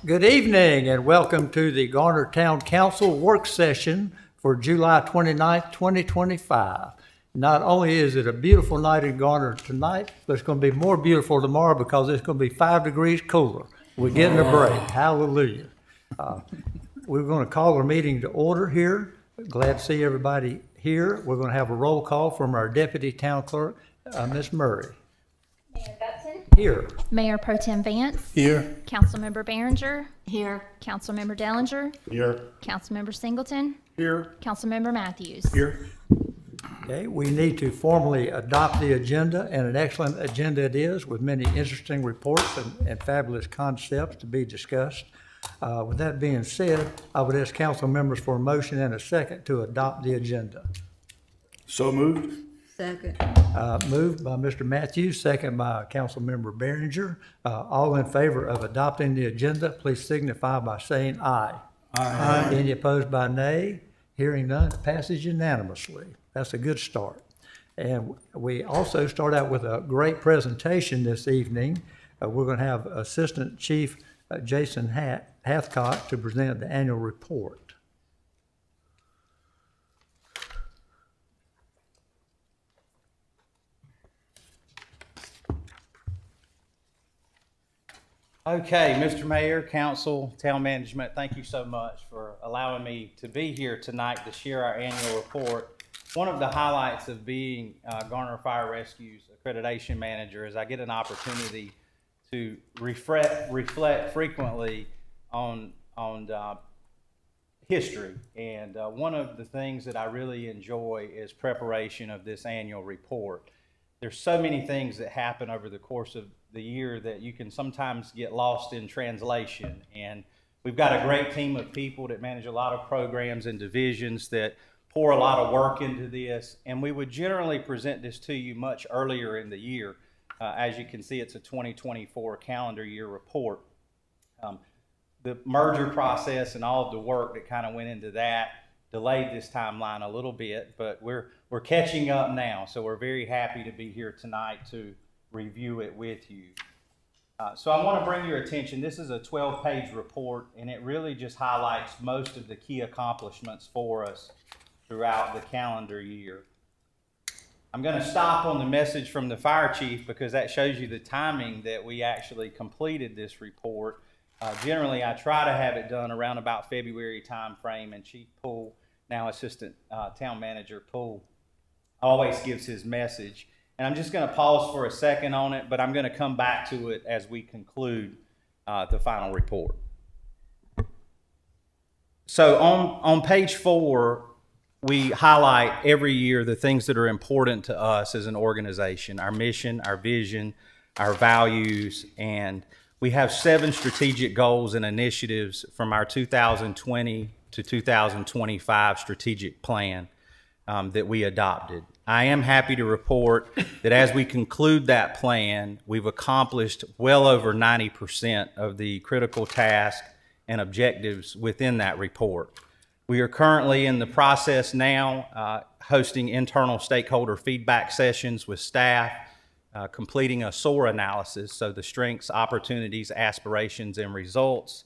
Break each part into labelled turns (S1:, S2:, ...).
S1: Good evening and welcome to the Garner Town Council work session for July 29th, 2025. Not only is it a beautiful night in Garner tonight, but it's going to be more beautiful tomorrow because it's going to be 5 degrees cooler. We're getting a break. Hallelujah. We're going to call our meeting to order here. Glad to see everybody here. We're going to have a roll call from our Deputy Town Clerk, Ms. Murray.
S2: Mayor Dutton.
S1: Here.
S2: Mayor Pro Tem Vance.
S3: Here.
S2: Councilmember Behringer.
S4: Here.
S2: Councilmember Dellinger.
S3: Here.
S2: Councilmember Singleton.
S3: Here.
S2: Councilmember Matthews.
S3: Here.
S1: Okay, we need to formally adopt the agenda, and an excellent agenda it is with many interesting reports and fabulous concepts to be discussed. With that being said, I would ask council members for a motion and a second to adopt the agenda.
S3: So moved.
S4: Second.
S1: Moved by Mr. Matthews, second by Councilmember Behringer. All in favor of adopting the agenda, please signify by saying aye.
S3: Aye.
S1: Any opposed by nay? Hearing none, passes unanimously. That's a good start. And we also start out with a great presentation this evening. We're going to have Assistant Chief Jason Hathcott to present the annual report.
S5: Okay, Mr. Mayor, Council, Town Management, thank you so much for allowing me to be here tonight to share our annual report. One of the highlights of being Garner Fire Rescue's accreditation manager is I get an opportunity to reflect frequently on history. And one of the things that I really enjoy is preparation of this annual report. There's so many things that happen over the course of the year that you can sometimes get lost in translation. And we've got a great team of people that manage a lot of programs and divisions that pour a lot of work into this. And we would generally present this to you much earlier in the year. As you can see, it's a 2024 calendar year report. The merger process and all of the work that kind of went into that delayed this timeline a little bit, but we're catching up now. So we're very happy to be here tonight to review it with you. So I want to bring your attention. This is a 12-page report, and it really just highlights most of the key accomplishments for us throughout the calendar year. I'm going to stop on the message from the fire chief because that shows you the timing that we actually completed this report. Generally, I try to have it done around about February time frame, and Chief Poole, now Assistant Town Manager Poole, always gives his message. And I'm just going to pause for a second on it, but I'm going to come back to it as we conclude the final report. So on page 4, we highlight every year the things that are important to us as an organization, our mission, our vision, our values, and we have 7 strategic goals and initiatives from our 2020 to 2025 strategic plan that we adopted. I am happy to report that as we conclude that plan, we've accomplished well over 90% of the critical tasks and objectives within that report. We are currently in the process now hosting internal stakeholder feedback sessions with staff, completing a SOAR analysis, so the strengths, opportunities, aspirations, and results.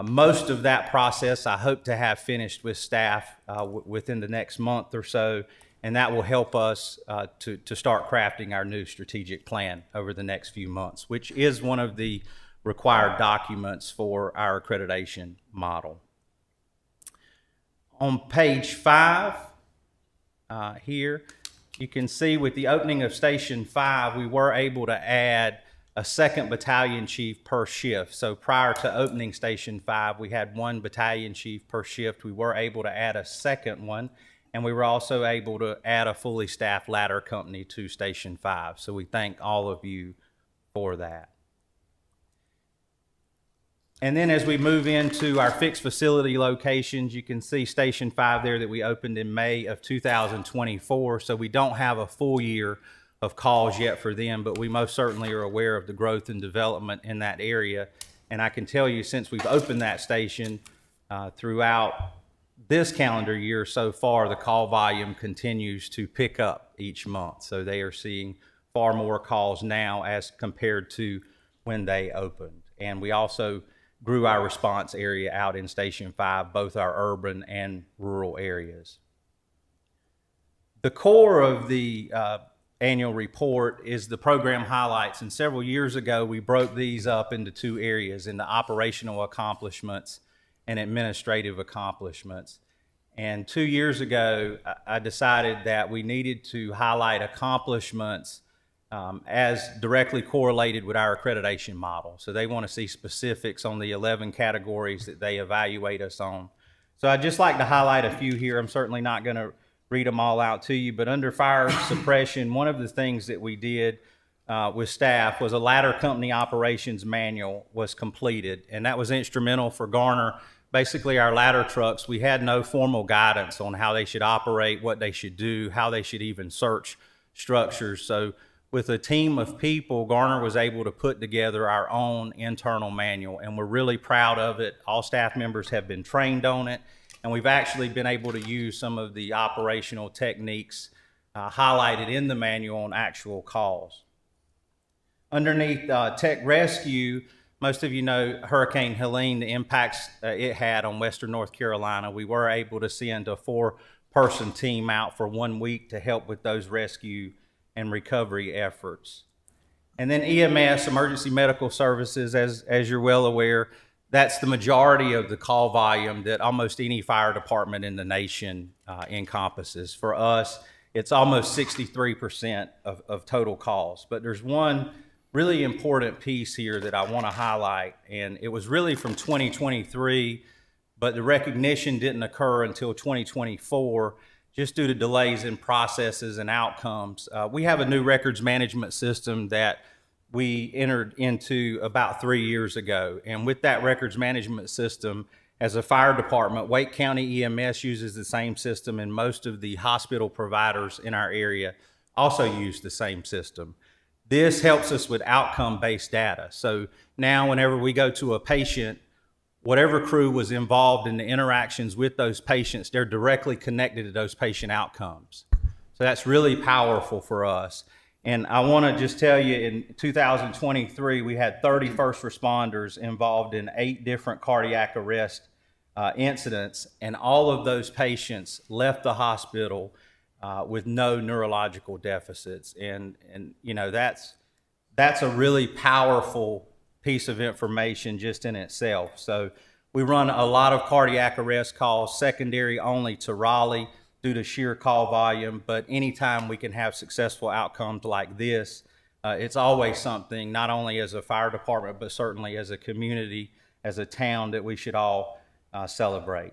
S5: Most of that process I hope to have finished with staff within the next month or so, and that will help us to start crafting our new strategic plan over the next few months, which is one of the required documents for our accreditation model. On page 5 here, you can see with the opening of Station 5, we were able to add a second battalion chief per shift. So prior to opening Station 5, we had 1 battalion chief per shift. We were able to add a second one, And we were also able to add a fully staffed ladder company to Station 5. So we thank all of you for that. And then as we move into our fixed facility locations, you can see Station 5 there that we opened in May of 2024. So we don't have a full year of calls yet for them, but we most certainly are aware of the growth and development in that area. And I can tell you, since we've opened that station throughout this calendar year so far, the call volume continues to pick up each month. So they are seeing far more calls now as compared to when they opened. And we also grew our response area out in Station 5, both our urban and rural areas. The core of the annual report is the program highlights, and several years ago we broke these up into two areas, into operational accomplishments and administrative accomplishments. And 2 years ago I decided that we needed to highlight accomplishments as directly correlated with our accreditation model. So they want to see specifics on the 11 categories that they evaluate us on. So I'd just like to highlight a few here. I'm certainly not going to read them all out to you, but under fire suppression, one of the things that we did with staff was a ladder company operations manual was completed, and that was instrumental for Garner. Basically, our ladder trucks, we had no formal guidance on how they should operate, what they should do, how they should even search structures. So with a team of people, Garner was able to put together our own internal manual, and we're really proud of it. All staff members have been trained on it, and we've actually been able to use some of the operational techniques highlighted in the manual on actual calls. Underneath tech rescue, most of you know Hurricane Helene, the impacts it had on Western North Carolina. We were able to send a 4-person team out for 1 week to help with those rescue and recovery efforts. And then EMS, emergency medical services, as you're well aware, that's the majority of the call volume that almost any fire department in the nation encompasses. For us, it's almost 63% of total calls. But there's one really important piece here that I want to highlight, and it was really from 2023, but the recognition didn't occur until 2024. Just due to delays in processes and outcomes. We have a new records management system that we entered into about 3 years ago. And with that records management system, as a fire department, Wake County EMS uses the same system, and most of the hospital providers in our area also use the same system. This helps us with outcome-based data. So now whenever we go to a patient, whatever crew was involved in the interactions with those patients, they're directly connected to those patient outcomes. So that's really powerful for us. And I want to just tell you, in 2023, we had 30 first responders involved in 8 different cardiac arrest incidents, and all of those patients left the hospital with no neurological deficits. And you know, that's a really powerful piece of information just in itself. So we run a lot of cardiac arrest calls, secondary only to Raleigh due to sheer call volume, but anytime we can have successful outcomes like this, it's always something, not only as a fire department, but certainly as a community, as a town, that we should all celebrate.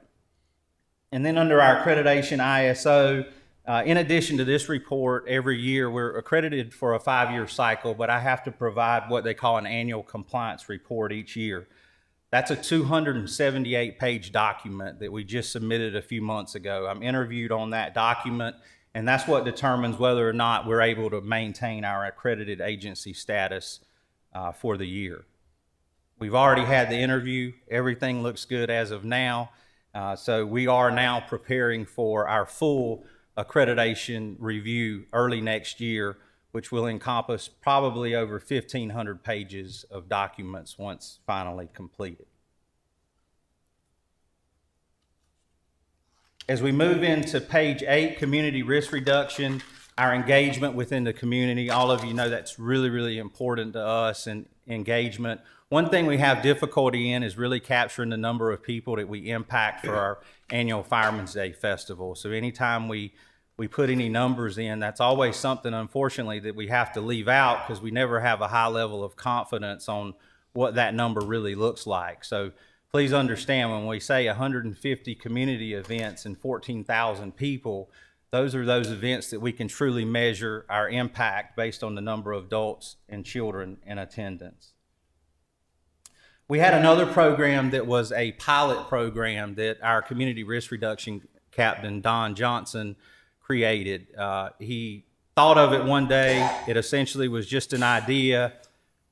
S5: And then under our accreditation ISO, in addition to this report, every year we're accredited for a 5-year cycle, but I have to provide what they call an annual compliance report each year. That's a 278-page document that we just submitted a few months ago. I'm interviewed on that document, and that's what determines whether or not we're able to maintain our accredited agency status for the year. We've already had the interview. Everything looks good as of now. So we are now preparing for our full accreditation review early next year, which will encompass probably over 1,500 pages of documents once finally completed. As we move into page 8, community risk reduction, our engagement within the community, all of you know that's really, really important to us, and engagement. One thing we have difficulty in is really capturing the number of people that we impact for our annual Fireman's Day Festival. So anytime we put any numbers in, that's always something, unfortunately, that we have to leave out because we never have a high level of confidence on what that number really looks like. So please understand when we say 150 community events and 14,000 people, those are those events that we can truly measure our impact based on the number of adults and children in attendance. We had another program that was a pilot program that our community risk reduction captain, Don Johnson, created. He thought of it one day. It essentially was just an idea.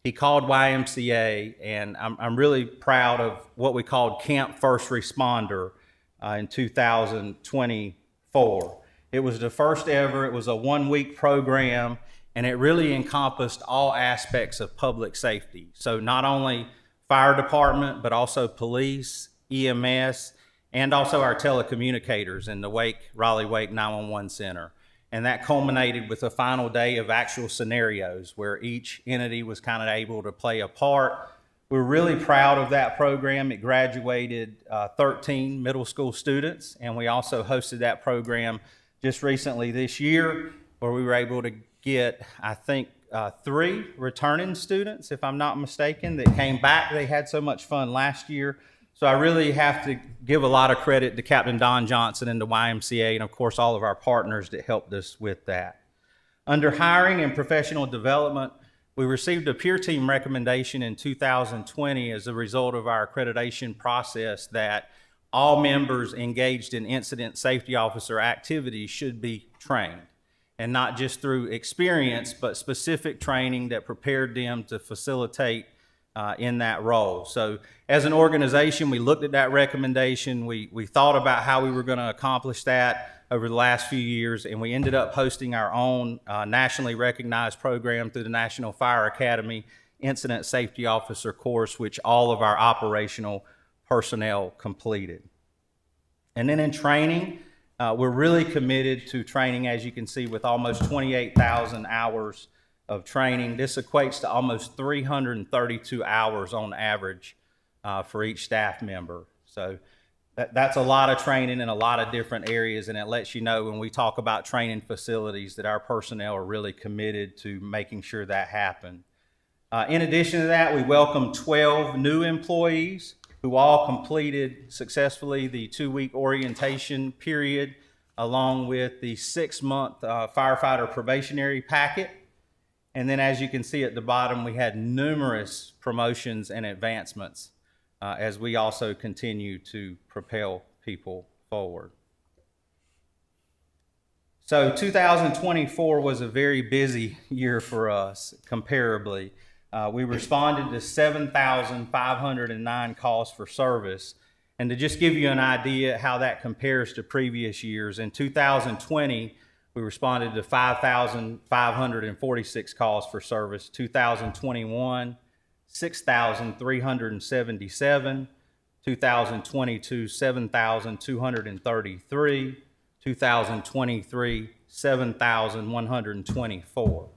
S5: He called YMCA, and I'm really proud of what we called Camp First Responder in 2024. It was the first ever. It was a 1-week program, and it really encompassed all aspects of public safety. So not only fire department, but also police, EMS, and also our telecommunicators in the Raleigh-Wake 911 Center. And that culminated with a final day of actual scenarios where each entity was kind of able to play a part. We're really proud of that program. It graduated 13 middle school students, and we also hosted that program just recently this year, where we were able to get, I think, 3 returning students, if I'm not mistaken, that came back. They had so much fun last year. So I really have to give a lot of credit to Captain Don Johnson and the YMCA, and of course all of our partners that helped us with that. Under hiring and professional development, we received a peer team recommendation in 2020 as a result of our accreditation process that all members engaged in incident safety officer activities should be trained. And not just through experience, but specific training that prepared them to facilitate in that role. So as an organization, we looked at that recommendation. We thought about how we were going to accomplish that over the last few years, and we ended up hosting our own nationally recognized program through the National Fire Academy Incident Safety Officer course, which all of our operational personnel completed. And then in training, we're really committed to training, as you can see, with almost 28,000 hours of training. This equates to almost 332 hours on average for each staff member. So that's a lot of training in a lot of different areas, and it lets you know when we talk about training facilities that our personnel are really committed to making sure that happens. In addition to that, we welcomed 12 new employees who all completed successfully the 2-week orientation period, along with the 6-month firefighter probationary packet. And then as you can see at the bottom, we had numerous promotions and advancements as we also continue to propel people forward. So 2024 was a very busy year for us, comparably. We responded to 7,509 calls for service. And to just give you an idea how that compares to previous years, in 2020, we responded to 5,546 calls for service. 2021, 6,377. 2022, 7,233. 2023, 7,124.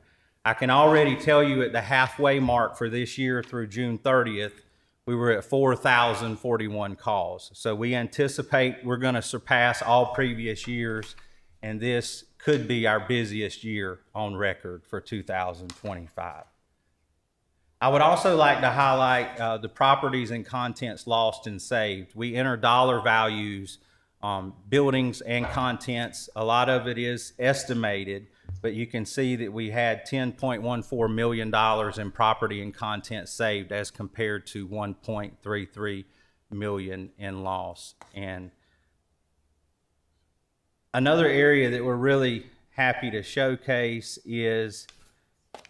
S5: I can already tell you at the halfway mark for this year through June 30th, we were at 4,041 calls. So we anticipate we're going to surpass all previous years, and this could be our busiest year on record for 2025. I would also like to highlight the properties and contents lost and saved. We enter dollar values, buildings and contents. A lot of it is estimated, but you can see that we had $10.14 million in property and content saved as compared to $1.33 million in loss. And another area that we're really happy to showcase is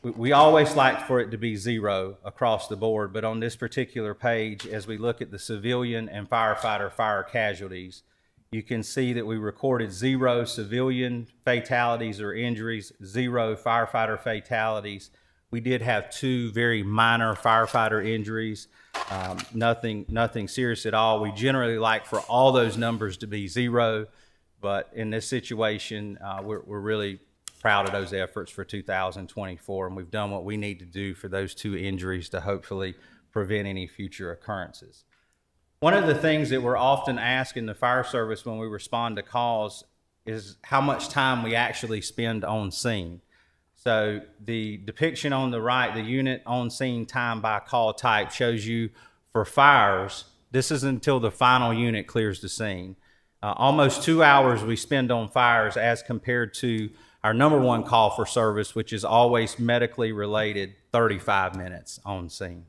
S5: we always like for it to be zero across the board, but on this particular page, as we look at the civilian and firefighter fire casualties, you can see that we recorded 0 civilian fatalities or injuries, 0 firefighter fatalities. We did have 2 very minor firefighter injuries, nothing serious at all. We generally like for all those numbers to be 0, but in this situation, we're really proud of those efforts for 2024, and we've done what we need to do for those 2 injuries to hopefully prevent any future occurrences. One of the things that we're often asked in the fire service when we respond to calls is how much time we actually spend on scene. So the depiction on the right, the unit on scene time by call type, shows you for fires This is until the final unit clears the scene. Almost 2 hours we spend on fires as compared to our number one call for service, which is always medically related, 35 minutes on scene.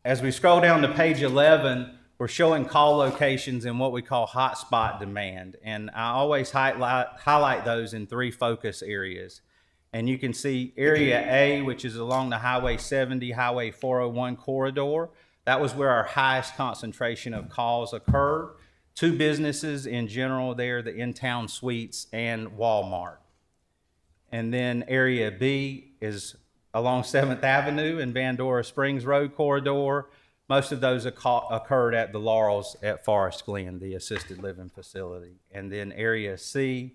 S5: As we scroll down to page 11, we're showing call locations and what we call hotspot demand. And I always highlight those in 3 focus areas. And you can see area A, which is along the Highway 70, Highway 401 corridor. That was where our highest concentration of calls occurred. 2 businesses in general there, the In-Town Suites and Walmart. And then area B is along 7th Avenue and Bandora Springs Road corridor. Most of those occurred at the Laurels at Forest Glen, the assisted living facility. And then area C,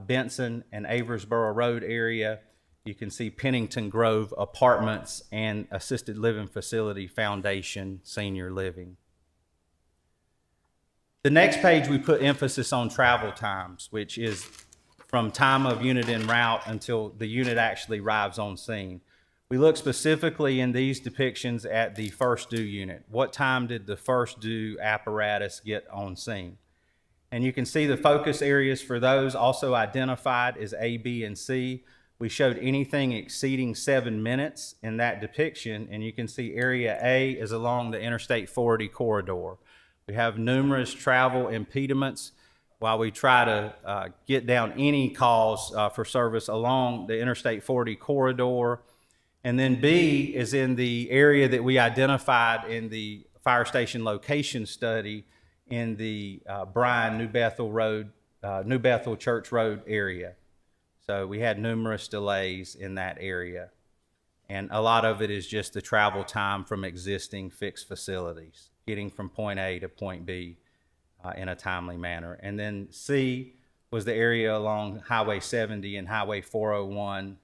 S5: Benson and Aversboro Road area, you can see Pennington Grove Apartments and Assisted Living Facility Foundation Senior Living. The next page we put emphasis on travel times, which is from time of unit en route until the unit actually arrives on scene. We look specifically in these depictions at the first due unit. What time did the first due apparatus get on scene? And you can see the focus areas for those also identified as A, B, and C. We showed anything exceeding 7 minutes in that depiction, and you can see area A is along the Interstate 40 corridor. We have numerous travel impediments while we try to get down any calls for service along the Interstate 40 corridor. And then B is in the area that we identified in the fire station location study in the Bryan New Bethel Road, New Bethel Church Road area. So we had numerous delays in that area. And a lot of it is just the travel time from existing fixed facilities, getting from point A to point B in a timely manner. And then C was the area along Highway 70 and Highway 401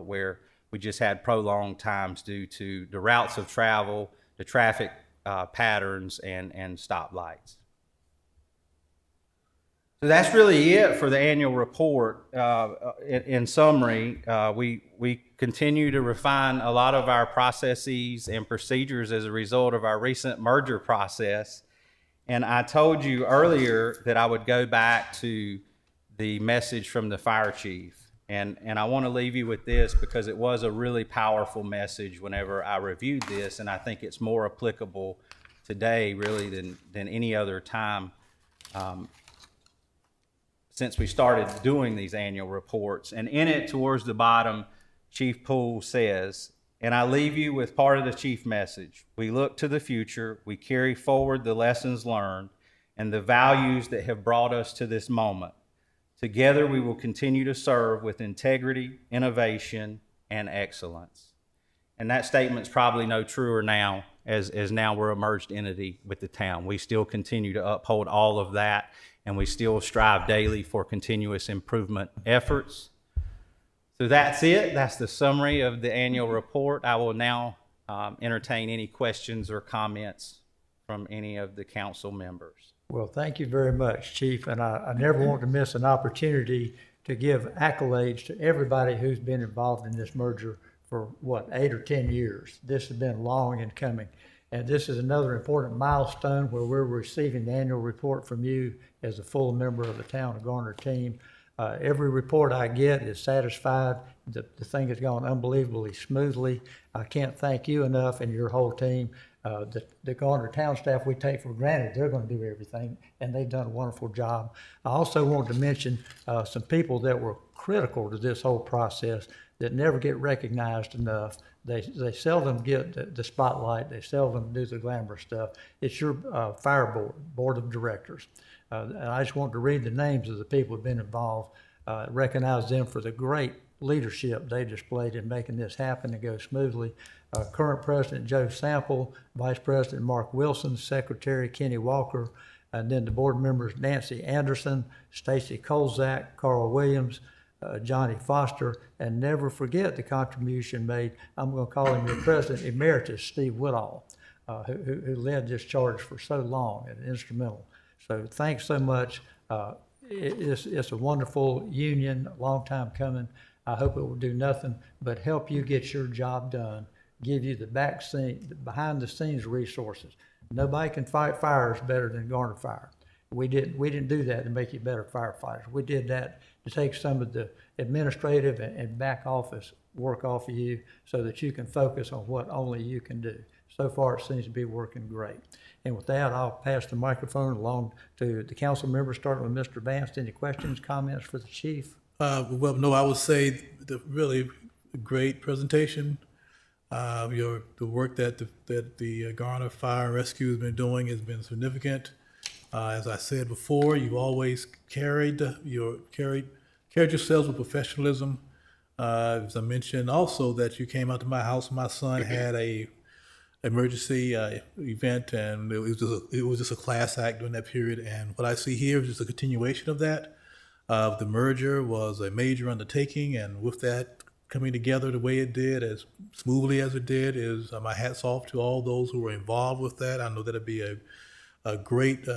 S5: where we just had prolonged times due to the routes of travel, the traffic patterns, and stoplights. So that's really it for the annual report. In summary, we continue to refine a lot of our processes and procedures as a result of our recent merger process. And I told you earlier that I would go back to the message from the fire chief. And I want to leave you with this because it was a really powerful message whenever I reviewed this, and I think it's more applicable today really than any other time since we started doing these annual reports. And in it, towards the bottom, Chief Poole says, and I leave you with part of the chief message: we look to the future, we carry forward the lessons learned and the values that have brought us to this moment. Together, we will continue to serve with integrity, innovation, and excellence. And that statement's probably no truer now, as now we're a merged entity with the town. We still continue to uphold all of that, and we still strive daily for continuous improvement efforts. So that's it. That's the summary of the annual report. I will now entertain any questions or comments from any of the council members.
S1: Well, thank you very much, Chief, and I never want to miss an opportunity to give accolades to everybody who's been involved in this merger for, 8 or 10 years. This has been long in coming, and this is another important milestone where we're receiving the annual report from you as a full member of the Town of Garner team. Every report I get is satisfied. The thing has gone unbelievably smoothly. I can't thank you enough and your whole team. The Garner town staff we take for granted, they're going to do everything, and they've done a wonderful job. I also want to mention some people that were critical to this whole process that never get recognized enough. They seldom get the spotlight. They seldom do the glamorous stuff. It's your fire board of directors. And I just want to read the names of the people who've been involved, recognize them for the great leadership they displayed in making this happen and go smoothly. Current President Joe Sample, Vice President Mark Wilson, Secretary Kenny Walker, and then the board members Nancy Anderson, Stacy Kolzak, Carl Williams, Johnny Foster, and never forget the contribution made, I'm going to call him the President Emeritus, Steve Woodall, who led this charge for so long and instrumental. So thanks so much. It's a wonderful union, a long time coming. I hope it will do nothing but help you get your job done, give you the behind the scenes resources. Nobody can fight fires better than Garner Fire. We didn't do that to make you better firefighters. We did that to take some of the administrative and back office work off of you so that you can focus on what only you can do. So far, it seems to be working great. And with that, I'll pass the microphone along to the council members, starting with Mr. Vance. Any questions, comments for the chief?
S4: Well, no, I would say the really great presentation. The work that the Garner Fire and Rescue has been doing has been significant. As I said before, you've always carried yourselves with professionalism. As I mentioned also that you came out to my house. My son had a emergency event, and it was just a class act during that period. And what I see here is just a continuation of that. The merger was a major undertaking, and with that coming together the way it did, as smoothly as it did, is my hats off to all those who were involved with that. I know that'd be a great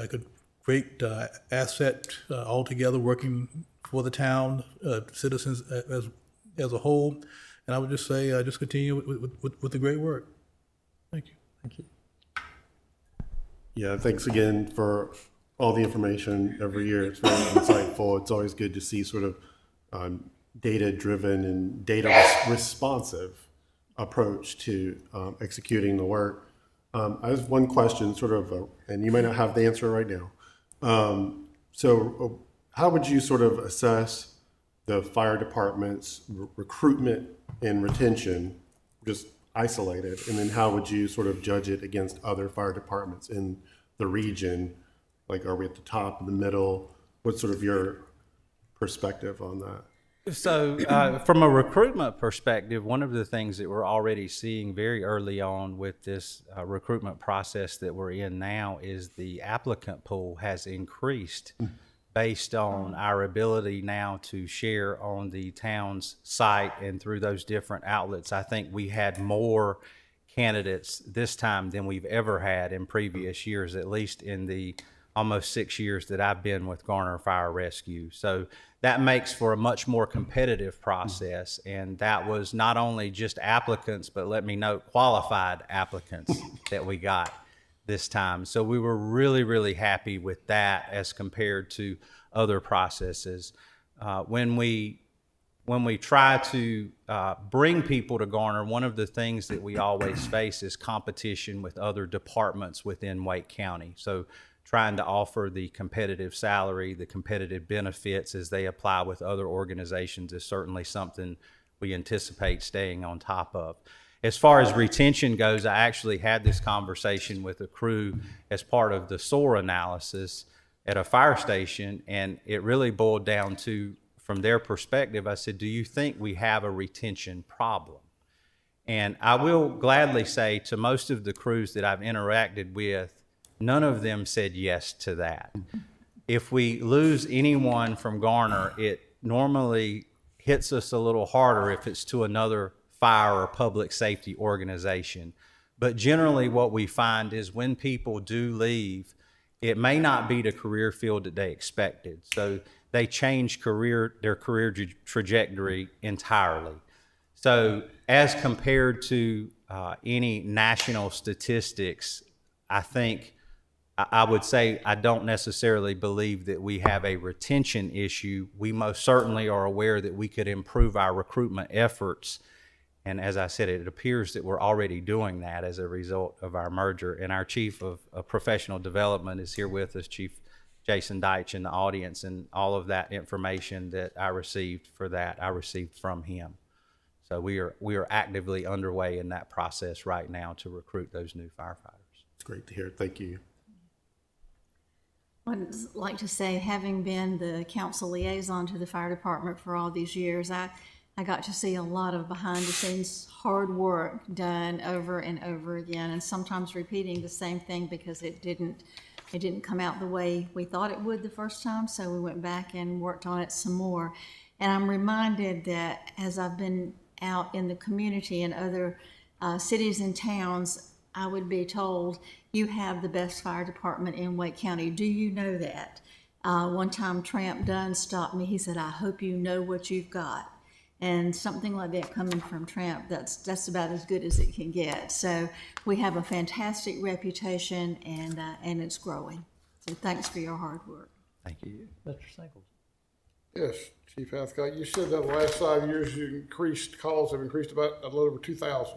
S4: asset altogether, working for the town, citizens as a whole. And I would just say, just continue with the great work. Thank you.
S1: Thank you.
S6: Yeah, thanks again for all the information every year. It's very insightful. It's always good to see sort of data-driven and data-responsive approach to executing the work. I have one question, sort of, and you may not have the answer right now. So how would you sort of assess the fire department's recruitment and retention, just isolated, and then how would you sort of judge it against other fire departments in the region? Like, are we at the top, in the middle? What's sort of your perspective on that?
S5: So from a recruitment perspective, one of the things that we're already seeing very early on with this recruitment process that we're in now is the applicant pool has increased based on our ability now to share on the town's site and through those different outlets. I think we had more candidates this time than we've ever had in previous years, at least in the almost 6 years that I've been with Garner Fire Rescue. So that makes for a much more competitive process. And that was not only just applicants, but let me note, qualified applicants that we got this time. So we were really, really happy with that as compared to other processes. When we try to bring people to Garner, one of the things that we always face is competition with other departments within Wake County. So trying to offer the competitive salary, the competitive benefits as they apply with other organizations is certainly something we anticipate staying on top of. As far as retention goes, I actually had this conversation with a crew as part of the SOAR analysis at a fire station, and it really boiled down to, from their perspective, I said, do you think we have a retention problem? And I will gladly say to most of the crews that I've interacted with, none of them said yes to that. If we lose anyone from Garner, it normally hits us a little harder if it's to another fire or public safety organization. But generally what we find is when people do leave, it may not be the career field that they expected. So they change their career trajectory entirely. So as compared to any national statistics, I would say I don't necessarily believe that we have a retention issue. We most certainly are aware that we could improve our recruitment efforts. And as I said, it appears that we're already doing that as a result of our merger. And our Chief of Professional Development is here with us, Chief Jason Deitch, in the audience, and all of that information that I received for that, I received from him. So we are actively underway in that process right now to recruit those new firefighters.
S6: It's great to hear. Thank you.
S7: I'd like to say, having been the council liaison to the fire department for all these years, I got to see a lot of behind-the-scenes hard work done over and over again, and sometimes repeating the same thing because it didn't come out the way we thought it would the first time, so we went back and worked on it some more. And I'm reminded that as I've been out in the community and other cities and towns, I would be told, you have the best fire department in Wake County. Do you know that? One time Tramp Dunn stopped me. He said, I hope you know what you've got. And something like that coming from Tramp, that's about as good as it can get. So we have a fantastic reputation, and it's growing. So thanks for your hard work.
S5: Thank you.
S1: Mr. Singleton.
S8: Yes, Chief Hathcott, you said that the last 5 years calls have increased about a little over 2,000.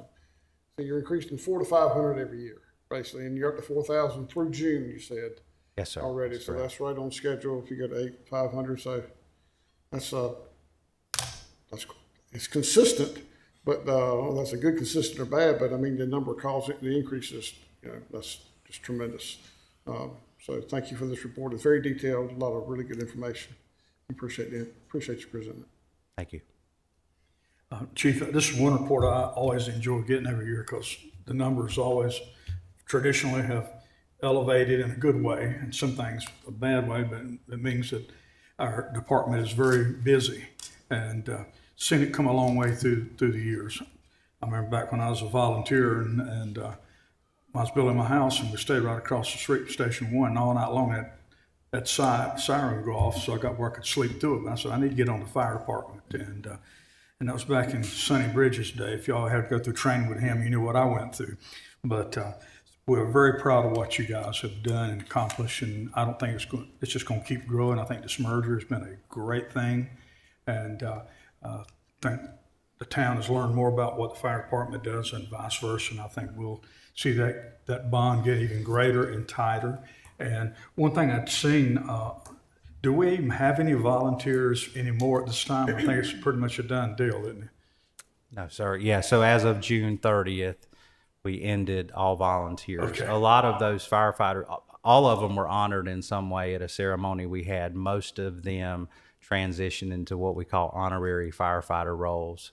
S8: So you're increasing 400 to 500 every year, basically, and you're up to 4,000 through June, you said.
S5: Yes, sir.
S8: Already,
S5: That's
S8: so
S5: correct.
S8: that's right on schedule. If you get 500, so that's it's consistent, but that's a good consistent or bad. But I mean, the number of calls, the increase is, that's just tremendous. So thank you for this report. It's very detailed, a lot of really good information. Appreciate you presenting it.
S5: Thank you.
S3: Chief, this is one report I always enjoy getting every year because the numbers always traditionally have elevated in a good way, and some things a bad way, but it means that our department is very busy, and seen it come a long way through the years. I remember back when I was a volunteer and I was building my house, and we stayed right across the street from Station 1, and all night long that siren would go off, so I got where I could sleep through it. But I said, I need to get on the fire department, and that was back in Sonny Bridges' day. If y'all had to go through training with him, you knew what I went through. But we're very proud of what you guys have done and accomplished, and I don't think it's just going to keep growing. I think this merger has been a great thing, and I think the town has learned more about what the fire department does and vice versa, and I think we'll see that bond get even greater and tighter. And one thing I'd seen, do we even have any volunteers anymore at this time? I think it's pretty much a done deal, isn't it?
S5: No, sir. Yeah, so as of June 30th, we ended all volunteers.
S3: Okay.
S5: A lot of those firefighters, all of them were honored in some way at a ceremony we had. Most of them transitioned into what we call honorary firefighter roles.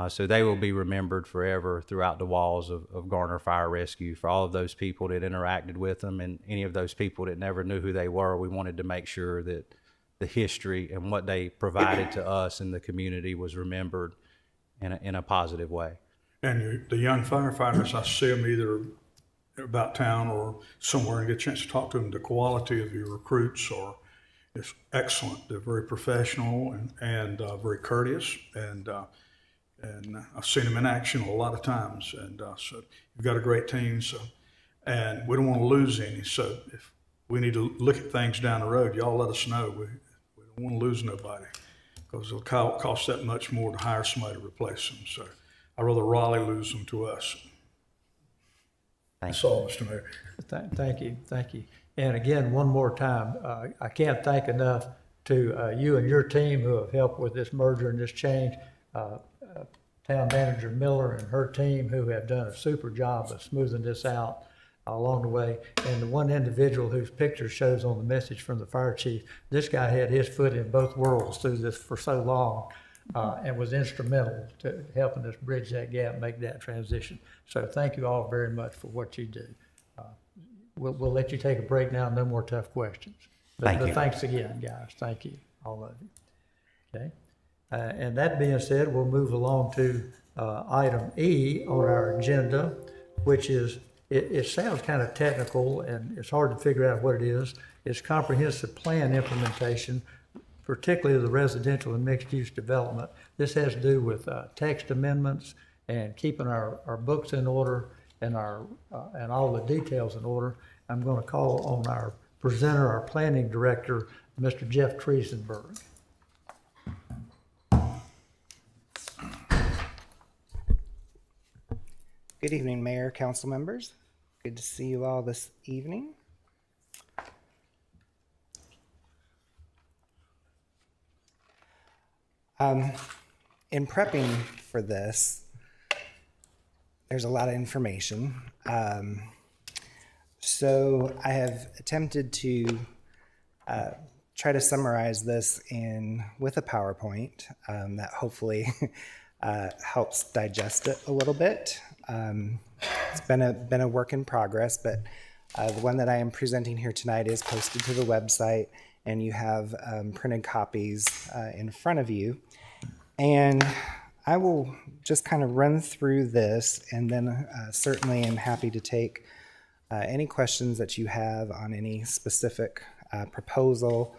S5: So they will be remembered forever throughout the walls of Garner Fire Rescue. For all of those people that interacted with them and any of those people that never knew who they were, we wanted to make sure that the history and what they provided to us and the community was remembered in a positive way.
S3: And the young firefighters, I see them either about town or somewhere and get a chance to talk to them. The quality of your recruits is excellent. They're very professional and very courteous, and I've seen them in action a lot of times. And so you've got a great team. So, and we don't want to lose any. So if we need to look at things down the road, y'all let us know. We don't want to lose nobody because it'll cost that much more to hire somebody to replace them. So I'd rather Raleigh lose them to us. That's all, Mr. Mayor.
S1: Thank you. And again, one more time, I can't thank enough to you and your team who have helped with this merger and this change. Town Manager Miller and her team who have done a super job of smoothing this out along the way. And the one individual whose picture shows on the message from the fire chief, this guy had his foot in both worlds through this for so long and was instrumental to helping us bridge that gap, make that transition. So thank you all very much for what you do. We'll let you take a break now, no more tough questions.
S5: Thank you.
S1: Thanks again, guys. Thank you, all of you. Okay. And that being said, we'll move along to item E on our agenda, which is, it sounds kind of technical and it's hard to figure out what it is. It's comprehensive plan implementation, particularly the residential and mixed-use development. This has to do with text amendments and keeping our books in order and and all the details in order. I'm going to call on our presenter, our planning director, Mr. Jeff Triesenberg.
S9: Good evening, Mayor, council members. Good to see you all this evening. In prepping for this, there's a lot of information. So I have attempted to try to summarize this with a PowerPoint that hopefully helps digest it a little bit. It's been a work in progress, but the one that I am presenting here tonight is posted to the website, and you have printed copies in front of you. And I will just kind of run through this, and then certainly am happy to take any questions that you have on any specific proposal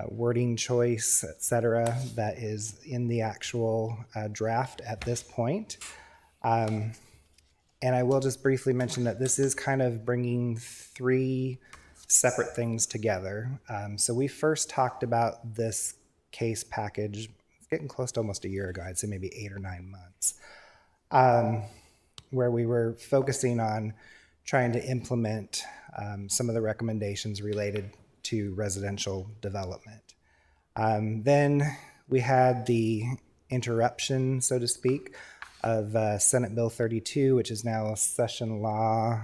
S9: wording choice, etc., that is in the actual draft at this point. And I will just briefly mention that this is kind of bringing three separate things together. So we first talked about this case package, it's getting close to almost a year ago, I'd say maybe 8 or 9 months, where we were focusing on trying to implement some of the recommendations related to residential development. Then we had the interruption, so to speak, of Senate Bill 32, which is now session law,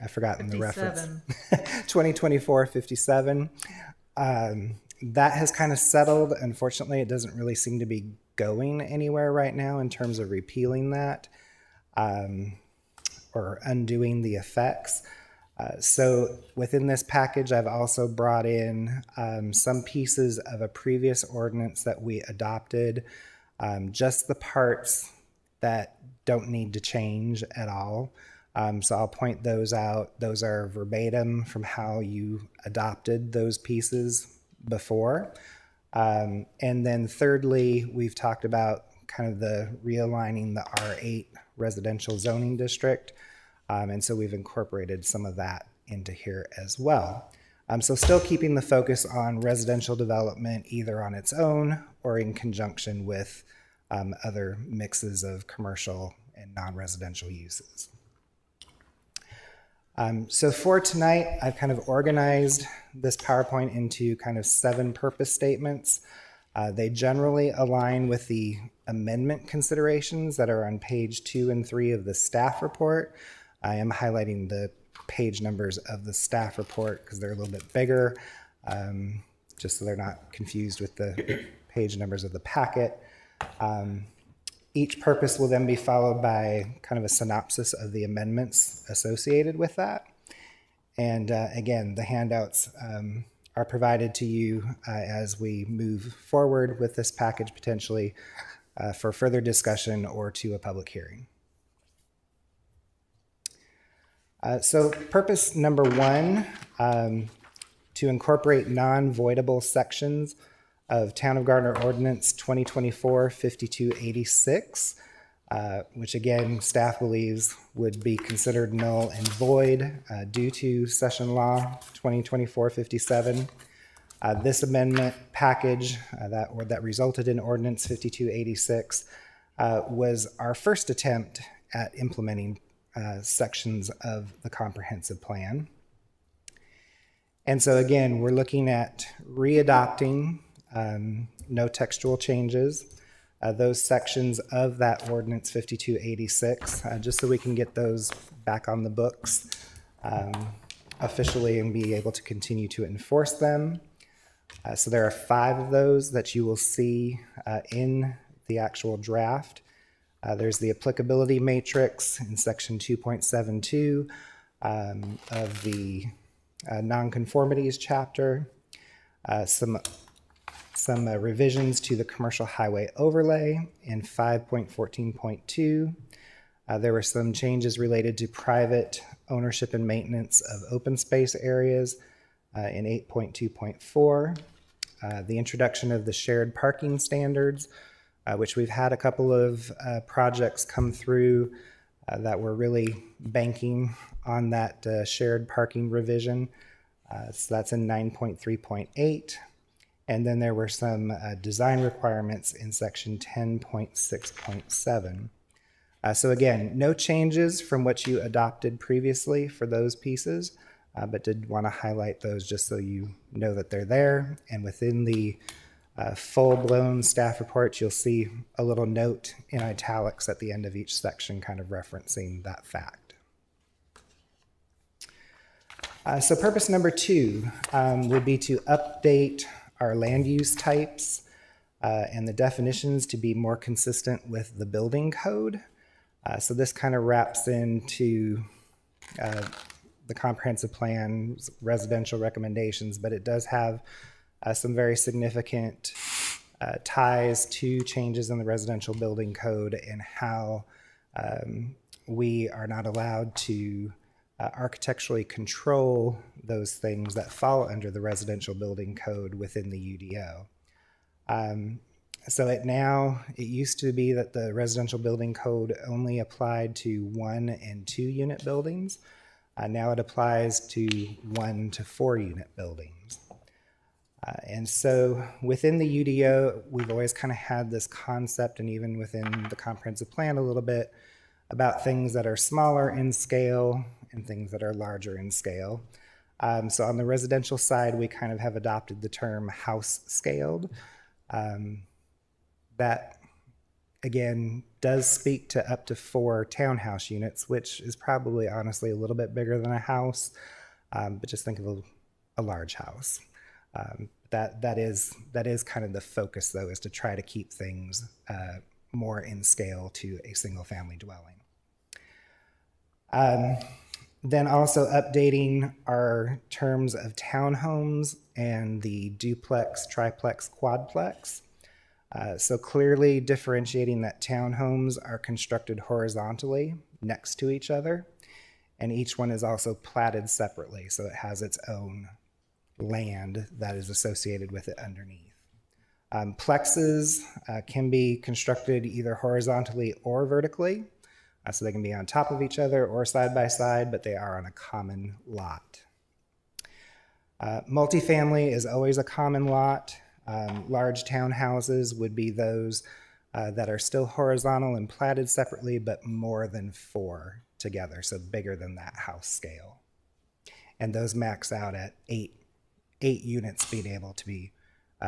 S9: I've forgotten the reference. 2024-57. That has kind of settled. Unfortunately, it doesn't really seem to be going anywhere right now in terms of repealing that or undoing the effects. So within this package, I've also brought in some pieces of a previous ordinance that we adopted, just the parts that don't need to change at all. So I'll point those out. Those are verbatim from how you adopted those pieces before. And then thirdly, we've talked about kind of the realigning the R8 residential zoning district. And so we've incorporated some of that into here as well. So still keeping the focus on residential development either on its own or in conjunction with other mixes of commercial and non-residential uses. So for tonight, I've kind of organized this PowerPoint into kind of 7 purpose statements. They generally align with the amendment considerations that are on page 2 and 3 of the staff report. I am highlighting the page numbers of the staff report because they're a little bit bigger, just so they're not confused with the page numbers of the packet. Each purpose will then be followed by kind of a synopsis of the amendments associated with that. And again, the handouts are provided to you as we move forward with this package potentially for further discussion or to a public hearing. So purpose number 1, to incorporate non-voidable sections of Town of Gardner Ordinance 2024-5286, which again, staff believes would be considered null and void due to Session Law 2024-57. This amendment package that resulted in Ordinance 5286 was our first attempt at implementing sections of the comprehensive plan. And so again, we're looking at readopting, no textual changes, those sections of that Ordinance 5286, just so we can get those back on the books officially and be able to continue to enforce them. So there are 5 of those that you will see in the actual draft. There's the applicability matrix in section 2.72 of the nonconformities chapter, some revisions to the commercial highway overlay in 5.14.2. There were some changes related to private ownership and maintenance of open space areas in 8.2.4. The introduction of the shared parking standards, which we've had a couple of projects come through that were really banking on that shared parking revision. So that's in 9.3.8. And then there were some design requirements in section 10.6.7. So again, no changes from what you adopted previously for those pieces, but did want to highlight those just so you know that they're there. And within the full-blown staff report, you'll see a little note in italics at the end of each section kind of referencing that fact. So purpose number 2 would be to update our land use types and the definitions to be more consistent with the building code. So this kind of wraps into the comprehensive plan's residential recommendations, but it does have some very significant ties to changes in the residential building code and how we are not allowed to architecturally control those things that fall under the residential building code within the UDO. So it used to be that the residential building code only applied to 1 and 2 unit buildings. Now it applies to 1 to 4 unit buildings. And so within the UDO, we've always kind of had this concept, and even within the comprehensive plan a little bit, about things that are smaller in scale and things that are larger in scale. So on the residential side, we kind of have adopted the term house scaled. That, again, does speak to up to 4 townhouse units, which is probably honestly a little bit bigger than a house, but just think of a large house. That is kind of the focus, though, is to try to keep things more in scale to a single family dwelling. Then also updating our terms of townhomes and the duplex, triplex, quadplex. So clearly differentiating that townhomes are constructed horizontally next to each other, and each one is also platted separately, so it has its own land that is associated with it underneath. Plexes can be constructed either horizontally or vertically, so they can be on top of each other or side by side, but they are on a common lot. Multifamily is always a common lot. Large townhouses would be those that are still horizontal and platted separately, but more than 4 together, so bigger than that house scale. And those max out at 8 units being able to be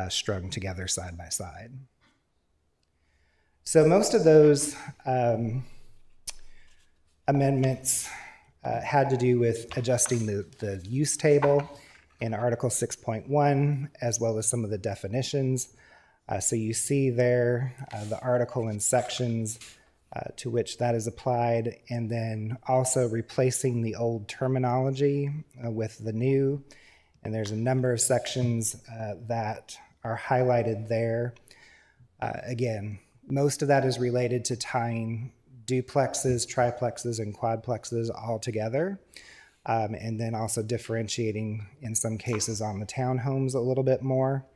S9: strung together side by side. So most of those amendments had to do with adjusting the use table in Article 6.1, as well as some of the definitions. So you see there the article and sections to which that is applied, and then also replacing the old terminology with the new. And there's a number of sections that are highlighted there. Again, most of that is related to tying duplexes, triplexes, and quadplexes all together. And then also differentiating in some cases on the townhomes a little bit more.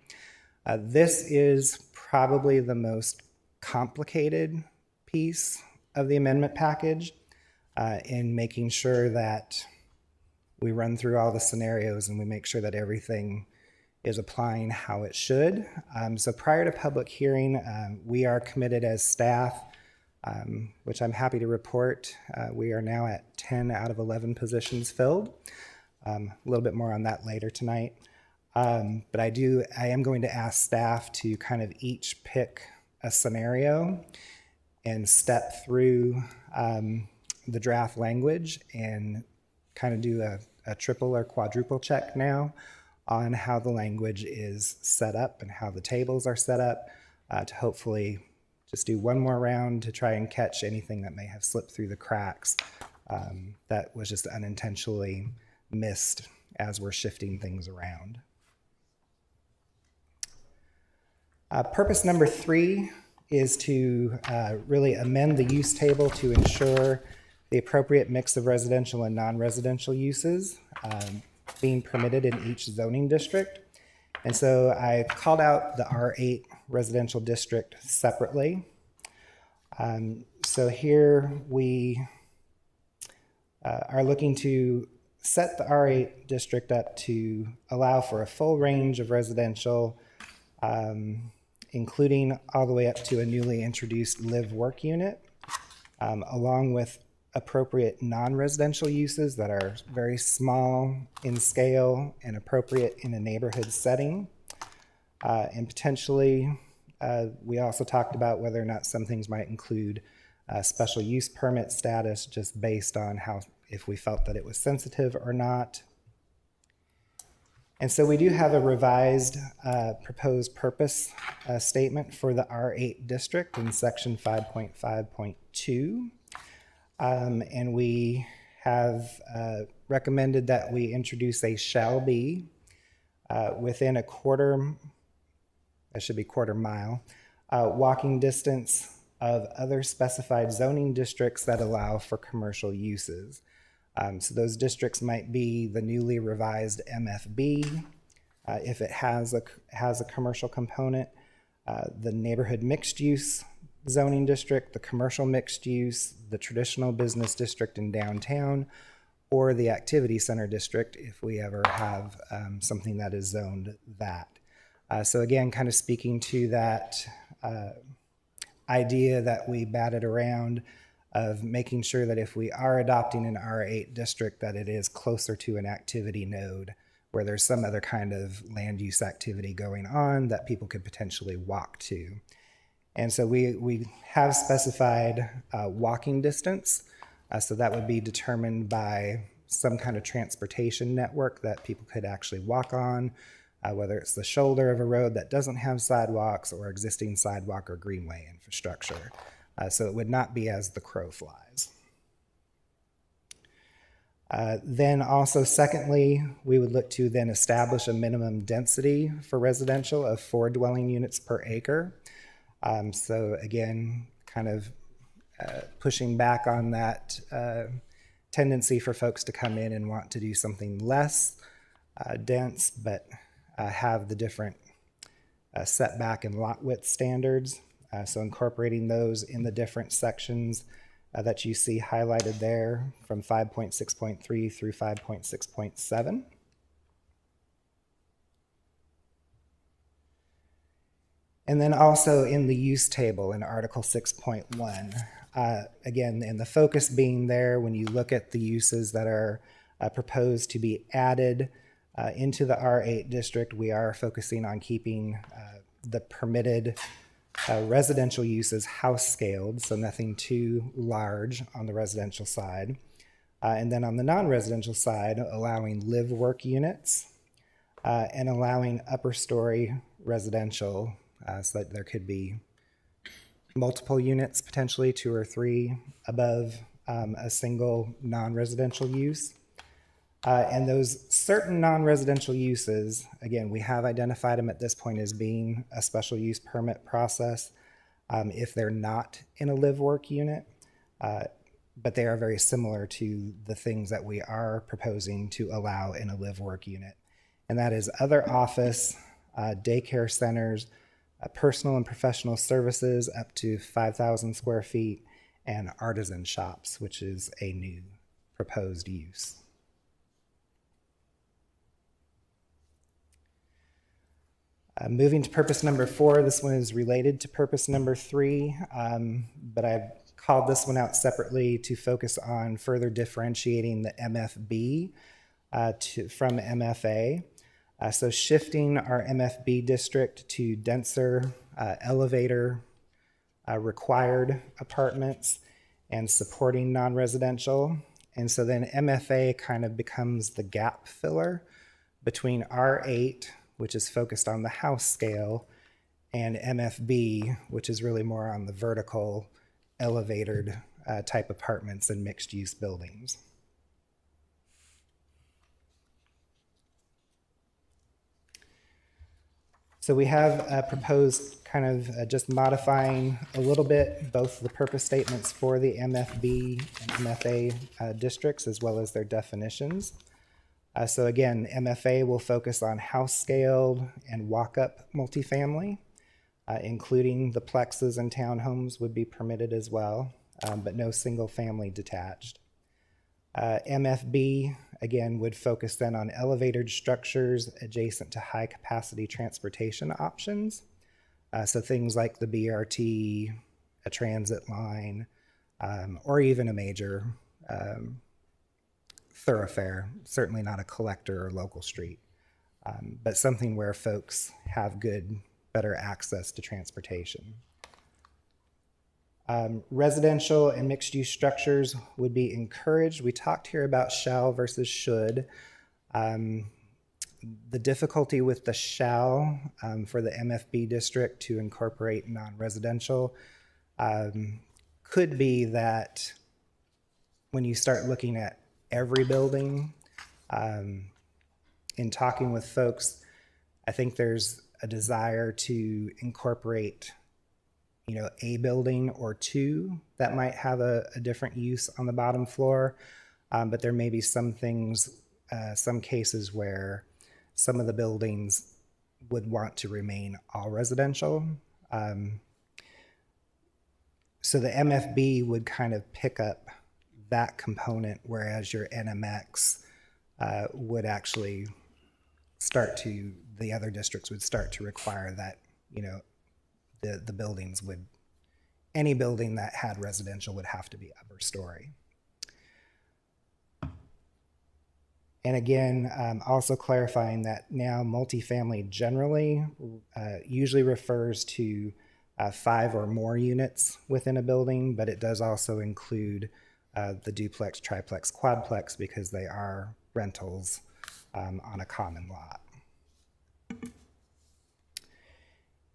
S9: This is probably the most complicated piece of the amendment package in making sure that we run through all the scenarios and we make sure that everything is applying how it should. So prior to public hearing, we are committed as staff, which I'm happy to report. We are now at 10 out of 11 positions filled. A little bit more on that later tonight. But I am going to ask staff to kind of each pick a scenario and step through the draft language and kind of do a triple or quadruple check now on how the language is set up and how the tables are set up to hopefully just do one more round to try and catch anything that may have slipped through the cracks that was just unintentionally missed as we're shifting things around. Purpose number 3 is to really amend the use table to ensure the appropriate mix of residential and non-residential uses being permitted in each zoning district. And so I called out the R8 residential district separately. So here we are looking to set the R8 district up to allow for a full range of residential, including all the way up to a newly introduced live-work unit, along with appropriate non-residential uses that are very small in scale and appropriate in a neighborhood setting. And potentially, we also talked about whether or not some things might include special use permit status just based on if we felt that it was sensitive or not. And so we do have a revised proposed purpose statement for the R8 district in section 5.5.2. And we have recommended that we introduce a shall be within a quarter mile, walking distance of other specified zoning districts that allow for commercial uses. So those districts might be the newly revised MFB, if it has a commercial component, the neighborhood mixed use zoning district, the commercial mixed use, the traditional business district in downtown, or the activity center district if we ever have something that is zoned that. So again, kind of speaking to that idea that we batted around of making sure that if we are adopting an R8 district, that it is closer to an activity node where there's some other kind of land use activity going on that people could potentially walk to. And so we have specified walking distance. So that would be determined by some kind of transportation network that people could actually walk on, whether it's the shoulder of a road that doesn't have sidewalks or existing sidewalk or greenway infrastructure. So it would not be as the crow flies. Then also, secondly, we would look to then establish a minimum density for residential of 4 dwelling units per acre. So again, kind of pushing back on that tendency for folks to come in and want to do something less dense, but have the different setback and lot width standards. So incorporating those in the different sections that you see highlighted there from 5.6.3 through 5.6.7. And then also in the use table in Article 6.1, again, and the focus being there when you look at the uses that are proposed to be added into the R8 district, we are focusing on keeping the permitted residential uses house scaled, so nothing too large on the residential side. And then on the non-residential side, allowing live-work units and allowing upper story residential so that there could be multiple units, potentially 2 or 3 above a single non-residential use. And those certain non-residential uses, again, we have identified them at this point as being a special use permit process if they're not in a live-work unit, but they are very similar to the things that we are proposing to allow in a live-work unit. And that is other office, daycare centers, personal and professional services up to 5,000 square feet, and artisan shops, which is a new proposed use. Moving to purpose number 4, this one is related to purpose number 3, but I've called this one out separately to focus on further differentiating the MFB from MFA. So shifting our MFB district to denser elevator required apartments and supporting non-residential. And so then MFA kind of becomes the gap filler between R8, which is focused on the house scale, and MFB, which is really more on the vertical elevated type apartments and mixed use buildings. So we have proposed kind of just modifying a little bit both the purpose statements for the MFB and MFA districts as well as their definitions. So again, MFA will focus on house scaled and walk-up multifamily, including the plexes and townhomes would be permitted as well, but no single family detached. MFB, again, would focus then on elevated structures adjacent to high capacity transportation options. So things like the BRT, a transit line, or even a major thoroughfare, certainly not a collector or local street, but something where folks have better access to transportation. Residential and mixed-use structures would be encouraged. We talked here about shall versus should. The difficulty with the shall for the MFB district to incorporate non-residential could be that when you start looking at every building, in talking with folks, I think there's a desire to incorporate a building or 2 that might have a different use on the bottom floor. But there may be some things, some cases where some of the buildings would want to remain all residential. So the MFB would kind of pick up that component, whereas your NMX would actually the other districts would start to require that, the buildings would, any building that had residential would have to be upper story. And again, also clarifying that now multifamily generally usually refers to 5 or more units within a building, but it does also include the duplex, triplex, quadplex, because they are rentals on a common lot.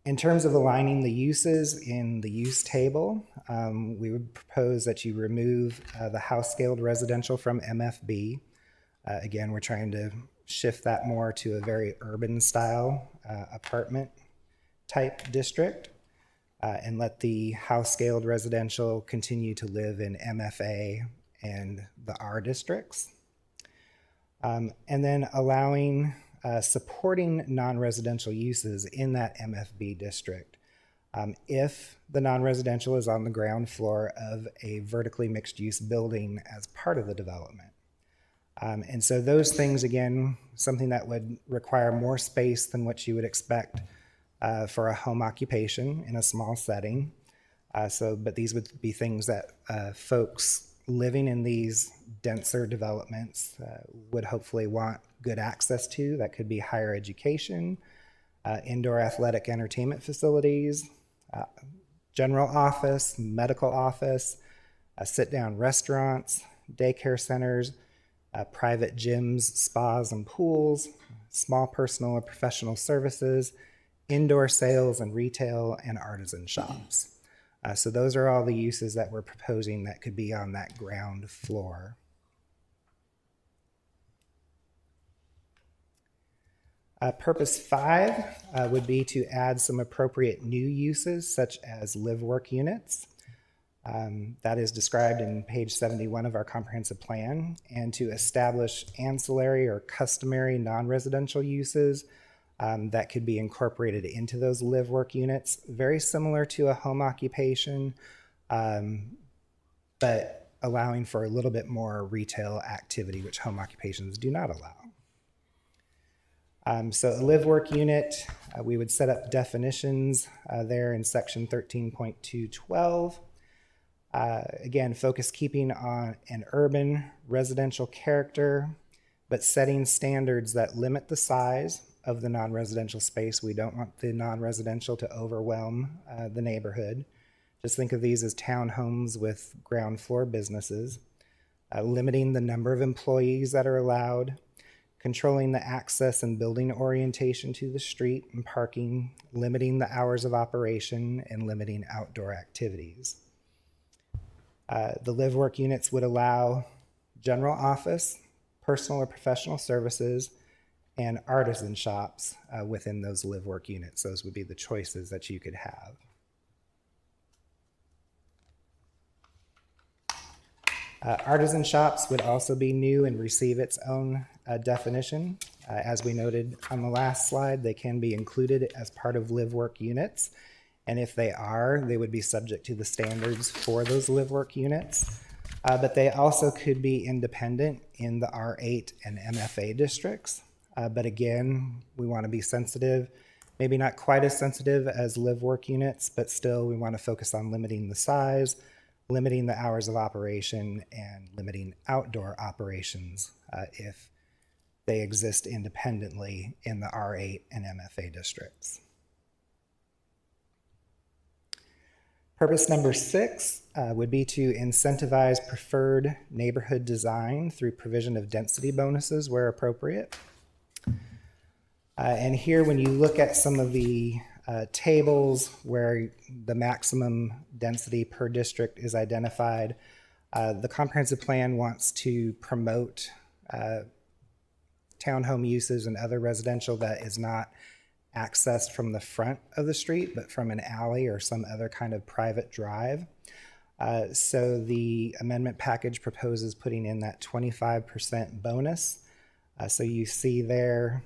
S9: In terms of aligning the uses in the use table, we would propose that you remove the house-scaled residential from MFB. Again, we're trying to shift that more to a very urban style apartment type district, and let the house-scaled residential continue to live in MFA and the R districts. And then allowing supporting non-residential uses in that MFB district if the non-residential is on the ground floor of a vertically mixed-use building as part of the development. And so those things, again, something that would require more space than what you would expect for a home occupation in a small setting. But these would be things that folks living in these denser developments would hopefully want good access to. That could be higher education, indoor athletic entertainment facilities, general office, medical office, sit-down restaurants, daycare centers, private gyms, spas and pools, small personal or professional services, indoor sales and retail, and artisan shops. So those are all the uses that we're proposing that could be on that ground floor. Purpose 5 would be to add some appropriate new uses such as live-work units. That is described in page 71 of our comprehensive plan, and to establish ancillary or customary non-residential uses that could be incorporated into those live-work units, very similar to a home occupation, but allowing for a little bit more retail activity, which home occupations do not allow. So a live-work unit, we would set up definitions there in section 13.212. Again, focus keeping on an urban residential character, but setting standards that limit the size of the non-residential space. We don't want the non-residential to overwhelm the neighborhood. Just think of these as townhomes with ground floor businesses, limiting the number of employees that are allowed, controlling the access and building orientation to the street and parking, limiting the hours of operation, and limiting outdoor activities. The live-work units would allow general office, personal or professional services, and artisan shops within those live-work units. Those would be the choices that you could have. Artisan shops would also be new and receive its own definition. As we noted on the last slide, they can be included as part of live-work units. And if they are, they would be subject to the standards for those live-work units. But they also could be independent in the R8 and MFA districts. But again, we want to be sensitive, maybe not quite as sensitive as live-work units, but still we want to focus on limiting the size, limiting the hours of operation, and limiting outdoor operations if they exist independently in the R8 and MFA districts. Purpose number 6 would be to incentivize preferred neighborhood design through provision of density bonuses where appropriate. And here, when you look at some of the tables where the maximum density per district is identified, the comprehensive plan wants to promote townhome uses and other residential that is not accessed from the front of the street, but from an alley or some other kind of private drive. So the amendment package proposes putting in that 25% bonus. So you see there,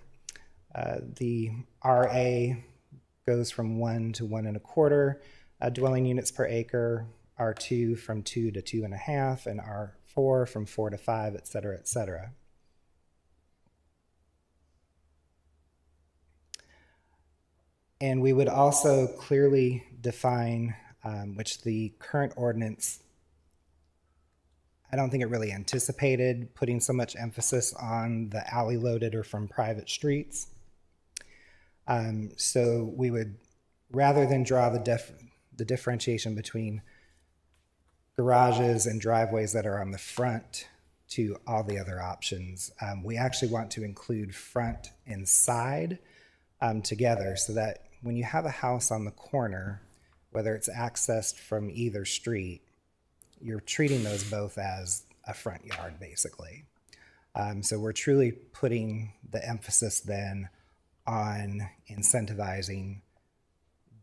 S9: the RA goes from 1 to 1.25 dwelling units per acre, R2 from 2 to 2.5, and R4 from 4 to 5, et cetera, et cetera. And we would also clearly define, which the current ordinance, I don't think it really anticipated putting so much emphasis on the alley loaded or from private streets. So we would, rather than draw the differentiation between garages and driveways that are on the front to all the other options, we actually want to include front and side together, so that when you have a house on the corner, whether it's accessed from either street, you're treating those both as a front yard, basically. So we're truly putting the emphasis then on incentivizing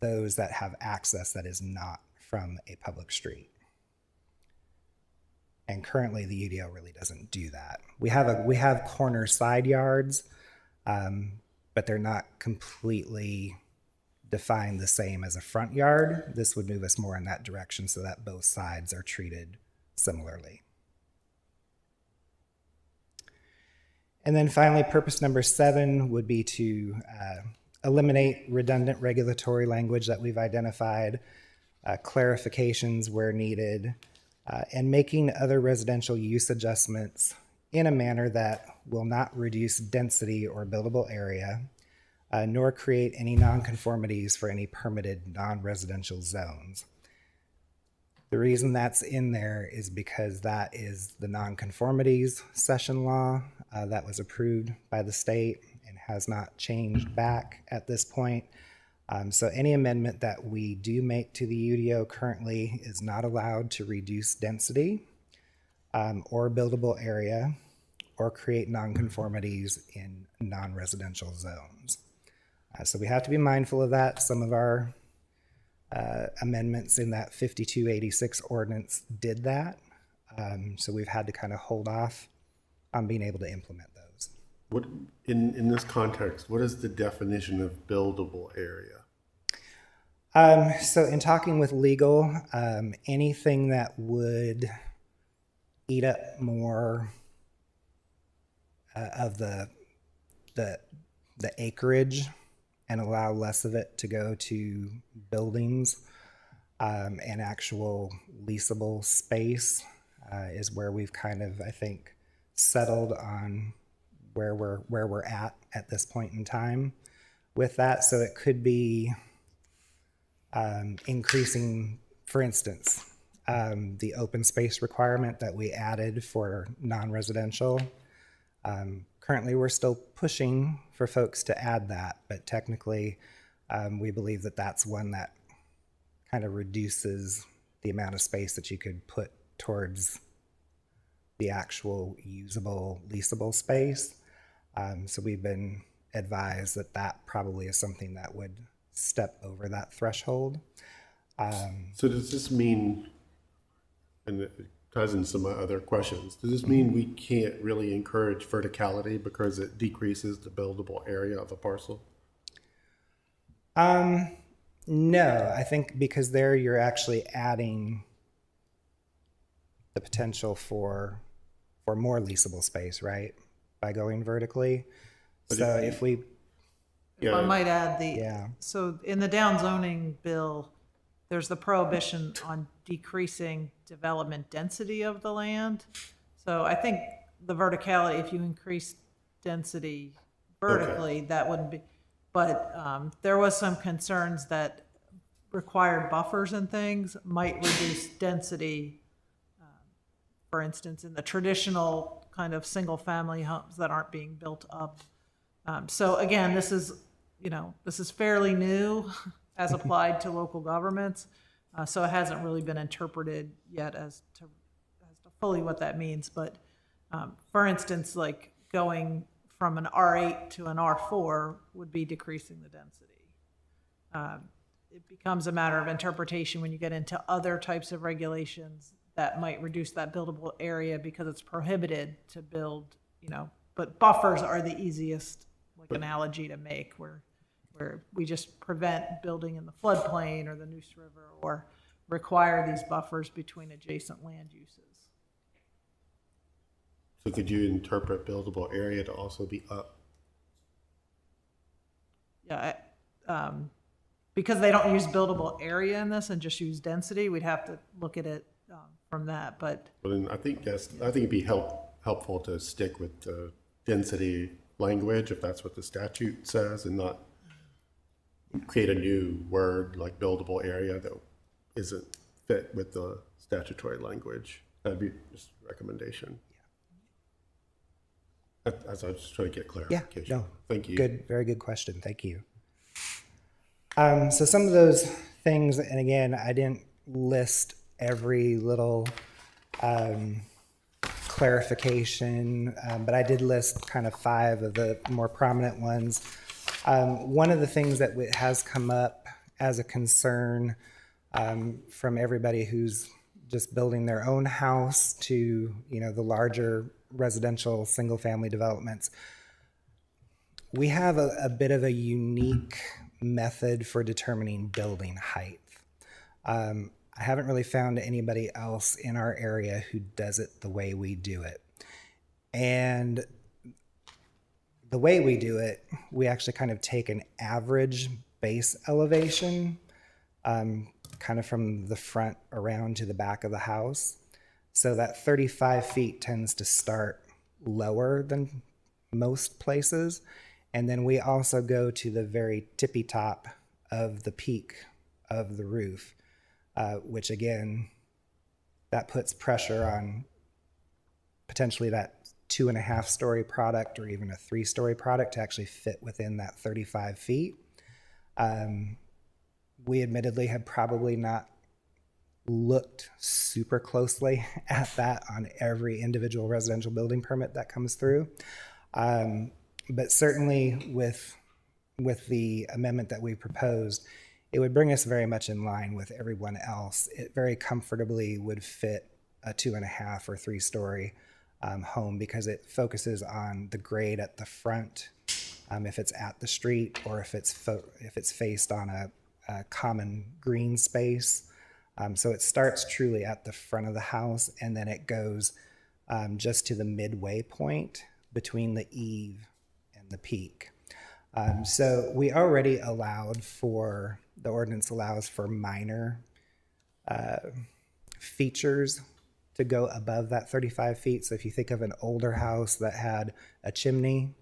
S9: those that have access that is not from a public street. And currently the UDO really doesn't do that. We have corner side yards, but they're not completely defined the same as a front yard. This would move us more in that direction so that both sides are treated similarly. And then finally, purpose number 7 would be to eliminate redundant regulatory language that we've identified, clarifications where needed, and making other residential use adjustments in a manner that will not reduce density or buildable area, nor create any nonconformities for any permitted non-residential zones. The reason that's in there is because that is the nonconformities session law that was approved by the state and has not changed back at this point. So any amendment that we do make to the UDO currently is not allowed to reduce density or buildable area or create nonconformities in non-residential zones. So we have to be mindful of that. Some of our amendments in that 5286 ordinance did that. So we've had to kind of hold off on being able to implement those.
S6: What, in this context, what is the definition of buildable area?
S9: So in talking with legal, anything that would eat up more of the acreage and allow less of it to go to buildings and actual leasable space is where we've kind of, I think, settled on where we're at this point in time with that. So it could be increasing, for instance, the open space requirement that we added for non-residential. Currently, we're still pushing for folks to add that, but technically, we believe that that's one that kind of reduces the amount of space that you could put towards the actual usable, leasable space. So we've been advised that that probably is something that would step over that threshold.
S6: So does this mean, and it ties into some of my other questions, does this mean we can't really encourage verticality because it decreases the buildable area of a parcel?
S9: No, I think because there you're actually adding the potential for more leasable space, right? By going vertically. So if we,
S10: If I might add,
S9: Yeah.
S10: so in the downzoning bill, there's the prohibition on decreasing development density of the land. So I think the verticality, if you increase density vertically, that wouldn't be, but there was some concerns that required buffers and things might reduce density. For instance, in the traditional kind of single-family homes that aren't being built up. So again, this is fairly new as applied to local governments. So it hasn't really been interpreted yet as to fully what that means. But for instance, like going from an R8 to an R4 would be decreasing the density. it becomes a matter of interpretation when you get into other types of regulations that might reduce that buildable area because it's prohibited to build, but buffers are the easiest, analogy to make, where we just prevent building in the floodplain or the Neuse River, or require these buffers between adjacent land uses.
S6: So could you interpret buildable area to also be up?
S10: Yeah, because they don't use buildable area in this and just use density, we'd have to look at it from that, but.
S6: Well, then I think it'd be helpful to stick with the density language if that's what the statute says, and not create a new word like buildable area that isn't fit with the statutory language. That'd be just a recommendation. As I was just trying to get clarification.
S9: Yeah, no.
S6: Thank you.
S9: Good, very good question. Thank you. So some of those things, and again, I didn't list every little clarification, but I did list kind of 5 of the more prominent ones. One of the things that has come up as a concern from everybody who's just building their own house to, the larger residential single-family developments, we have a bit of a unique method for determining building height. I haven't really found anybody else in our area who does it the way we do it. And the way we do it, we actually kind of take an average base elevation, kind of from the front around to the back of the house. So that 35 feet tends to start lower than most places. And then we also go to the very tippy top of the peak of the roof, which again, that puts pressure on potentially that 2.5-story product or even a 3-story product to actually fit within that 35 feet. We admittedly had probably not looked super closely at that on every individual residential building permit that comes through. But certainly with the amendment that we proposed, it would bring us very much in line with everyone else. It very comfortably would fit a 2.5 or 3-story home because it focuses on the grade at the front, if it's at the street or if it's faced on a common green space. So it starts truly at the front of the house, and then it goes just to the midway point between the eave and the peak. So we already the ordinance allows for minor features to go above that 35 feet. So if you think of an older house that had a chimney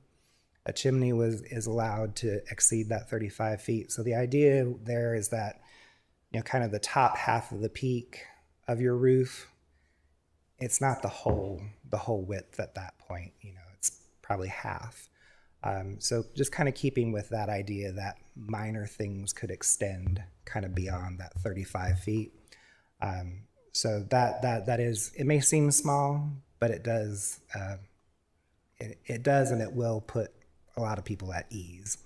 S9: is allowed to exceed that 35 feet. So the idea there is that, kind of the top half of the peak of your roof, it's not the whole width at that point. It's probably half. So just kind of keeping with that idea that minor things could extend kind of beyond that 35 feet. So that is, it may seem small, but it does, it does, and it will put a lot of people at ease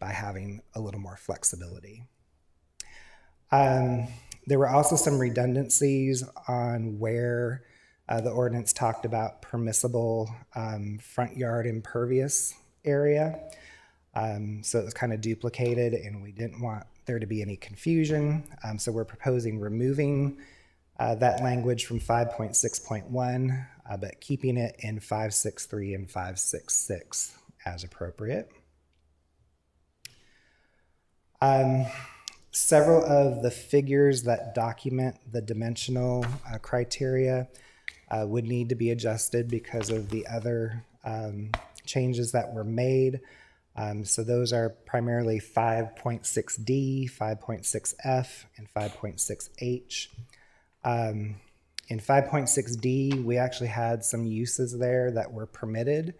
S9: by having a little more flexibility. There were also some redundancies on where the ordinance talked about permissible front yard impervious area. So it was kind of duplicated, and we didn't want there to be any confusion. So we're proposing removing that language from 5.6.1, but keeping it in 5.6.3 and 5.6.6 as appropriate. Several of the figures that document the dimensional criteria would need to be adjusted because of the other changes that were made. So those are primarily 5.6D, 5.6F, and 5.6H. In 5.6D, we actually had some uses there that were permitted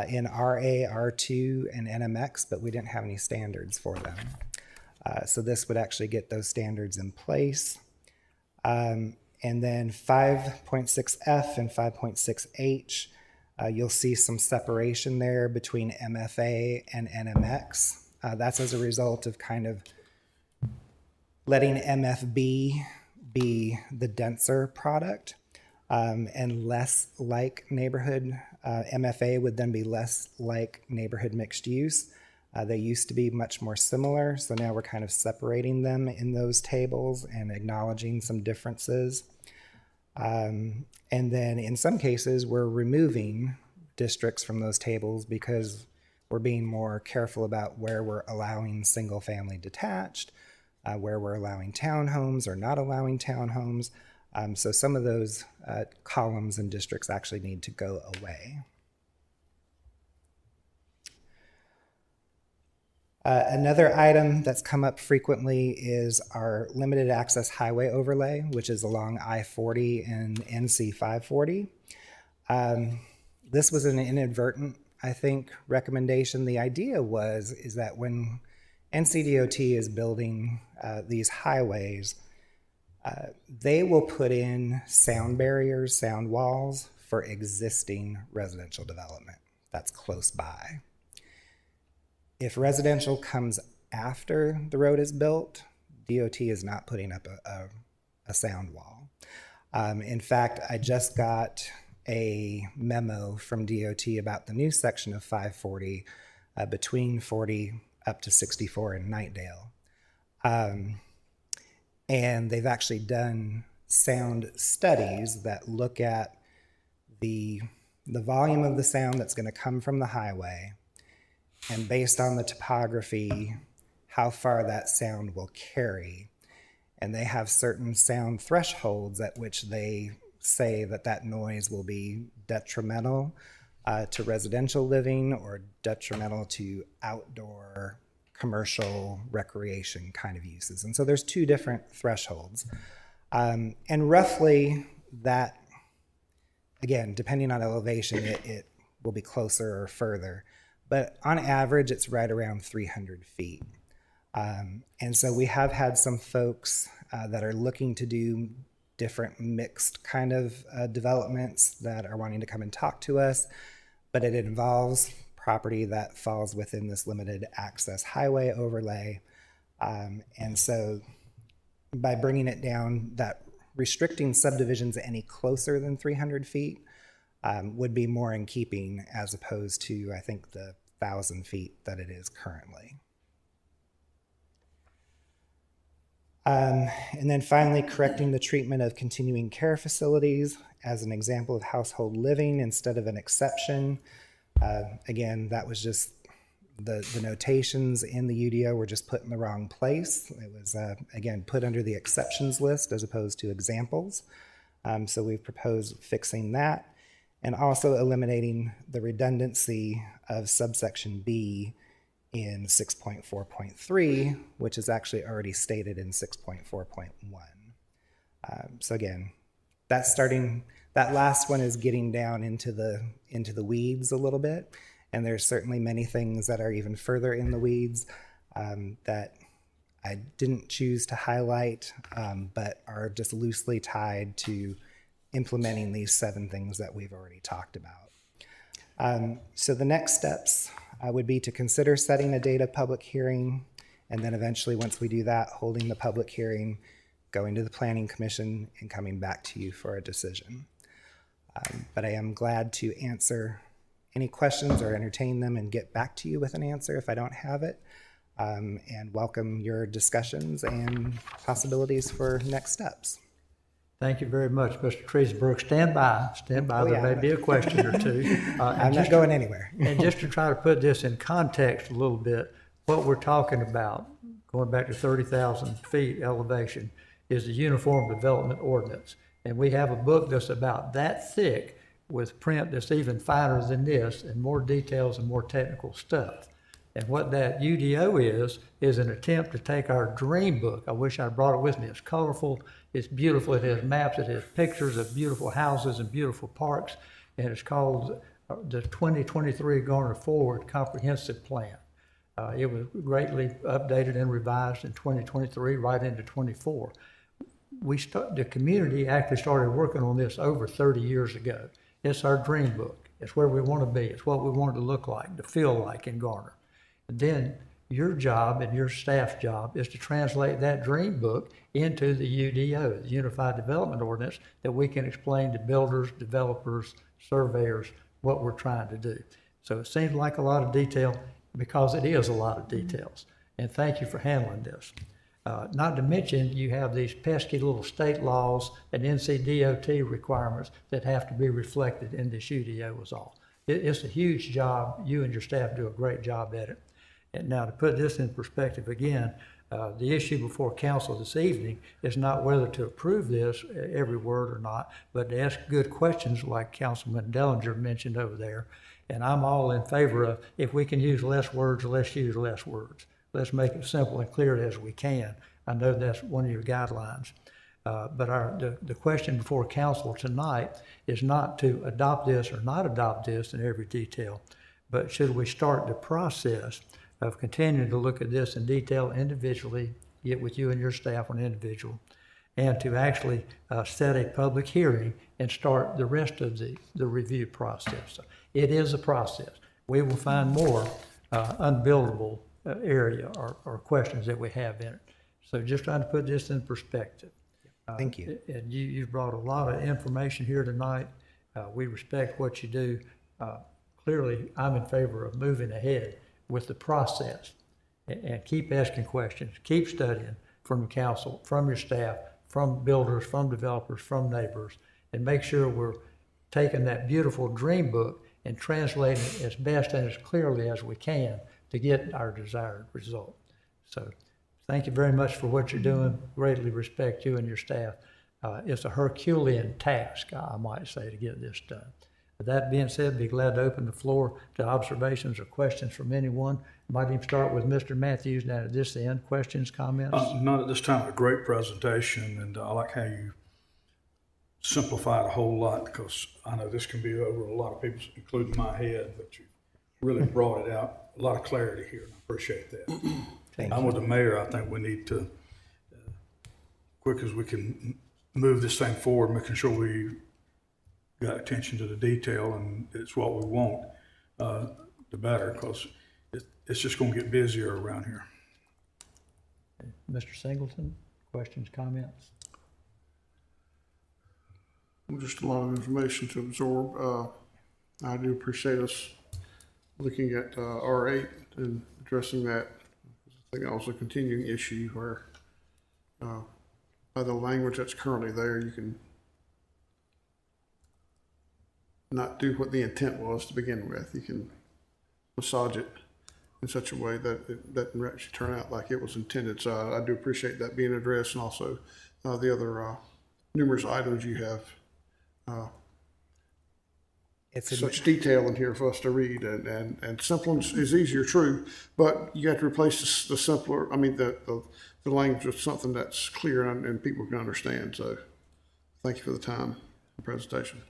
S9: in RA, R2, and NMX, but we didn't have any standards for them. So this would actually get those standards in place. And then 5.6F and 5.6H, you'll see some separation there between MFA and NMX. That's as a result of kind of letting MFB be the denser product and less like neighborhood. MFA would then be less like neighborhood mixed use. They used to be much more similar, so now we're kind of separating them in those tables and acknowledging some differences. And then in some cases, we're removing districts from those tables because we're being more careful about where we're allowing single-family detached, where we're allowing townhomes or not allowing townhomes. So some of those columns and districts actually need to go away. Another item that's come up frequently is our limited access highway overlay, which is along I-40 and NC 540. This was an inadvertent, I think, recommendation. The idea is that when NCDOT is building these highways, they will put in sound barriers, sound walls for existing residential development that's close by. If residential comes after the road is built, DOT is not putting up a sound wall. In fact, I just got a memo from DOT about the new section of 540 between 40 up to 64 in Knightdale. And they've actually done sound studies that look at the volume of the sound that's going to come from the highway, and based on the topography, how far that sound will carry. And they have certain sound thresholds at which they say that noise will be detrimental to residential living or detrimental to outdoor commercial recreation kind of uses. And so there's two different thresholds. And roughly that, again, depending on elevation, it will be closer or further. But on average, it's right around 300 feet. And so we have had some folks that are looking to do different mixed kind of developments that are wanting to come and talk to us, but it involves property that falls within this limited access highway overlay. And so by bringing it down, that restricting subdivisions any closer than 300 feet would be more in keeping as opposed to, I think, the 1,000 feet that it is currently. And then finally, correcting the treatment of continuing care facilities as an example of household living instead of an exception. Again, that was just the notations in the UDO were just put in the wrong place. It was, again, put under the exceptions list as opposed to examples. So we've proposed fixing that and also eliminating the redundancy of subsection B in 6.4.3, which is actually already stated in 6.4.1. So again, that last one is getting down into the weeds a little bit, and there's certainly many things that are even further in the weeds that I didn't choose to highlight, but are just loosely tied to implementing these 7 things that we've already talked about. So the next steps would be to consider setting a date of public hearing, and then eventually, once we do that, holding the public hearing, going to the Planning Commission, and coming back to you for a decision. But I am glad to answer any questions or entertain them and get back to you with an answer if I don't have it, and welcome your discussions and possibilities for next steps.
S1: Thank you very much, Mr. Treesburg. Stand by.
S9: Oh,
S1: There
S9: yeah.
S1: may be a question or two.
S9: I'm not going anywhere.
S1: And just to try to put this in context a little bit, what we're talking about, going back to 30,000 feet elevation, is the Uniform Development Ordinance. And we have a book that's about that thick with print that's even finer than this and more details and more technical stuff. And what that UDO is an attempt to take our dream book. I wish I brought it with me. It's colorful, it's beautiful, it has maps, it has pictures of beautiful houses and beautiful parks, and it's called the 2023 Garner Forward Comprehensive Plan. It was greatly updated and revised in 2023, right into 24. The community actually started working on this over 30 years ago. It's our dream book. It's where we want to be. It's what we want it to look like, to feel like in Garner. And then your job and your staff's job is to translate that dream book into the UDO, the Unified Development Ordinance, that we can explain to builders, developers, surveyors, what we're trying to do. So it seems like a lot of detail because it is a lot of details. And thank you for handling this. Not to mention, you have these pesky little state laws and NCDOT requirements that have to be reflected in this UDO is all. It's a huge job. You and your staff do a great job at it. And now to put this in perspective again, the issue before council this evening is not whether to approve this, every word or not, but to ask good questions like Councilman Dellinger mentioned over there. And I'm all in favor of, if we can use less words, let's use less words. Let's make it simple and clear as we can. I know that's one of your guidelines. But the question before council tonight is not to adopt this or not adopt this in every detail, but should we start the process of continuing to look at this in detail individually, get with you and your staff on individual, and to actually set a public hearing and start the rest of the review process. So it is a process. We will find more unbuildable area or questions that we have in it. So just trying to put this in perspective.
S9: Thank you.
S1: And you brought a lot of information here tonight. We respect what you do. Clearly, I'm in favor of moving ahead with the process and keep asking questions, keep studying from the council, from your staff, from builders, from developers, from neighbors, and make sure we're taking that beautiful dream book and translating it as best and as clearly as we can to get our desired result. So thank you very much for what you're doing. Greatly respect you and your staff. It's a Herculean task, I might say, to get this done. With that being said, be glad to open the floor to observations or questions from anyone. Might even start with Mr. Matthews down at this end. Questions, comments?
S3: Not at this time. A great presentation, and I like how you simplified a whole lot, because I know this can be over a lot of people's, including my head, but you really brought it out. A lot of clarity here, and I appreciate that.
S9: Thank
S3: I'm
S9: you.
S3: with the mayor. I think we need to, quick as we can move this thing forward, making sure we got attention to the detail, and it's what we want, the better, because it's just going to get busier around here.
S1: Mr. Singleton, questions, comments?
S8: Just a lot of information to absorb. I do appreciate us looking at R8 and addressing that. I think that was a continuing issue where by the language that's currently there, you can not do what the intent was to begin with. You can massage it in such a way that it doesn't actually turn out like it was intended. So I do appreciate that being addressed, and also the other numerous items you have.
S9: It's
S8: Such detail in here for us to read, and simple is easier, true, but you have to replace the simpler, the language with something that's clear and people can understand. So thank you for the time and presentation.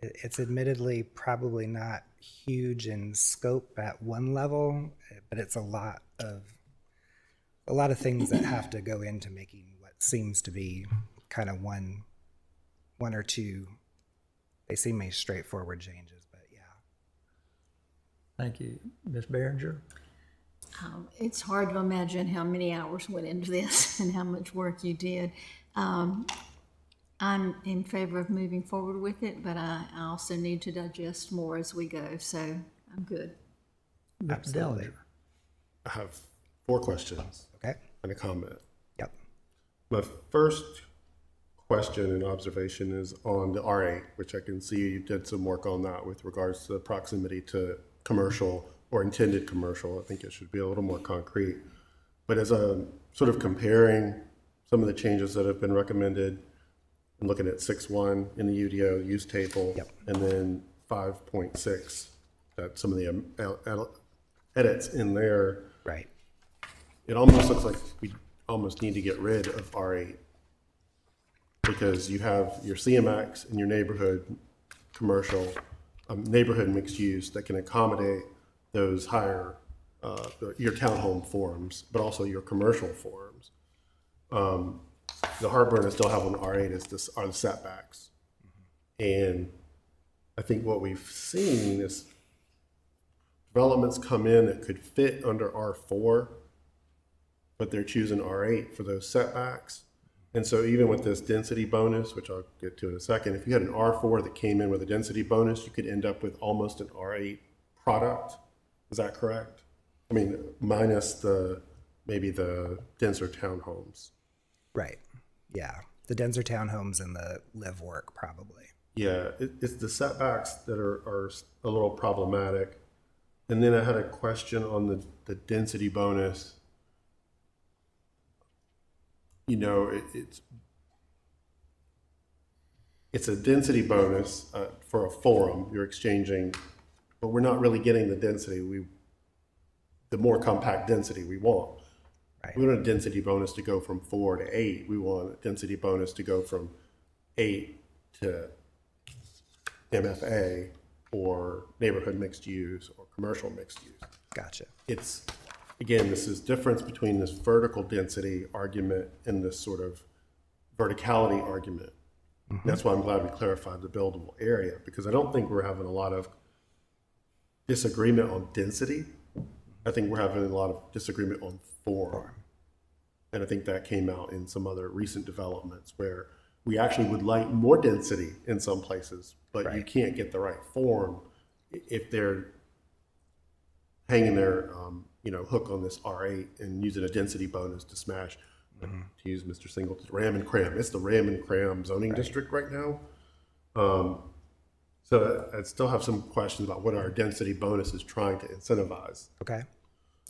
S9: It's admittedly probably not huge in scope at one level, but it's a lot of things that have to go into making what seems to be kind of one or two. They seem like straightforward changes, but yeah.
S1: Thank you. Ms. Behringer?
S7: It's hard to imagine how many hours went into this and how much work you did. I'm in favor of moving forward with it, but I also need to digest more as we go, so I'm good.
S1: Mr.
S9: Absolutely.
S1: Dellinger?
S6: I have 4 questions
S9: Okay.
S6: and a comment.
S9: Yep.
S6: My first question and observation is on the R8, which I can see you did some work on that with regards to the proximity to commercial or intended commercial. I think it should be a little more concrete. But as I'm sort of comparing some of the changes that have been recommended, I'm looking at 6.1 in the UDO use table,
S9: Yep.
S6: and then 5.6, that some of the edits in there.
S9: Right.
S6: It almost looks like we almost need to get rid of R8, because you have your CMX and your neighborhood commercial, neighborhood mixed use that can accommodate those higher, your townhome forms, but also your commercial forms. The heartburn I still have on the R8 are the setbacks. And I think what we've seen is developments come in that could fit under R4, but they're choosing R8 for those setbacks. And so even with this density bonus, which I'll get to in a second, if you had an R4 that came in with a density bonus, you could end up with almost an R8 product. Is that correct? I mean, minus maybe the denser townhomes.
S9: Right. Yeah. The denser townhomes and the live work probably.
S6: Yeah, it's the setbacks that are a little problematic. And then I had a question on the density bonus. You know, it's a density bonus for a forum you're exchanging, but we're not really getting the density the more compact density we want.
S9: Right.
S6: We want a density bonus to go from 4 to 8. We want a density bonus to go from 8 to MFA or neighborhood mixed use or commercial mixed use.
S9: Gotcha.
S6: It's, again, this is difference between this vertical density argument and this sort of verticality argument.
S9: Mm-hmm.
S6: That's why I'm glad we clarified the buildable area, because I don't think we're having a lot of disagreement on density. I think we're having a lot of disagreement on form. And I think that came out in some other recent developments where we actually would like more density in some places, but you can't get the right form if they're hanging their hook on this R8 and using a density bonus to smash, to use Mr. Singleton's ram and cram. It's the ram and cram zoning district right now. So I still have some questions about what our density bonus is trying to incentivize.
S9: Okay.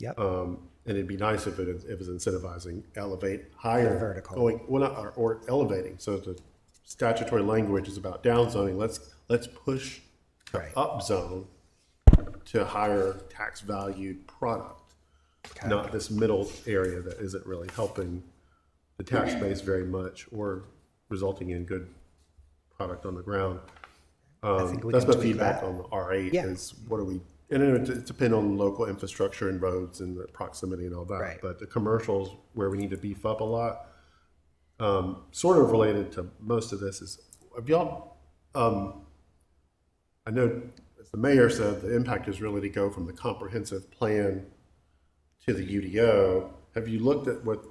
S9: Yep.
S6: And it'd be nice if it was incentivizing elevate higher,
S9: The vertical.
S6: or elevating. So the statutory language is about downzoning. Let's push the
S9: Right.
S6: upzone to higher tax valued product, not this middle area that isn't really helping the tax base very much or resulting in good product on the ground.
S9: think we
S6: That's
S9: can
S6: my
S9: tweak
S6: feedback
S9: that.
S6: on the R8
S9: Yeah.
S6: is what are we, and it depends on local infrastructure and roads and the proximity and all that.
S9: Right.
S6: But the commercials where we need to beef up a lot, sort of related to most of this is, have y'all, I know as the mayor said, the impact is really to go from the comprehensive plan to the UDO. Have you looked at what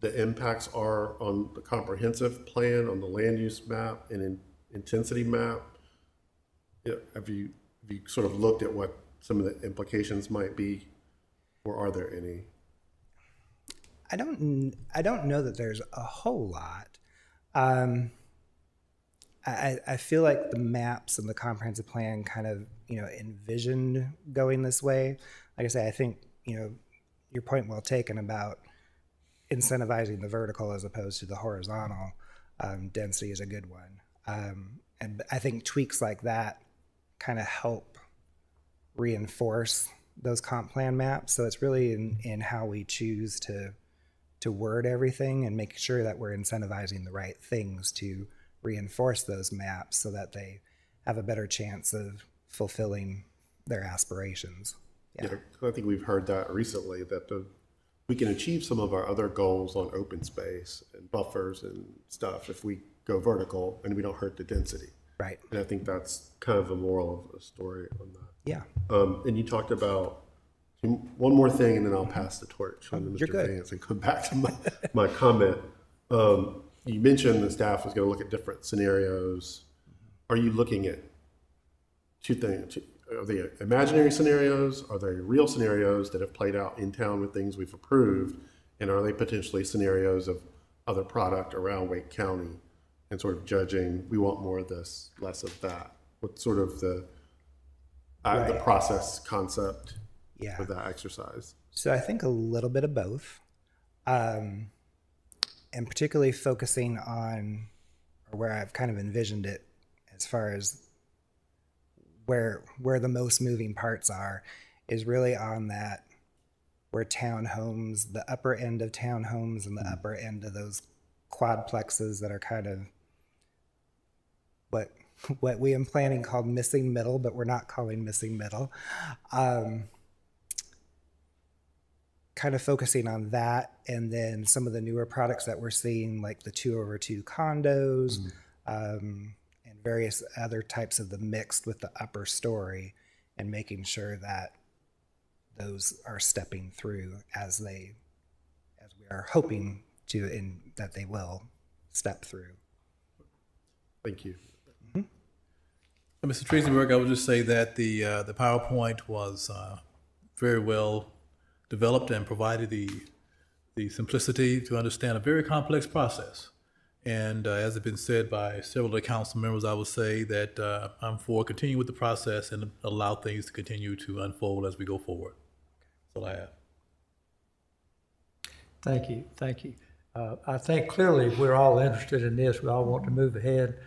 S6: the impacts are on the comprehensive plan, on the land use map and intensity map? Have you sort of looked at what some of the implications might be, or are there any?
S9: I don't know that there's a whole lot. I feel like the maps and the comprehensive plan kind of, envisioned going this way. Like I say, I think, your point well taken about incentivizing the vertical as opposed to the horizontal density is a good one. And I think tweaks like that kind of help reinforce those comp plan maps. So it's really in how we choose to word everything and make sure that we're incentivizing the right things to reinforce those maps so that they have a better chance of fulfilling their aspirations.
S6: Yeah, I think we've heard that recently, that we can achieve some of our other goals on open space and buffers and stuff if we go vertical and we don't hurt the density.
S9: Right.
S6: And I think that's kind of the moral of the story on that.
S9: Yeah.
S6: And you talked about one more thing, and then I'll pass the torch on to
S9: You're
S6: Mr.
S9: good.
S6: Vance and come back to my comment. You mentioned the staff was going to look at different scenarios. Are you looking at two things? Are they imaginary scenarios? Are they real scenarios that have played out in town with things we've approved? And are they potentially scenarios of other product around Wake County and sort of judging, we want more of this, less of that? What's sort of the process concept for that exercise?
S9: So I think a little bit of both, and particularly focusing on, or where I've kind of envisioned it as far as where the most moving parts are, is really on that where townhomes, the upper end of townhomes and the upper end of those quadplexes that are kind of what we in planning called missing middle, but we're not calling missing middle. Kind of focusing on that, and then some of the newer products that we're seeing, like the 2/2 condos, and various other types of the mixed with the upper story, and making sure that those are stepping through as we are hoping to, and that they will step through.
S6: Thank you.
S4: Mr. Treasenberg, I would just say that the PowerPoint was very well developed and provided the simplicity to understand a very complex process. And as has been said by several of the council members, I would say that I'm for continuing with the process and allow things to continue to unfold as we go forward. That's all I have.
S1: Thank you, thank you. I think clearly we're all interested in this. We all want to move ahead.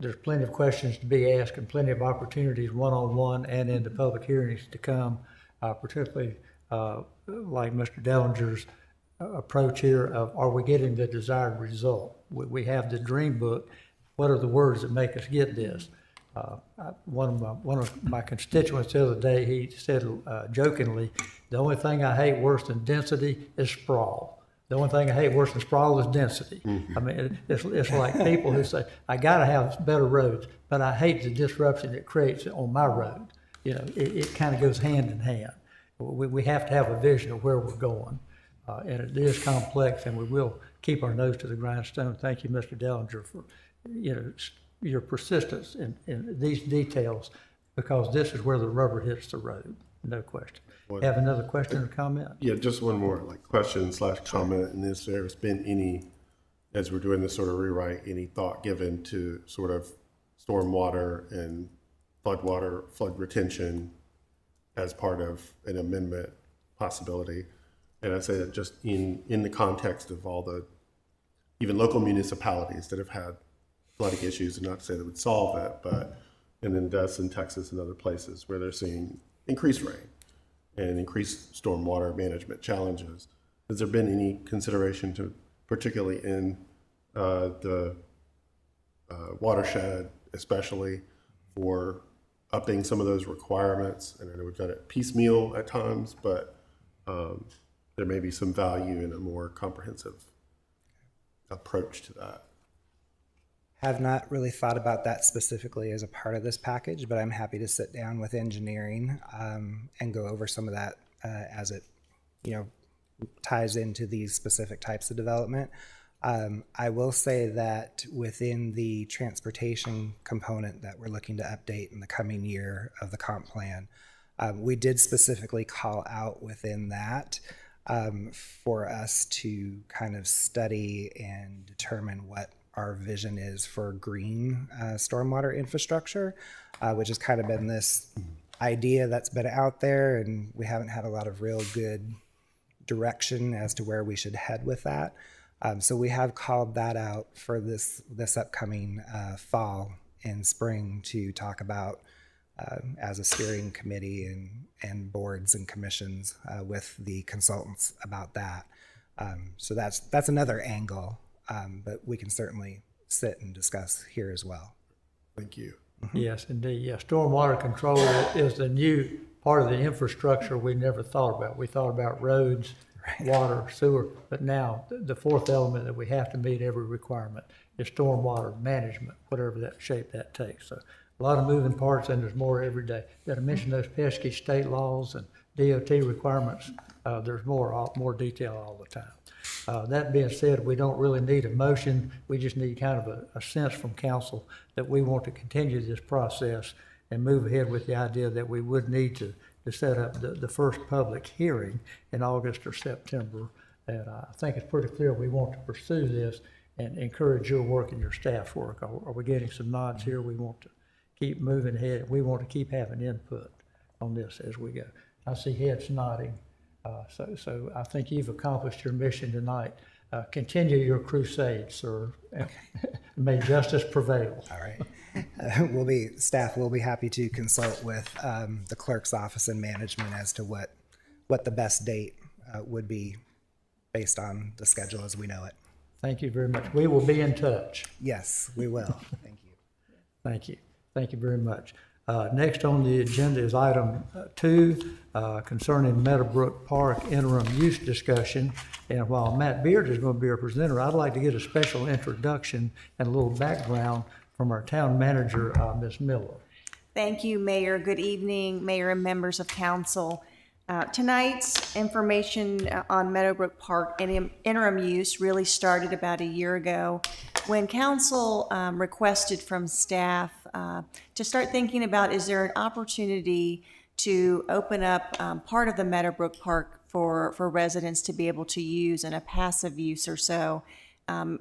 S1: There's plenty of questions to be asked and plenty of opportunities one-on-one and in the public hearings to come, particularly like Mr. Dellinger's approach here of, are we getting the desired result? We have the dream book. What are the words that make us get this? One of my constituents the other day, he said jokingly, the only thing I hate worse than density is sprawl. The only thing I hate worse than sprawl is density. I mean, it's like people who say, I gotta have better roads, but I hate the disruption it creates on my road. You know, it kind of goes hand in hand. We have to have a vision of where we're going. And it is complex, and we will keep our nose to the grindstone. Thank you, Mr. Dellinger, for, you know, your persistence in these details, because this is where the rubber hits the road, no question. Have another question or comment?
S6: Yeah, just one more question / comment. And if there's been any, as we're doing this sort of rewrite, any thought given to sort of stormwater and flood retention as part of an amendment possibility? And I say that just in the context of all the, even local municipalities that have had flooding issues, and not to say that would solve it, but, and then deaths in Texas and other places where they're seeing increased rain and increased stormwater management challenges. Has there been any consideration to, particularly in the watershed, especially for upping some of those requirements? And I know we've done it piecemeal at times, but there may be some value in a more comprehensive approach to that.
S9: Have not really thought about that specifically as a part of this package, but I'm happy to sit down with engineering and go over some of that as it, you know, ties into these specific types of development. I will say that within the transportation component that we're looking to update in the coming year of the comp plan, we did specifically call out within that for us to kind of study and determine what our vision is for green stormwater infrastructure, which has kind of been this idea that's been out there, and we haven't had a lot of real good direction as to where we should head with that. So we have called that out for this upcoming fall and spring to talk about as a steering committee and boards and commissions with the consultants about that. So that's another angle. But we can certainly sit and discuss here as well.
S6: Thank you.
S1: Yes, indeed. Yeah, stormwater control is the new part of the infrastructure we never thought about. We thought about roads, water, sewer, but now the fourth element that we have to meet every requirement is stormwater management, whatever that shape that takes. So a lot of moving parts, and there's more every day. Did I mention those pesky state laws and DOT requirements? There's more detail all the time. That being said, we don't really need a motion. We just need kind of a sense from council that we want to continue this process and move ahead with the idea that we would need to set up the first public hearing in August or September. And I think it's pretty clear we want to pursue this and encourage your work and your staff's work. Are we getting some nods here? We want to keep moving ahead. We want to keep having input on this as we go. I see heads nodding. So I think you've accomplished your mission tonight. Continue your crusade, sir. May justice prevail.
S9: All right. Staff will be happy to consult with the clerk's office and management as to what the best date would be based on the schedule as we know it.
S1: Thank you very much. We will be in touch.
S9: Yes, we will. Thank you.
S1: Thank you. Thank you very much. Next on the agenda is item 2 concerning Meadowbrook Park interim use discussion. And while Matt Beard is going to be our presenter, I'd like to get a special introduction and a little background from our town manager, Ms. Miller.
S11: Thank you, Mayor. Good evening, Mayor and members of council. Tonight's information on Meadowbrook Park and interim use really started about a year ago when council requested from staff to start thinking about, is there an opportunity to open up part of the Meadowbrook Park for residents to be able to use in a passive use or so,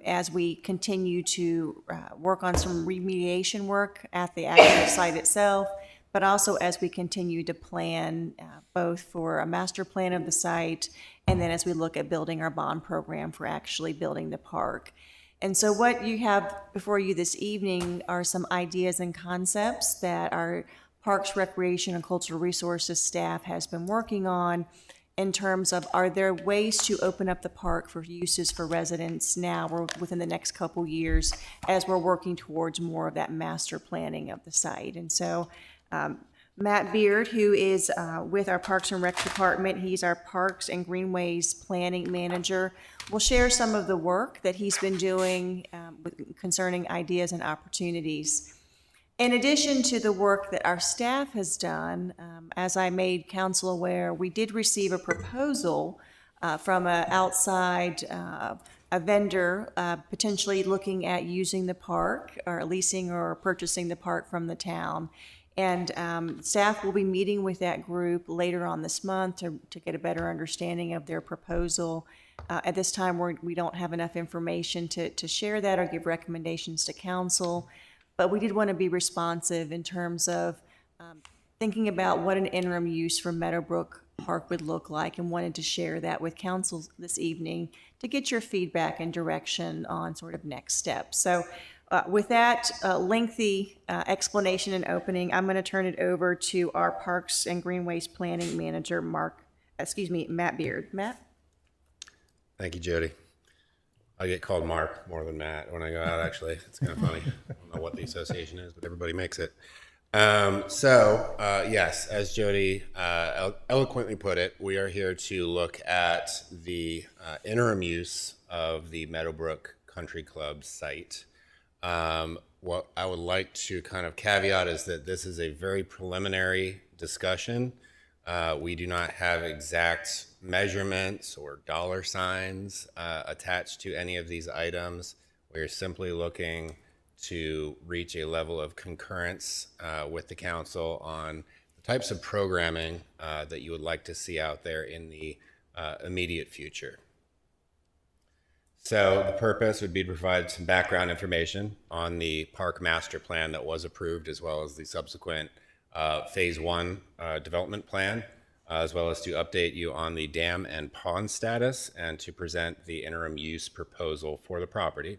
S11: as we continue to work on some remediation work at the actual site itself, but also as we continue to plan both for a master plan of the site and then as we look at building our bond program for actually building the park. And so what you have before you this evening are some ideas and concepts that our Parks, Recreation, and Cultural Resources staff has been working on in terms of, are there ways to open up the park for uses for residents now or within the next couple years as we're working towards more of that master planning of the site. And so Matt Beard, who is with our Parks and Rec Department, he's our Parks and Greenways Planning Manager, will share some of the work that he's been doing concerning ideas and opportunities. In addition to the work that our staff has done, as I made council aware, we did receive a proposal from an outside a vendor potentially looking at using the park or leasing or purchasing the park from the town. And staff will be meeting with that group later on this month to get a better understanding of their proposal. At this time, we don't have enough information to share that or give recommendations to council. But we did want to be responsive in terms of thinking about what an interim use for Meadowbrook Park would look like and wanted to share that with council this evening to get your feedback and direction on sort of next steps. So with that lengthy explanation and opening, I'm going to turn it over to our Parks and Greenways Planning Manager, Matt Beard. Matt?
S12: Thank you, Jody. I get called Mark more than Matt when I go out, actually. It's kind of funny. I don't know what the association is, but everybody makes it. Yes, as Jody eloquently put it, we are here to look at the interim use of the Meadowbrook Country Club site. What I would like to kind of caveat is that this is a very preliminary discussion. We do not have exact measurements or dollar signs attached to any of these items. We're simply looking to reach a level of concurrence with the council on the types of programming that you would like to see out there in the immediate future. So the purpose would be to provide some background information on the park master plan that was approved, as well as the subsequent phase 1 development plan, as well as to update you on the dam and pond status and to present the interim use proposal for the property.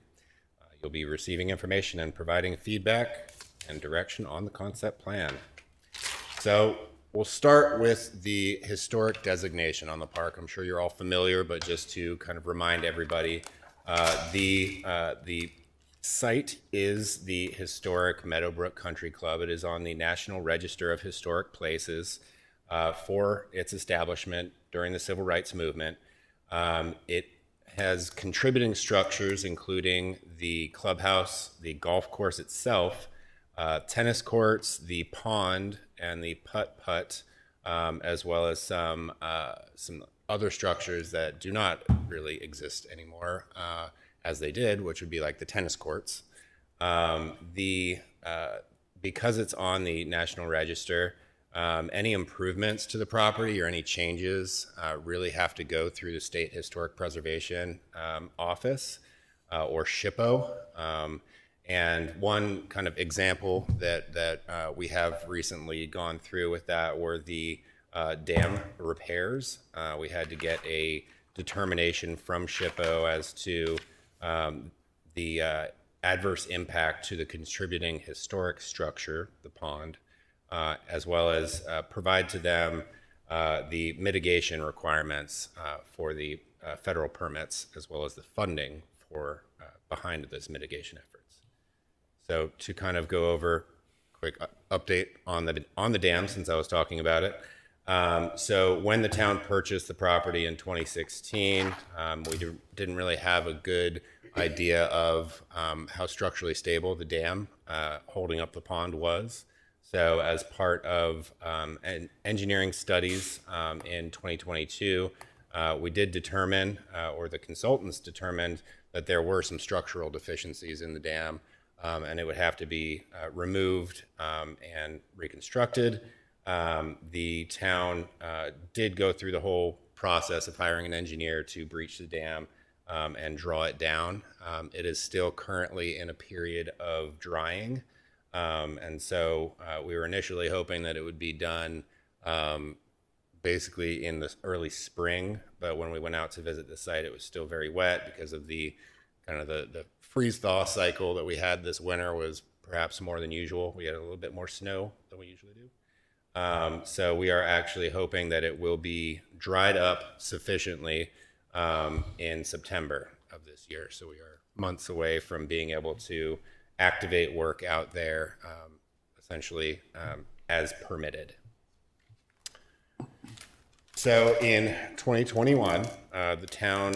S12: You'll be receiving information and providing feedback and direction on the concept plan. So we'll start with the historic designation on the park. I'm sure you're all familiar, but just to kind of remind everybody, the site is the historic Meadowbrook Country Club. It is on the National Register of Historic Places for its establishment during the Civil Rights Movement. It has contributing structures, including the clubhouse, the golf course itself, tennis courts, the pond, and the putt-putt, as well as some other structures that do not really exist anymore as they did, which would be like the tennis courts. Because it's on the National Register, any improvements to the property or any changes really have to go through the State Historic Preservation Office or SHPO. And one kind of example that we have recently gone through with that were the dam repairs. We had to get a determination from SHPO as to the adverse impact to the contributing historic structure, the pond, as well as provide to them the mitigation requirements for the federal permits, as well as the funding for behind those mitigation efforts. So to kind of go over a quick update on the dam, since I was talking about it. So when the town purchased the property in 2016, we didn't really have a good idea of how structurally stable the dam holding up the pond was. So as part of engineering studies in 2022, we did determine, or the consultants determined, that there were some structural deficiencies in the dam, and it would have to be removed and reconstructed. The town did go through the whole process of hiring an engineer to breach the dam and draw it down. It is still currently in a period of drying. And so we were initially hoping that it would be done basically in the early spring, but when we went out to visit the site, it was still very wet because of the kind of the freeze-thaw cycle that we had this winter was perhaps more than usual. We had a little bit more snow than we usually do. So we are actually hoping that it will be dried up sufficiently in September of this year. So we are months away from being able to activate work out there, essentially as permitted. So in 2021, the town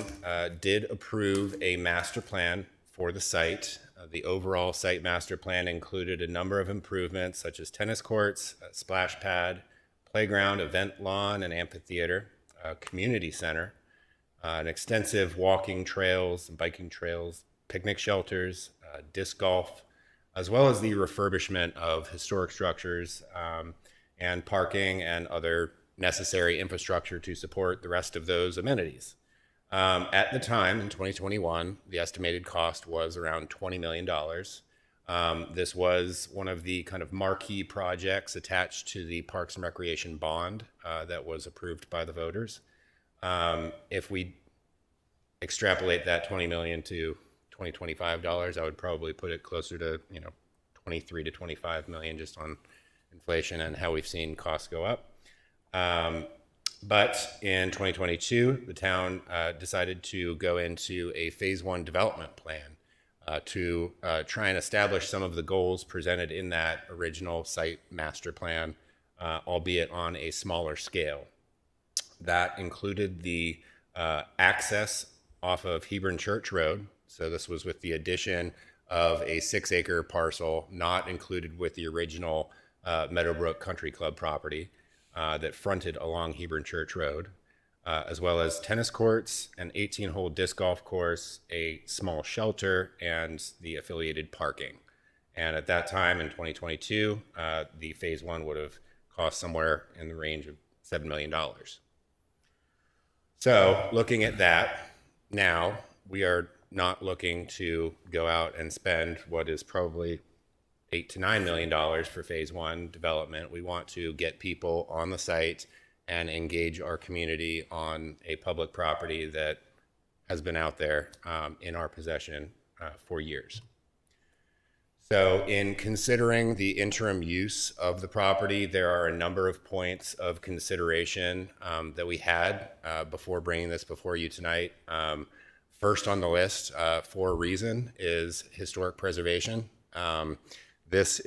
S12: did approve a master plan for the site. The overall site master plan included a number of improvements such as tennis courts, a splash pad, playground, event lawn, and amphitheater, a community center, an extensive walking trails and biking trails, picnic shelters, disc golf, as well as the refurbishment of historic structures and parking and other necessary infrastructure to support the rest of those amenities. At the time, in 2021, the estimated cost was around $20 million. This was one of the kind of marquee projects attached to the Parks and Recreation bond that was approved by the voters. If we extrapolate that $20 million to $25, I would probably put it closer to 23 to 25 million just on inflation and how we've seen costs go up. But in 2022, the town decided to go into a phase 1 development plan to try and establish some of the goals presented in that original site master plan, albeit on a smaller scale. That included the access off of Hebron Church Road. So this was with the addition of a 6-acre parcel not included with the original Meadowbrook Country Club property that fronted along Hebron Church Road, as well as tennis courts, an 18-hole disc golf course, a small shelter, and the affiliated parking. And at that time in 2022, the phase 1 would have cost somewhere in the range of $7 million. So looking at that, now we are not looking to go out and spend what is probably $8 to $9 million for phase 1 development. We want to get people on the site and engage our community on a public property that has been out there in our possession for years. So in considering the interim use of the property, there are a number of points of consideration that we had before bringing this before you tonight. First on the list, for a reason, is historic preservation. This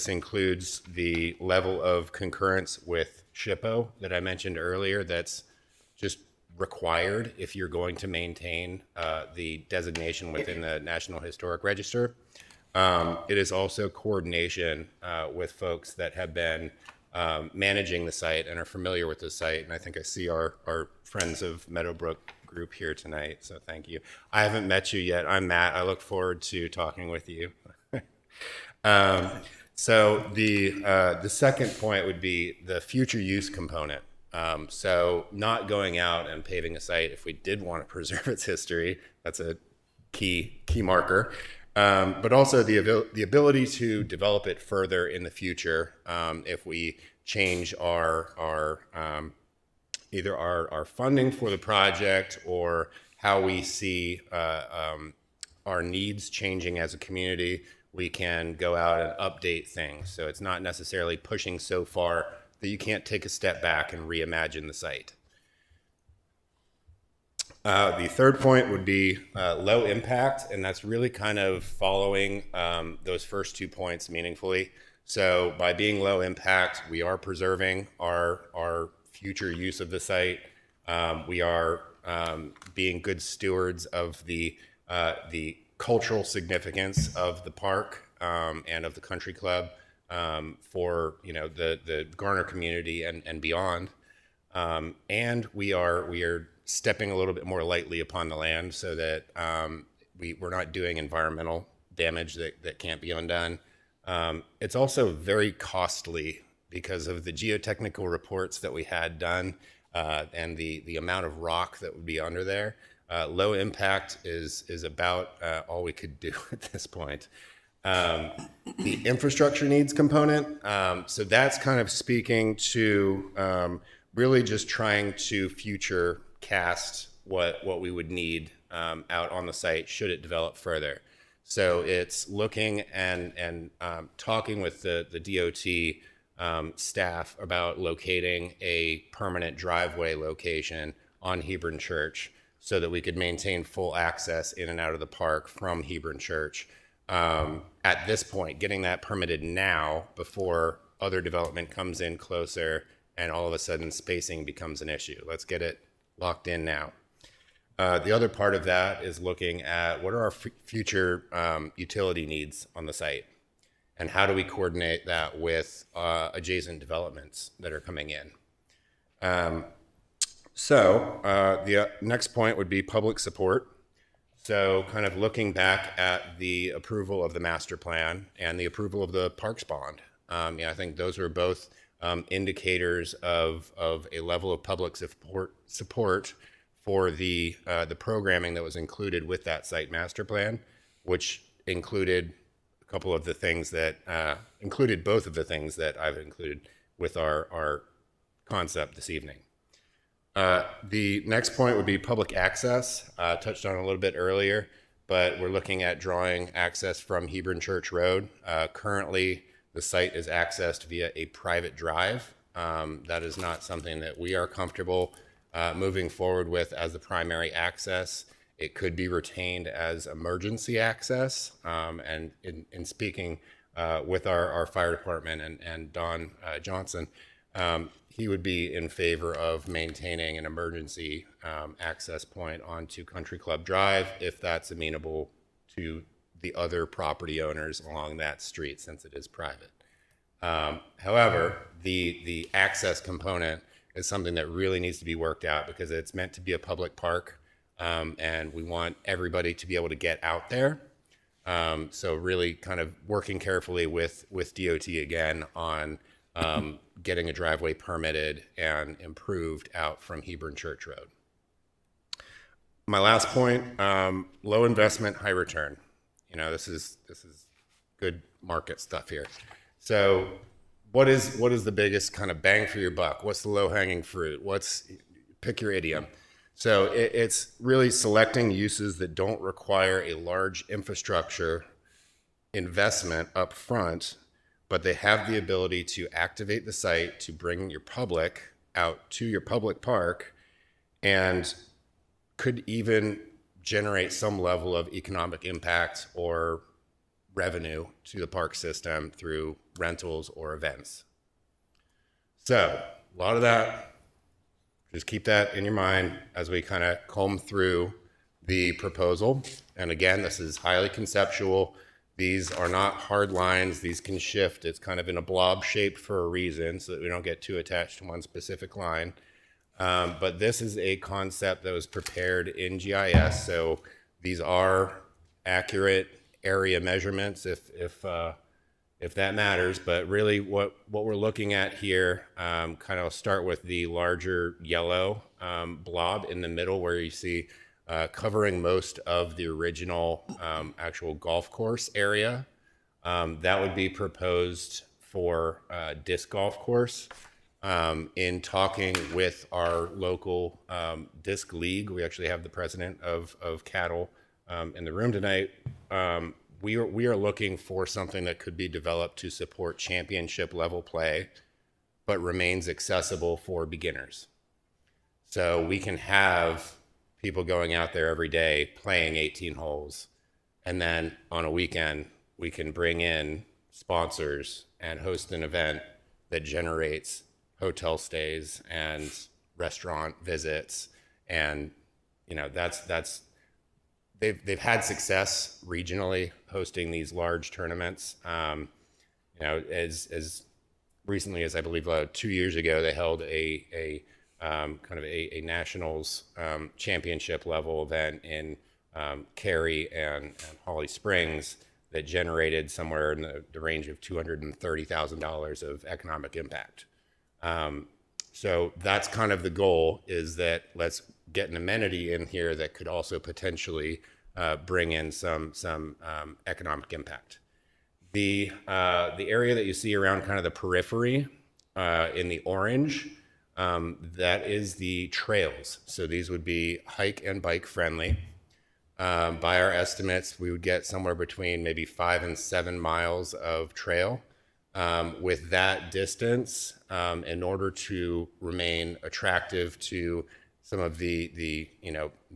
S12: includes the level of concurrence with SHPO that I mentioned earlier. That's just required if you're going to maintain the designation within the National Historic Register. It is also coordination with folks that have been managing the site and are familiar with the site. And I think I see our Friends of Meadowbrook group here tonight, so thank you. I haven't met you yet. I'm Matt. I look forward to talking with you. So the second point would be the future use component. So not going out and paving a site if we did want to preserve its history, that's a key marker. But also the ability to develop it further in the future if we change our either our funding for the project or how we see our needs changing as a community. We can go out and update things. So it's not necessarily pushing so far that you can't take a step back and reimagine the site. The third point would be low impact, and that's really kind of following those first 2 points meaningfully. So by being low impact, we are preserving our future use of the site. We are being good stewards of the cultural significance of the park and of the country club. for the Garner community and beyond. And we are stepping a little bit more lightly upon the land so that we're not doing environmental damage that can't be undone. It's also very costly because of the geotechnical reports that we had done and the amount of rock that would be under there. Low impact is about all we could do at this point. The infrastructure needs component, so that's kind of speaking to really just trying to future cast what we would need out on the site should it develop further. So it's looking and talking with the DOT staff about locating a permanent driveway location on Hebron Church so that we could maintain full access in and out of the park from Hebron Church. At this point, getting that permitted now before other development comes in closer and all of a sudden spacing becomes an issue. Let's get it locked in now. The other part of that is looking at what are our future utility needs on the site and how do we coordinate that with adjacent developments that are coming in. So the next point would be public support. So kind of looking back at the approval of the master plan and the approval of the parks bond. I think those are both indicators of a level of public support for the programming that was included with that site master plan, which included a couple of the things that included both of the things that I've included with our concept this evening. The next point would be public access. Touched on a little bit earlier, but we're looking at drawing access from Hebron Church Road. Currently, the site is accessed via a private drive. That is not something that we are comfortable moving forward with as the primary access. It could be retained as emergency access. And in speaking with our fire department and Don Johnson, he would be in favor of maintaining an emergency access point onto Country Club Drive if that's amenable to the other property owners along that street since it is private. However, the access component is something that really needs to be worked out because it's meant to be a public park and we want everybody to be able to get out there. So really kind of working carefully with DOT again on getting a driveway permitted and improved out from Hebron Church Road. My last point, low investment, high return. This is good market stuff here. So what is the biggest kind of bang for your buck? What's the low hanging fruit? Pick your idiom. So it's really selecting uses that don't require a large infrastructure investment up front, but they have the ability to activate the site to bring your public out to your public park and could even generate some level of economic impact or revenue to the park system through rentals or events. So a lot of that, just keep that in your mind as we kind of comb through the proposal. And again, this is highly conceptual. These are not hard lines. These can shift. It's kind of in a blob shape for a reason so that we don't get too attached to one specific line. But this is a concept that was prepared in GIS. So these are accurate area measurements if that matters. But really what we're looking at here, kind of start with the larger yellow blob in the middle where you see covering most of the original actual golf course area. That would be proposed for disc golf course. In talking with our local disc league, we actually have the president of Cattle in the room tonight. We are looking for something that could be developed to support championship level play, but remains accessible for beginners. So we can have people going out there every day playing 18 holes. And then on a weekend, we can bring in sponsors and host an event that generates hotel stays and restaurant visits. And, they've had success regionally hosting these large tournaments. as recently as I believe 2 years ago, they held a kind of a nationals championship level event in Cary and Holly Springs that generated somewhere in the range of $230,000 of economic impact. So that's kind of the goal, is that let's get an amenity in here that could also potentially bring in some economic impact. The area that you see around kind of the periphery in the orange, that is the trails. So these would be hike and bike friendly. By our estimates, we would get somewhere between maybe 5 and 7 miles of trail. With that distance, in order to remain attractive to some of the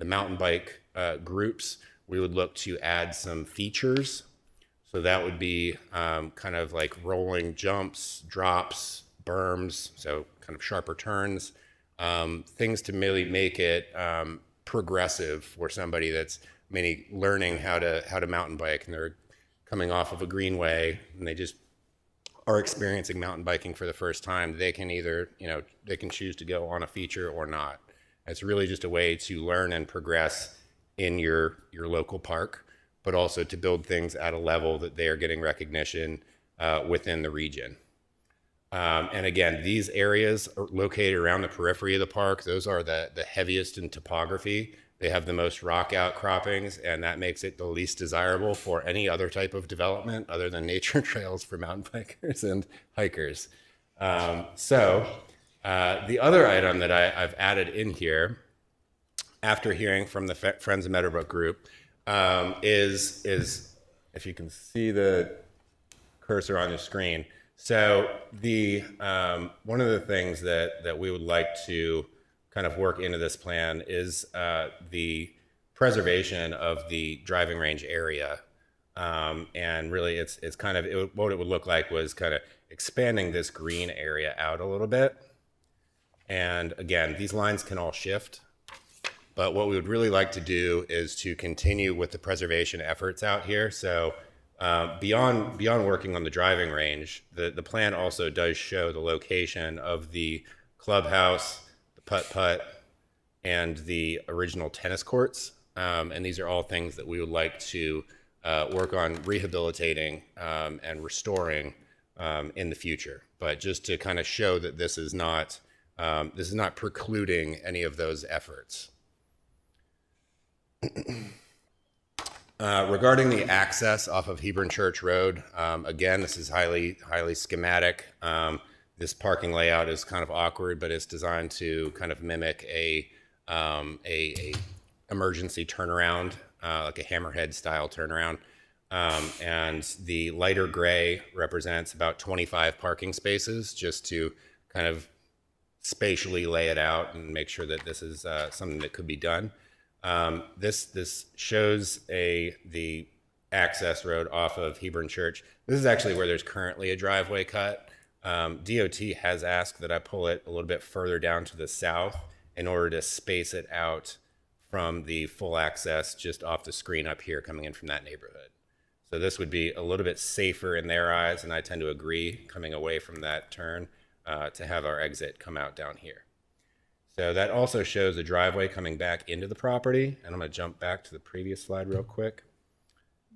S12: mountain bike groups, we would look to add some features. So that would be kind of like rolling jumps, drops, berms, so kind of sharper turns, things to really make it progressive for somebody that's maybe learning how to mountain bike, and they're coming off of a greenway and they just are experiencing mountain biking for the first time. They can either, they can choose to go on a feature or not. It's really just a way to learn and progress in your local park, but also to build things at a level that they are getting recognition within the region. And again, these areas are located around the periphery of the park. Those are the heaviest in topography. They have the most rock outcroppings, and that makes it the least desirable for any other type of development other than nature trails for mountain bikers and hikers. So the other item that I've added in here, after hearing from the Friends of Meadowbrook group, is if you can see the cursor on the screen. So the one of the things that we would like to kind of work into this plan is the preservation of the driving range area. And really it's kind of, what it would look like was kind of expanding this green area out a little bit. And again, these lines can all shift, but what we would really like to do is to continue with the preservation efforts out here. So beyond working on the driving range, the plan also does show the location of the clubhouse, the putt-putt, and the original tennis courts. And these are all things that we would like to work on rehabilitating and restoring in the future. But just to kind of show that this is not precluding any of those efforts. Regarding the access off of Hebron Church Road, again, this is highly schematic. This parking layout is kind of awkward, but it's designed to kind of mimic a emergency turnaround, like a hammerhead style turnaround. And the lighter gray represents about 25 parking spaces, just to kind of spatially lay it out and make sure that this is something that could be done. This shows the access road off of Hebron Church. This is actually where there's currently a driveway cut. DOT has asked that I pull it a little bit further down to the south in order to space it out from the full access just off the screen up here coming in from that neighborhood. So this would be a little bit safer in their eyes, and I tend to agree, coming away from that turn, to have our exit come out down here. So that also shows a driveway coming back into the property, and I'm going to jump back to the previous slide real quick.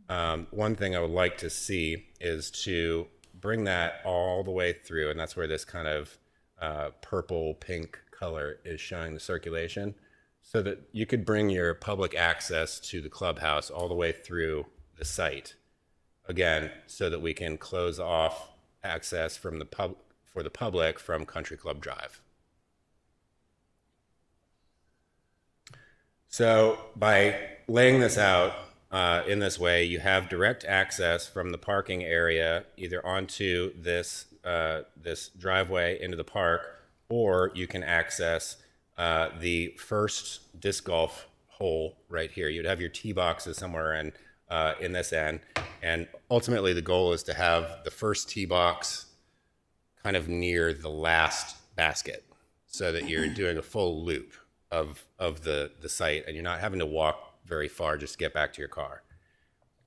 S12: One thing I would like to see is to bring that all the way through, and that's where this kind of purple pink color is showing the circulation, so that you could bring your public access to the clubhouse all the way through the site. Again, so that we can close off access from for the public from Country Club Drive. So by laying this out in this way, you have direct access from the parking area either onto this driveway into the park, or you can access the first disc golf hole right here. You'd have your tee boxes somewhere in this end, and ultimately the goal is to have the first tee box kind of near the last basket, so that you're doing a full loop of the site, and you're not having to walk very far just to get back to your car.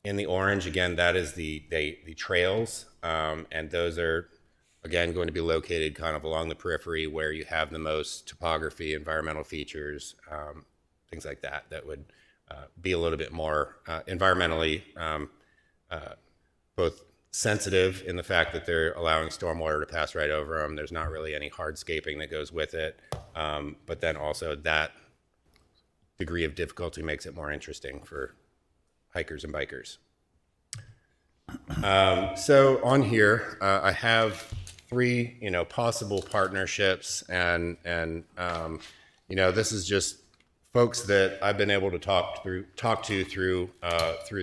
S12: In the orange, again, that is the trails, and those are, again, going to be located kind of along the periphery where you have the most topography, environmental features, things like that, that would be a little bit more environmentally both sensitive in the fact that they're allowing stormwater to pass right over them. There's not really any hardscaping that goes with it, but then also that degree of difficulty makes it more interesting for hikers and bikers. So on here, I have three, possible partnerships, and this is just folks that I've been able to talk to through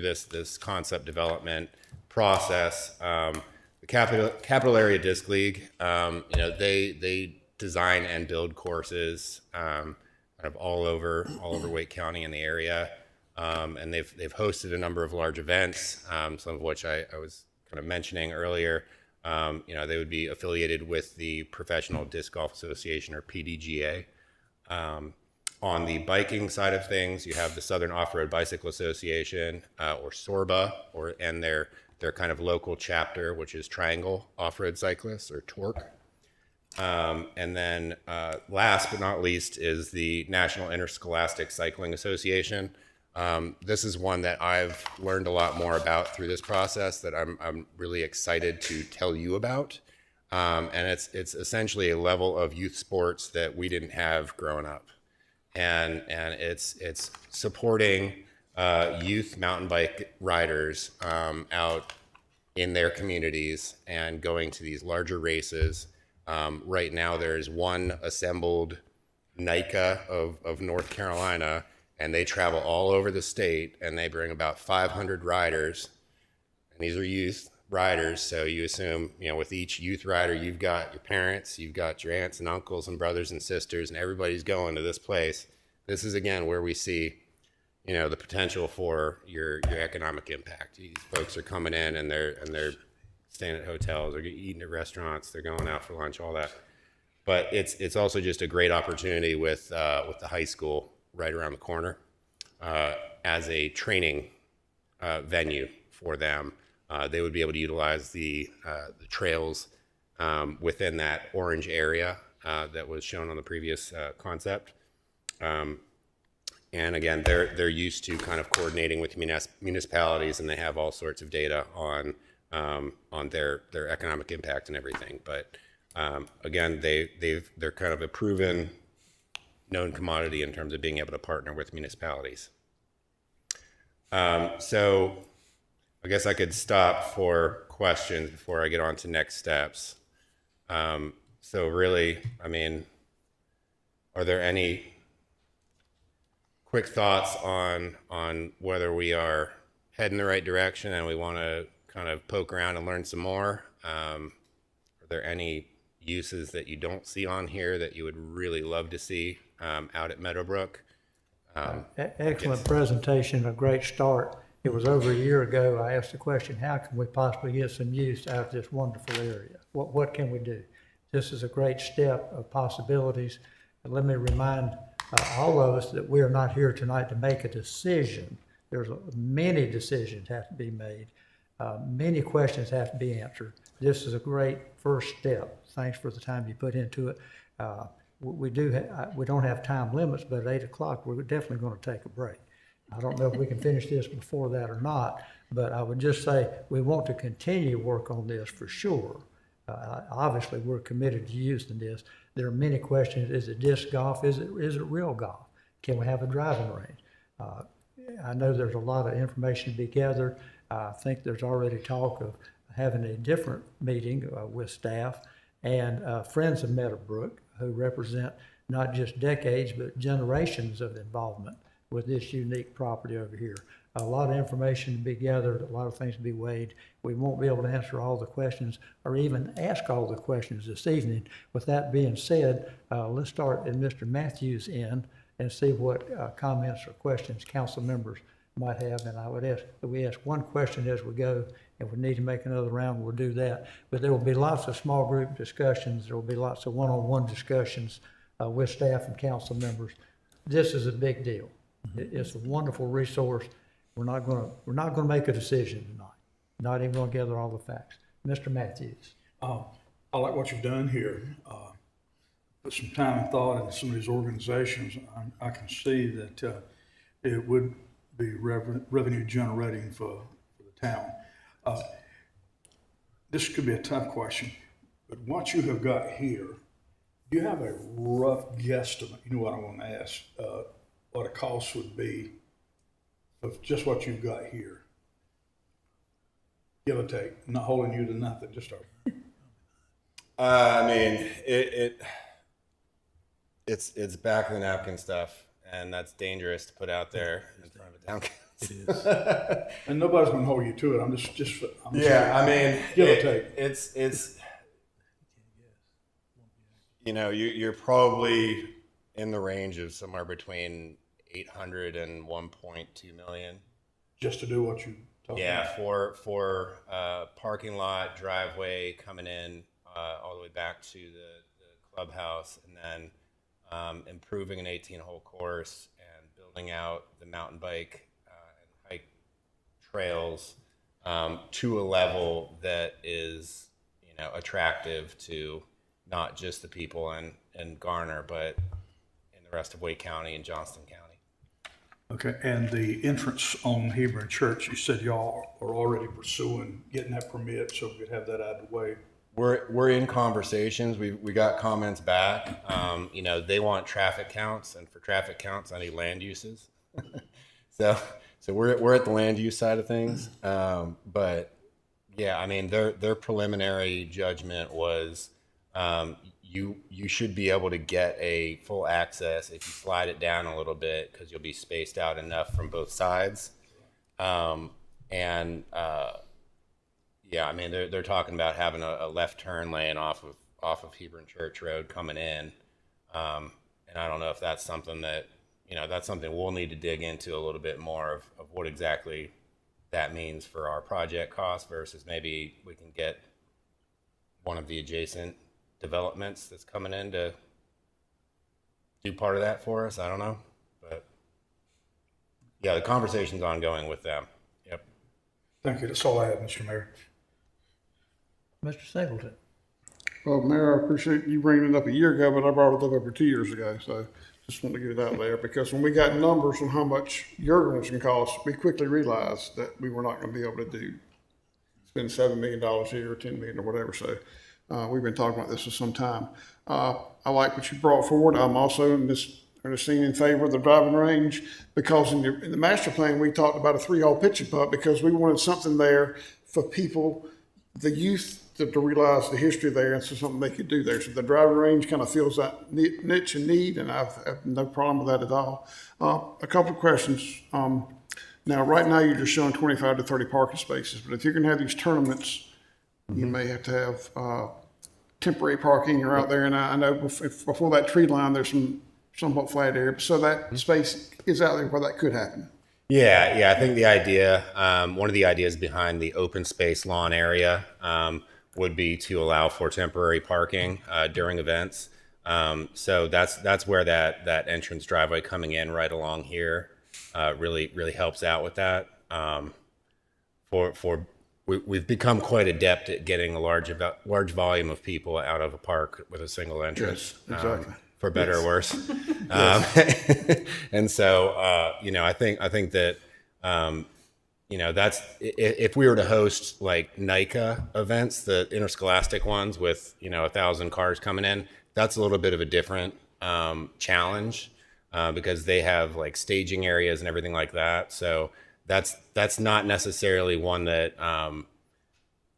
S12: this concept development process. The Capital Area Disc League, they design and build courses kind of all over Wake County and the area. And they've hosted a number of large events, some of which I was kind of mentioning earlier. They would be affiliated with the Professional Disc Golf Association, or PDGA. On the biking side of things, you have the Southern Off-Road Bicycle Association, or SORBA, and their kind of local chapter, which is Triangle Off-Road Cyclists, or TORC. And then last but not least is the National Interscholastic Cycling Association. This is one that I've learned a lot more about through this process that I'm really excited to tell you about. And it's essentially a level of youth sports that we didn't have growing up. And it's supporting youth mountain bike riders out in their communities and going to these larger races. Right now there's one assembled NICA of North Carolina, and they travel all over the state, and they bring about 500 riders, and these are youth riders. So you assume, with each youth rider, you've got your parents, you've got your aunts and uncles and brothers and sisters, and everybody's going to this place. This is, again, where we see, the potential for your economic impact. These folks are coming in, and they're staying at hotels, they're eating at restaurants, they're going out for lunch, all that. But it's also just a great opportunity with the high school right around the corner as a training venue for them. They would be able to utilize the trails within that orange area that was shown on the previous concept. And again, they're used to kind of coordinating with municipalities, and they have all sorts of data on their economic impact and everything. But again, they're kind of a proven known commodity in terms of being able to partner with municipalities. So I guess I could stop for questions before I get on to next steps. So really, are there any quick thoughts on whether we are heading the right direction and we want to kind of poke around and learn some more? Are there any uses that you don't see on here that you would really love to see out at Meadowbrook?
S1: Excellent presentation, a great start. It was over a year ago, I asked the question, how can we possibly get some use out of this wonderful area? What can we do? This is a great step of possibilities. And let me remind all of us that we are not here tonight to make a decision. There's many decisions have to be made. Many questions have to be answered. This is a great first step. Thanks for the time you put into it. We don't have time limits, but at 8 o'clock, we're definitely going to take a break. I don't know if we can finish this before that or not, but I would just say we want to continue work on this for sure. Obviously, we're committed to using this. There are many questions. Is it disc golf? Is it real golf? Can we have a driving range? I know there's a lot of information to be gathered. I think there's already talk of having a different meeting with staff and friends of Meadowbrook, who represent not just decades, but generations of involvement with this unique property over here. A lot of information to be gathered, a lot of things to be weighed. We won't be able to answer all the questions or even ask all the questions this evening. With that being said, let's start at Mr. Matthews' end and see what comments or questions council members might have. And I would ask that we ask one question as we go. If we need to make another round, we'll do that. But there will be lots of small group discussions. There will be lots of one-on-one discussions with staff and council members. This is a big deal. It's a wonderful resource. we're not gonna make a decision tonight. Not even gonna gather all the facts. Mr. Matthews.
S3: I like what you've done here. Put some time and thought into some of these organizations. I can see that it would be revenue generating for the town. This could be a tough question, but what you have got here, do you have a rough guesstimate? You know what I want to ask, what a cost would be of just what you've got here? Give or take. I'm not holding you to nothing, just start.
S12: I mean, it's back of the napkin stuff, and that's dangerous to put out there in front of a town council.
S3: And nobody's going to hold you to it. I'm just
S12: Yeah, I mean,
S3: give or take.
S12: It's you're probably in the range of somewhere between 800 and 1.2 million.
S3: Just to do what you talked about.
S12: For parking lot, driveway coming in all the way back to the clubhouse, and then improving an 18-hole course and building out the mountain bike and hike trails to a level that is attractive to not just the people in Garner, but in the rest of Wake County and Johnston County.
S3: Okay, and the entrance on Hebron Church, you said y'all are already pursuing getting that permit, so we could have that out of the way.
S12: We're in conversations. We got comments back. They want traffic counts, and for traffic counts, I need land uses. so we're at the land use side of things. But yeah, I mean, their preliminary judgment was you should be able to get a full access if you slide it down a little bit, because you'll be spaced out enough from both sides. Yeah, I mean, they're talking about having a left turn lane off of Hebron Church Road coming in, and I don't know if that's something that that's something we'll need to dig into a little bit more of what exactly that means for our project cost versus maybe we can get one of the adjacent developments that's coming in to do part of that for us. I don't know, but yeah, the conversation's ongoing with them. Yep.
S3: Thank you. That's all I have, Mr. Mayor.
S1: Mr. Singleton.
S8: Well, Mayor, I appreciate you bringing it up a year ago, but I brought it up over 2 years ago, so just want to get it out there, because when we got numbers on how much your going to cost, we quickly realized that we were not going to be able to spend $7 million a year or $10 million or whatever. So we've been talking about this for some time. I like what you brought forward. I'm also in favor of the driving range, because in the master plan, we talked about a 3-hole pitching putt because we wanted something there for people, the youth, to realize the history there, and so something they could do there. So the driving range kind of fills that niche and need, and I have no problem with that at all. A couple of questions. Now, right now, you're just showing 25 to 30 parking spaces, but if you're going to have these tournaments, you may have to have temporary parking or out there. And I know before that tree line, there's some somewhat flat area, so that space is out there where that could happen.
S12: Yeah. I think the idea, one of the ideas behind the open space lawn area would be to allow for temporary parking during events. So that's where that entrance driveway coming in right along here really helps out with that. We've become quite adept at getting a large volume of people out of a park with a single entrance.
S8: Yes, exactly.
S12: For better or worse. And so, I think that, that's, if we were to host like NICA events, the interscholastic ones with, 1,000 cars coming in, that's a little bit of a different challenge because they have like staging areas and everything like that. So that's not necessarily one that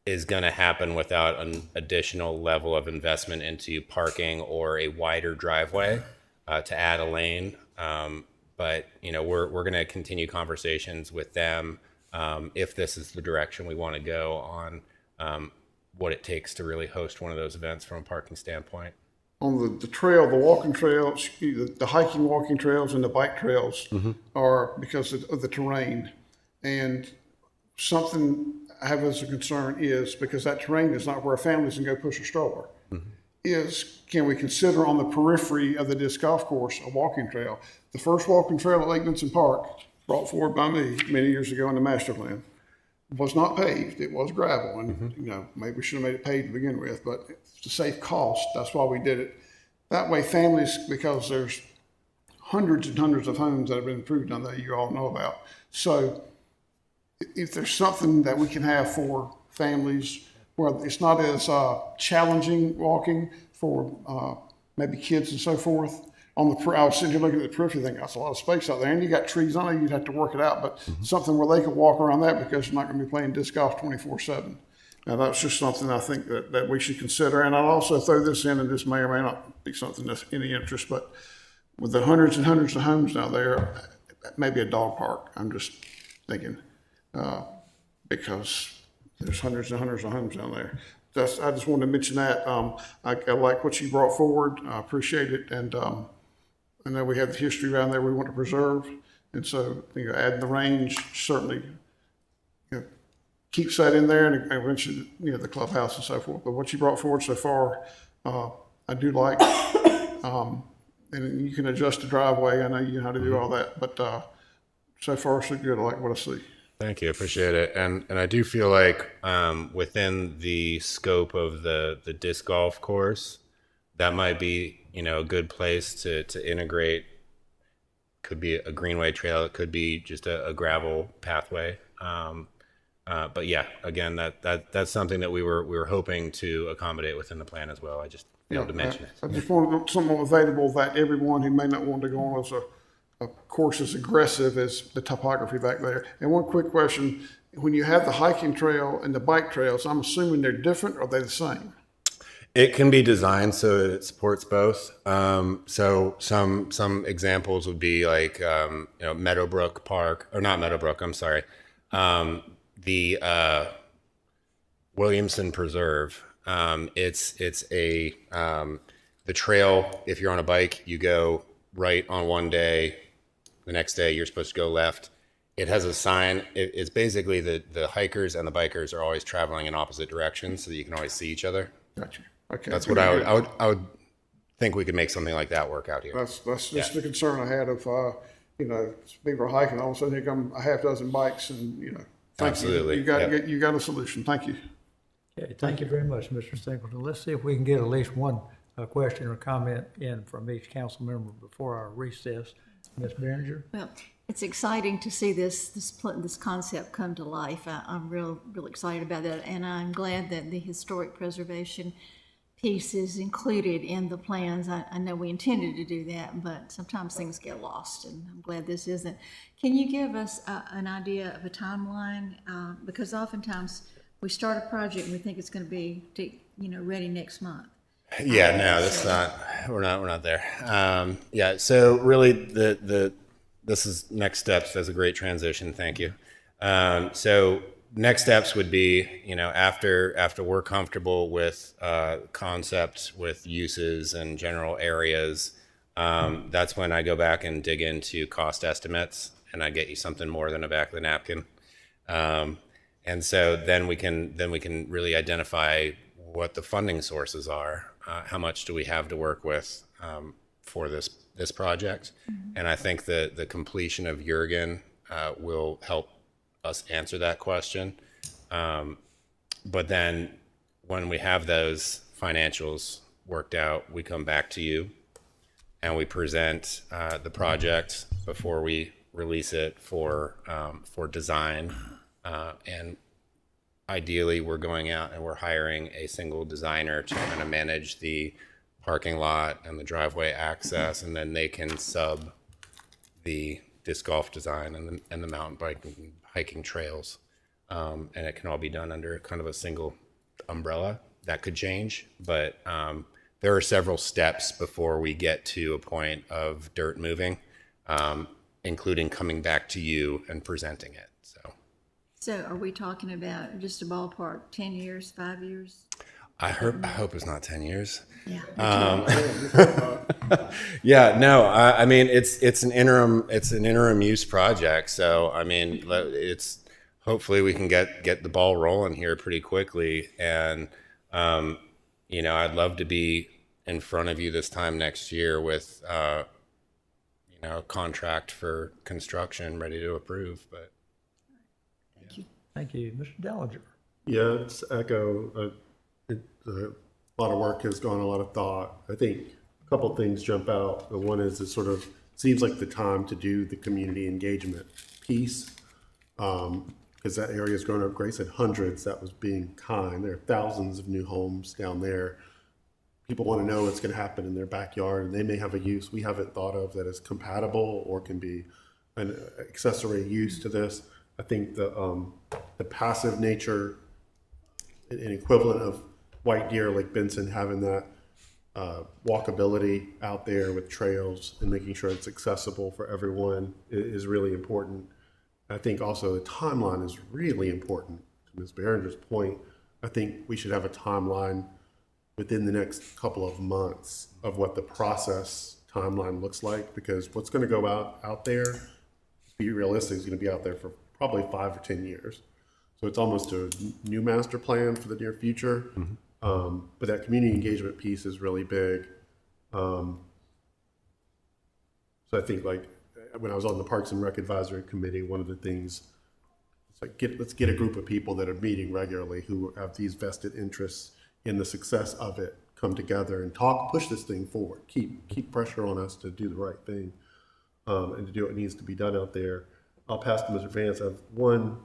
S12: is going to happen without an additional level of investment into parking or a wider driveway to add a lane. But we're going to continue conversations with them if this is the direction we want to go on what it takes to really host one of those events from a parking standpoint.
S8: On the trail, the walking trails, the hiking, walking trails, and the bike trails are because of the terrain. And something I have as a concern is, because that terrain is not where families can go push a stroller, can we consider on the periphery of the disc golf course a walking trail? The first walking trail at Lake Vincent Park brought forward by me many years ago in the master plan. Was not paved, it was gravel, and, you know, maybe we should have made it paved to begin with, but to save cost, that's why we did it. That way families, because there's hundreds and hundreds of homes that have been improved on that you all know about. So if there's something that we can have for families where it's not as challenging walking for maybe kids and so forth. I was sitting here looking at the periphery thinking, that's a lot of space out there. And you got trees on it, you'd have to work it out. But something where they could walk around that because you're not going to be playing disc golf 24/7. Now, that's just something I think that we should consider. And I'll also throw this in, and this may or may not be something that's any interest, but with the hundreds and hundreds of homes down there, maybe a dog park, I'm just thinking, because there's hundreds and hundreds of homes down there. I just wanted to mention that. I like what you brought forward. I appreciate it. And I know we have the history around there we want to preserve. And so, you know, adding the range certainly, you know, keeps that in there, and eventually, you know, the clubhouse and so forth. But what you brought forward so far, I do like. And you can adjust the driveway. I know you know how to do all that. But so far, so good. I like what I see.
S12: Thank you. Appreciate it. And I do feel like within the scope of the disc golf course, that might be, you know, a good place to integrate. Could be a greenway trail. It could be just a gravel pathway. But yeah, again, that's something that we were hoping to accommodate within the plan as well. I just failed to mention it.
S8: I just want something available that everyone who may not want to go on as a course as aggressive as the topography back there. And one quick question, when you have the hiking trail and the bike trails, I'm assuming they're different, or are they the same?
S12: It can be designed so that it supports both. So some examples would be like, you know, Meadowbrook Park, or not Meadowbrook, I'm sorry. The Williamson Preserve. It's the trail. If you're on a bike, you go right on one day. The next day, you're supposed to go left. It has a sign. It's basically the hikers and the bikers are always traveling in opposite directions, so that you can always see each other.
S8: Gotcha. Okay.
S12: That's what I would think we could make something like that work out here.
S8: That's just the concern I had of, you know, people are hiking, all of a sudden here come a half dozen bikes, and, you know.
S12: Absolutely.
S8: You got a solution. Thank you.
S1: Okay, thank you very much, Mr. Singleton. Let's see if we can get at least one question or comment in from each council member before our recess. Ms. Behringer?
S7: Well, it's exciting to see this concept come to life. I'm real excited about that, and I'm glad that the historic preservation piece is included in the plans. I know we intended to do that, but sometimes things get lost, and I'm glad this isn't. Can you give us an idea of a timeline? Because oftentimes we start a project and we think it's going to be, you know, ready next month.
S12: Yeah, no, that's not. We're not there. Yeah, so really, this is next steps. That's a great transition. Thank you. So next steps would be, you know, after we're comfortable with concepts, with uses and general areas, that's when I go back and dig into cost estimates, and I get you something more than a back of the napkin. And so then we can really identify what the funding sources are. How much do we have to work with for this project? Mm-hmm. And I think the completion of Jurgen will help us answer that question. But then when we have those financials worked out, we come back to you and we present the project before we release it for design. And ideally, we're going out and we're hiring a single designer to kind of manage the parking lot and the driveway access, and then they can sub the disc golf design and the mountain biking hiking trails. And it can all be done under kind of a single umbrella. That could change, but there are several steps before we get to a point of dirt moving, including coming back to you and presenting it.
S7: So are we talking about just a ballpark, 10 years, 5 years?
S12: I hope it's not 10 years.
S7: Yeah.
S12: Yeah, no, I mean, it's an interim use project. So, I mean, it's hopefully we can get the ball rolling here pretty quickly. And, you know, I'd love to be in front of you this time next year with, contract for construction ready to approve, but.
S1: Thank you. Mr. Dellinger.
S6: Yeah, it's echo. A lot of work has gone, a lot of thought. I think a couple things jump out. The one is it sort of seems like the time to do the community engagement piece, because that area has grown up. Grace said hundreds. That was being kind. There are thousands of new homes down there. People want to know what's going to happen in their backyard, and they may have a use we haven't thought of that is compatible or can be an accessory use to this. I think the passive nature, an equivalent of White Deer, Lake Benson, having that walkability out there with trails and making sure it's accessible for everyone is really important. I think also the timeline is really important. To Ms. Behringer's point, I think we should have a timeline within the next couple of months of what the process timeline looks like, because what's going to go out there, to be realistic, is going to be out there for probably 5 or 10 years. So it's almost a new master plan for the near future. But that community engagement piece is really big. So I think, like, when I was on the Parks and Rec Advisory Committee, one of the things, it's like, let's get a group of people that are meeting regularly who have these vested interests in the success of it, come together and talk, push this thing forward, keep pressure on us to do the right thing, and to do what needs to be done out there. I'll pass to Mr. Vance. I have one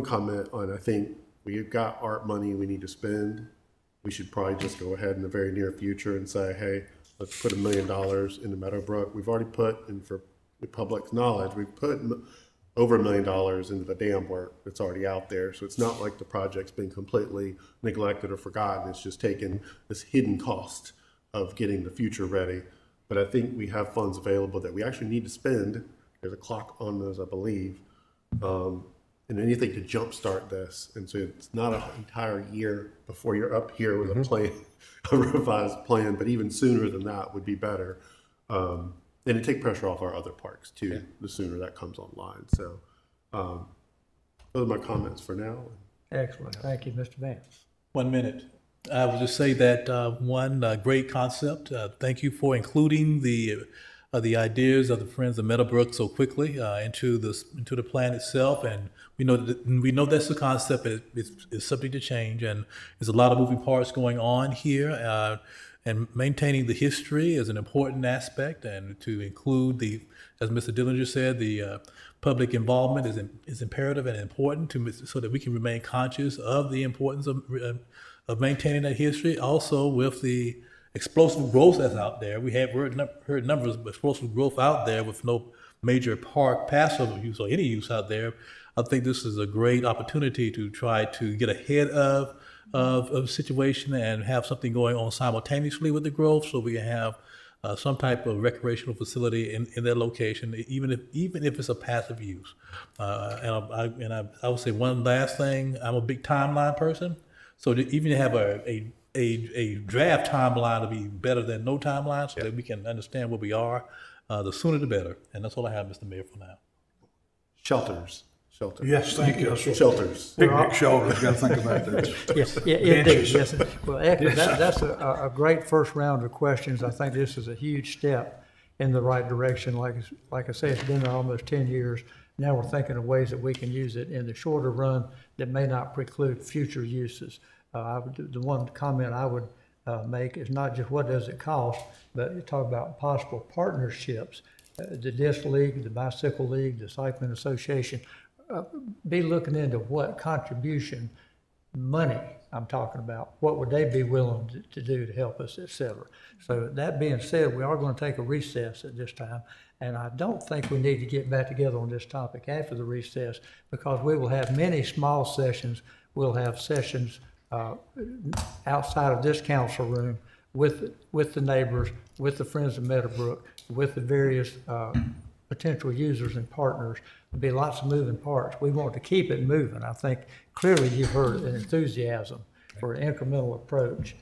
S6: comment on, I think we've got art money we need to spend. We should probably just go ahead in the very near future and say, hey, let's put $1 million into Meadowbrook. We've already put, and for the public's knowledge, we've put over $1 million into the dam work that's already out there. So it's not like the project's been completely neglected or forgotten. It's just taken this hidden cost of getting the future ready. But I think we have funds available that we actually need to spend. There's a clock on those, I believe, and anything to jumpstart this. And so it's not an entire year before you're up here with a plan, a revised plan, but even sooner than that would be better. And it take pressure off our other parks too, the sooner that comes online. So those are my comments for now.
S1: Excellent. Thank you, Mr. Vance.
S4: 1 minute. I would just say that one great concept. Thank you for including the ideas of the Friends of Meadowbrook so quickly into the plan itself, and we know that's the concept. It's subject to change, and there's a lot of moving parts going on here. And maintaining the history is an important aspect, and to include as Mr. Dillinger said, the public involvement is imperative and important so that we can remain conscious of the importance of maintaining that history. Also, with the explosive growth that's out there, we have heard numbers of explosive growth out there with no major park passive use or any use out there. I think this is a great opportunity to try to get ahead of the situation and have something going on simultaneously with the growth, so we can have some type of recreational facility in that location, even if it's a passive use. And I would say one last thing. I'm a big timeline person, so to even have a draft timeline to be better than no timeline, so that we can understand where we are. The sooner the better. And that's all I have, Mr. Mayor, for now.
S6: Shelters.
S3: Yes, thank you.
S6: Shelters.
S3: Picnic shelters, got to think about that.
S1: Yes, yeah, indeed, yes. Well, actually, that's a great first round of questions. I think this is a huge step in the right direction. Like I say, it's been there almost 10 years. Now we're thinking of ways that we can use it in the shorter run that may not preclude future uses. The one comment I would make is not just what does it cost, but you talk about possible partnerships. The Disc League, the Bicycle League, the Cycling Association, be looking into what contribution money I'm talking about. What would they be willing to do to help us, et cetera. So that being said, we are going to take a recess at this time. And I don't think we need to get back together on this topic after the recess, because we will have many small sessions. We'll have sessions outside of this council room with the neighbors, with the Friends of Meadowbrook, with the various potential users and partners. There'll be lots of moving parts. We want to keep it moving. I think clearly you've heard an enthusiasm for an incremental approach.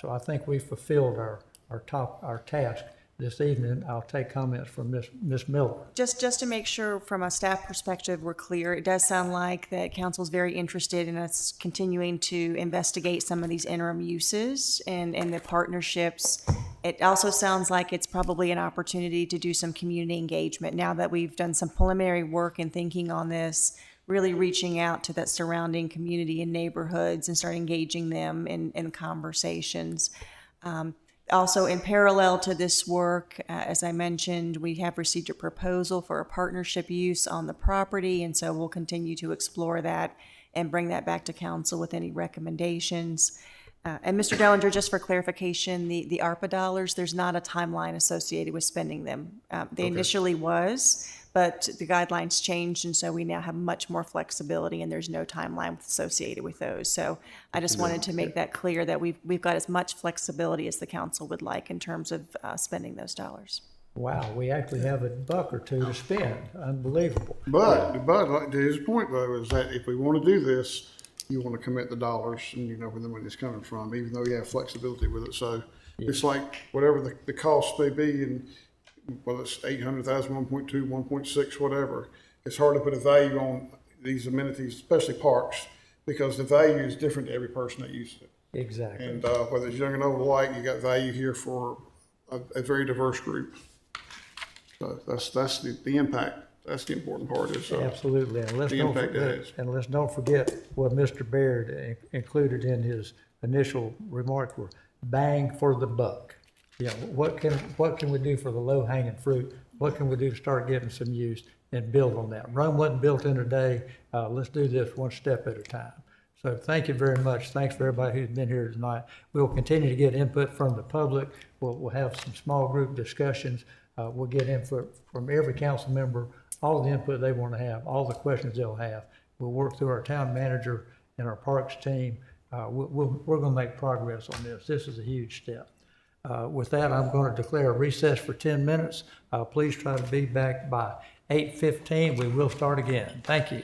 S1: So I think we fulfilled our task this evening, I'll take comments from Ms. Miller.
S11: Just to make sure from a staff perspective, we're clear, it does sound like that council's very interested in us continuing to investigate some of these interim uses and the partnerships. It also sounds like it's probably an opportunity to do some community engagement now that we've done some preliminary work and thinking on this, really reaching out to that surrounding community and neighborhoods and start engaging them in conversations. Also, in parallel to this work, as I mentioned, we have received a proposal for a partnership use on the property, and so we'll continue to explore that and bring that back to council with any recommendations. And Mr. Dellinger, just for clarification, the ARPA dollars, there's not a timeline associated with spending them. They initially was, but the guidelines changed, and so we now have much more flexibility, and there's no timeline associated with those. So I just wanted to make that clear that we've got as much flexibility as the council would like in terms of spending those dollars.
S1: Wow, we actually have a buck or two to spend. Unbelievable.
S8: But like to his point though, is that if we want to do this, you want to commit the dollars and you know where the money's coming from, even though you have flexibility with it. So it's like whatever the cost may be, and whether it's 800,000, 1.2, 1.6, whatever, it's hard to put a value on these amenities, especially parks, because the value is different to every person that uses it.
S1: Exactly.
S8: And whether it's young and old alike, you got value here for a very diverse group. So that's the impact. That's the important part is
S1: Absolutely. And let's
S8: the
S1: don't
S8: impact that
S1: forget,
S8: has.
S1: and let's don't forget what Mr. Baird included in his initial remarks were bang for the buck. Yeah, what can we do for the low hanging fruit? What can we do to start getting some use and build on that? Rome wasn't built in a day. Let's do this one step at a time. So thank you very much. Thanks for everybody who's been here tonight. We'll continue to get input from the public. We'll have some small group discussions. We'll get input from every council member, all the input they want to have, all the questions they'll have. We'll work through our town manager and our parks team. We're going to make progress on this. This is a huge step. With that, I'm going to declare a recess for 10 minutes. Please try to be back by 8:15. We will start again. Thank you.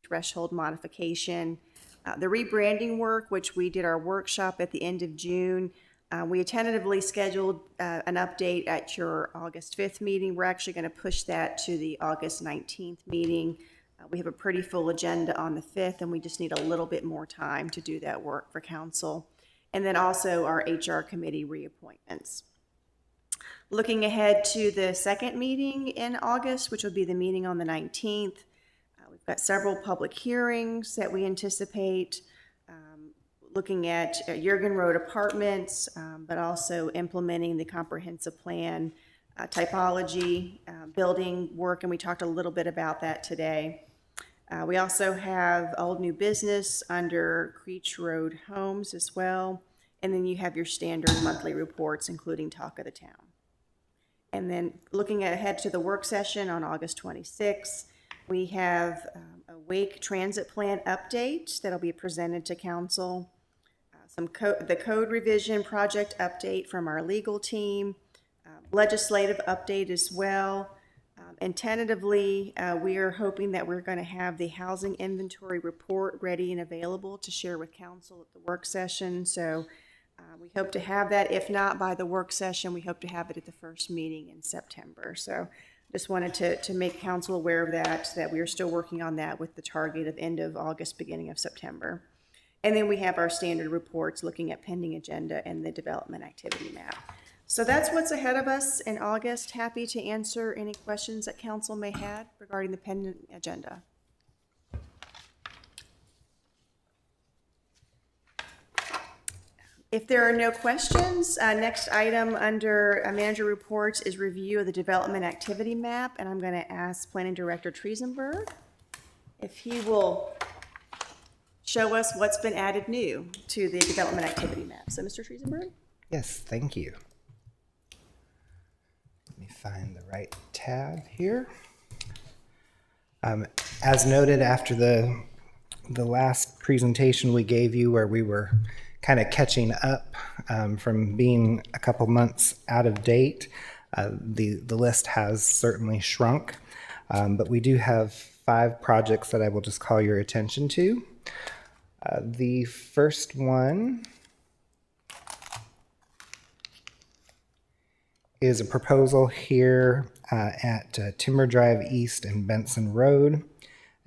S11: threshold modification. The rebranding work, which we did our workshop at the end of June, we tentatively scheduled an update at your August 5th meeting. We're actually going to push that to the August 19th meeting. We have a pretty full agenda on the 5th, and we just need a little bit more time to do that work for council. And then also our HR committee reappointments. Looking ahead to the second meeting in August, which will be the meeting on the 19th, we've got several public hearings that we anticipate, looking at Jurgen Road Apartments, but also implementing the comprehensive plan typology, building work, and we talked a little bit about that today. We also have old new business under Creech Road Homes as well, and then you have your standard monthly reports, including Talk of the Town. And then looking ahead to the work session on August 26th, we have a Wake Transit Plan update that'll be presented to council. The code revision project update from our legal team, legislative update as well. And tentatively, we are hoping that we're going to have the housing inventory report ready and available to share with council at the work session. So we hope to have that. If not by the work session, we hope to have it at the first meeting in September. So just wanted to make council aware of that we are still working on that with the target of end of August, beginning of September. And then we have our standard reports looking at pending agenda and the development activity map. So that's what's ahead of us in August. Happy to answer any questions that council may have regarding the pending agenda. If there are no questions, next item under manager reports is review of the development activity map, and I'm going to ask Planning Director Triesenberg if he will show us what's been added new to the development activity map. So, Mr. Triesenberg?
S9: Yes, thank you. Let me find the right tab here. As noted after the last presentation we gave you, where we were kind of catching up from being a couple months out of date, the list has certainly shrunk, but we do have 5 projects that I will just call your attention to. The first one is a proposal here at Timber Drive East and Benson Road,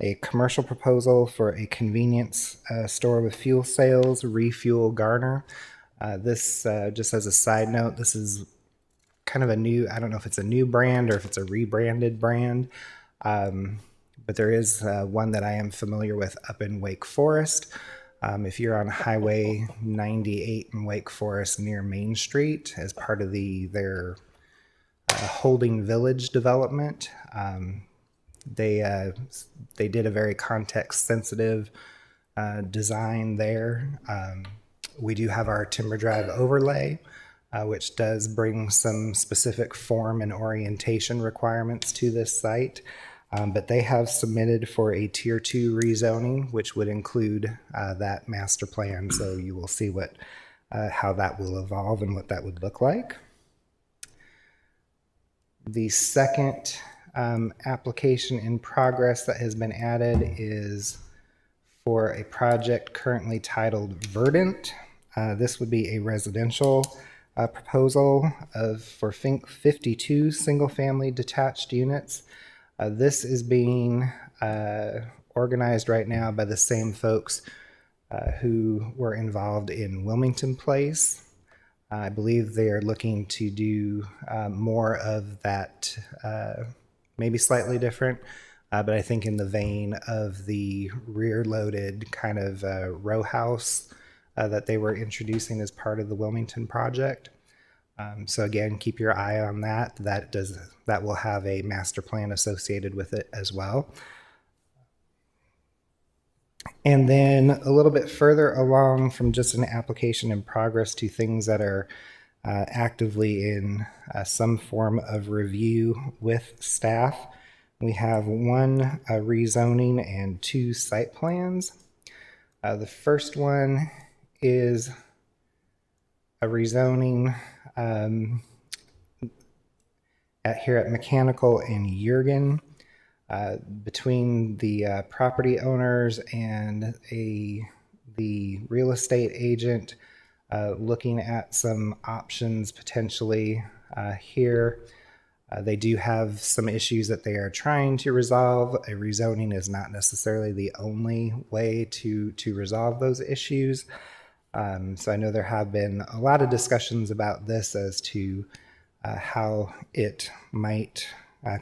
S9: a commercial proposal for a convenience store with fuel sales, Refuel Garner. This, just as a side note, this is kind of a new, I don't know if it's a new brand or if it's a rebranded brand, but there is one that I am familiar with up in Wake Forest. If you're on Highway 98 in Wake Forest near Main Street as part of their Holding Village development, they did a very context-sensitive design there. We do have our Timber Drive overlay, which does bring some specific form and orientation requirements to this site. But they have submitted for a Tier 2 rezoning, which would include that master plan. So you will see how that will evolve and what that would look like. The second application in progress that has been added is for a project currently titled Verdant. This would be a residential proposal for 52 single-family detached units. This is being organized right now by the same folks who were involved in Wilmington Place. I believe they are looking to do more of that, maybe slightly different, but I think in the vein of the rear-loaded kind of row house that they were introducing as part of the Wilmington project. So again, keep your eye on that. That will have a master plan associated with it as well. And then a little bit further along from just an application in progress to things that are actively in some form of review with staff, we have 1 rezoning and 2 site plans. The first one is a rezoning here at Mechanical and Jurgen. Between the property owners and the real estate agent, looking at some options potentially here. They do have some issues that they are trying to resolve. A rezoning is not necessarily the only way to resolve those issues. So I know there have been a lot of discussions about this as to how it might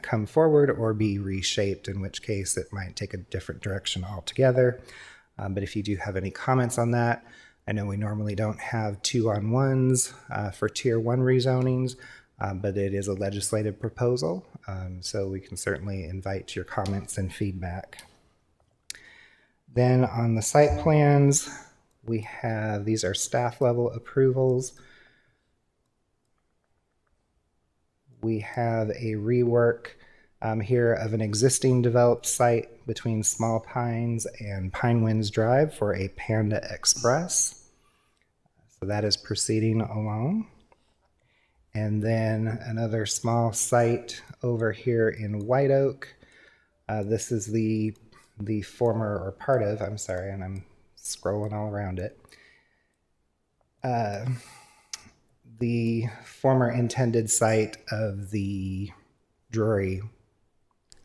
S9: come forward or be reshaped, in which case it might take a different direction altogether. But if you do have any comments on that, I know we normally don't have 2-on-1s for Tier 1 rezonings, but it is a legislative proposal, so we can certainly invite your comments and feedback. Then on the site plans, we have, these are staff level approvals. We have a rework here of an existing developed site between Small Pines and Pine Winds Drive for a Panda Express. So that is proceeding along. And then another small site over here in White Oak. This is the former, or part of, I'm sorry, and I'm scrolling all around it. The former intended site of the Drury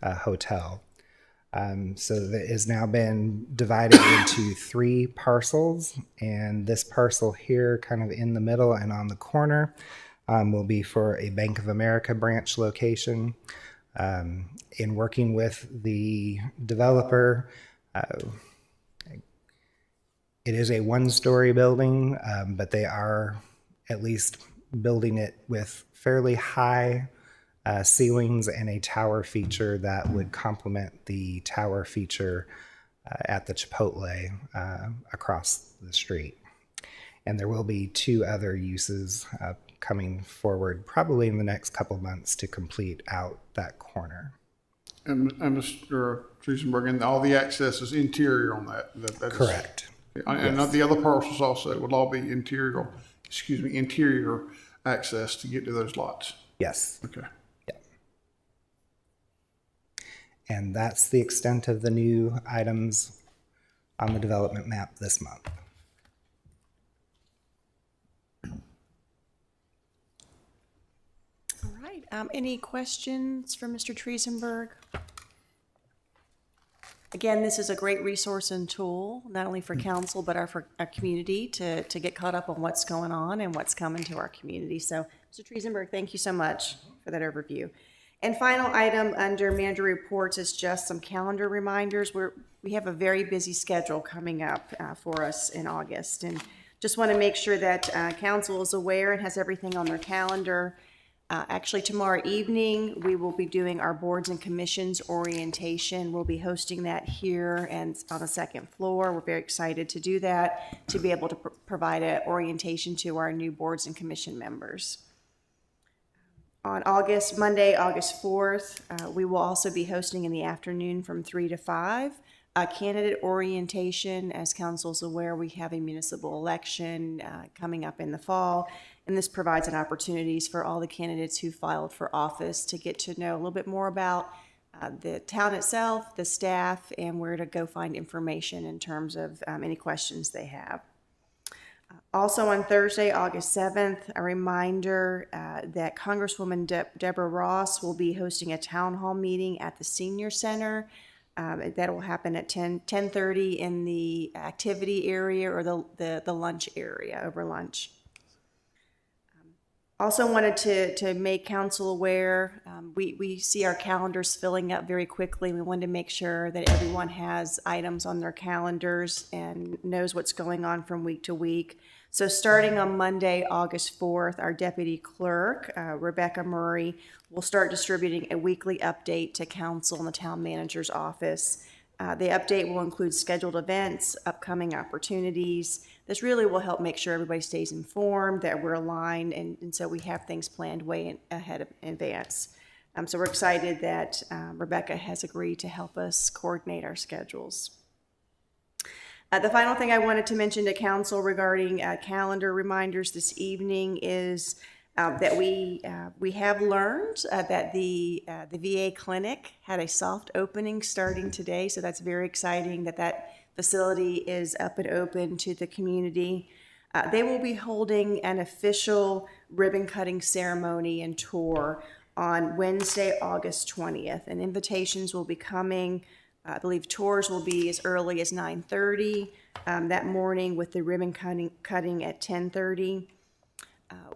S9: Hotel. So that has now been divided into 3 parcels, and this parcel here, kind of in the middle and on the corner, will be for a Bank of America branch location. In working with the developer, it is a 1-story building, but they are at least building it with fairly high ceilings and a tower feature that would complement the tower feature at the Chipotle across the street. And there will be 2 other uses coming forward probably in the next couple months to complete out that corner.
S8: And Mr. Triesenberg, and all the access is interior on that? That is,
S9: correct.
S8: And
S9: Yes.
S8: the other parcels also will all be interior access to get to those lots?
S9: Yes.
S8: Okay.
S9: Yeah. And that's the extent of the new items on the development map this month.
S11: All right. Any questions for Mr. Triesenberg? Again, this is a great resource and tool, not only for council, but for our community to get caught up on what's going on and what's coming to our community. So, Mr. Triesenberg, thank you so much for that overview. And final item under manager reports is just some calendar reminders. We have a very busy schedule coming up for us in August, and just want to make sure that council is aware and has everything on their calendar. Actually, tomorrow evening, we will be doing our boards and commissions orientation. We'll be hosting that here and on the second floor. We're very excited to do that, to be able to provide an orientation to our new boards and commission members. On Monday, August 4th, we will also be hosting in the afternoon from 3 to 5 a candidate orientation. As council is aware, we have a municipal election coming up in the fall, and this provides an opportunities for all the candidates who filed for office to get to know a little bit more about the town itself, the staff, and where to go find information in terms of any questions they have. Also on Thursday, August 7th, a reminder that Congresswoman Deborah Ross will be hosting a town hall meeting at the Senior Center. That will happen at 10:30 in the activity area or the lunch area over lunch. Also wanted to make council aware, we see our calendars filling up very quickly. We wanted to make sure that everyone has items on their calendars and knows what's going on from week to week. So starting on Monday, August 4th, our deputy clerk, Rebecca Murray, will start distributing a weekly update to council in the town manager's office. The update will include scheduled events, upcoming opportunities. This really will help make sure everybody stays informed, that we're aligned, and so we have things planned way ahead of advance. So we're excited that Rebecca has agreed to help us coordinate our schedules. The final thing I wanted to mention to council regarding calendar reminders this evening is that we have learned that the VA clinic had a soft opening starting today, so that's very exciting that facility is up and open to the community. They will be holding an official ribbon cutting ceremony and tour on Wednesday, August 20th, and invitations will be coming. I believe tours will be as early as 9:30 that morning, with the ribbon cutting at 10:30.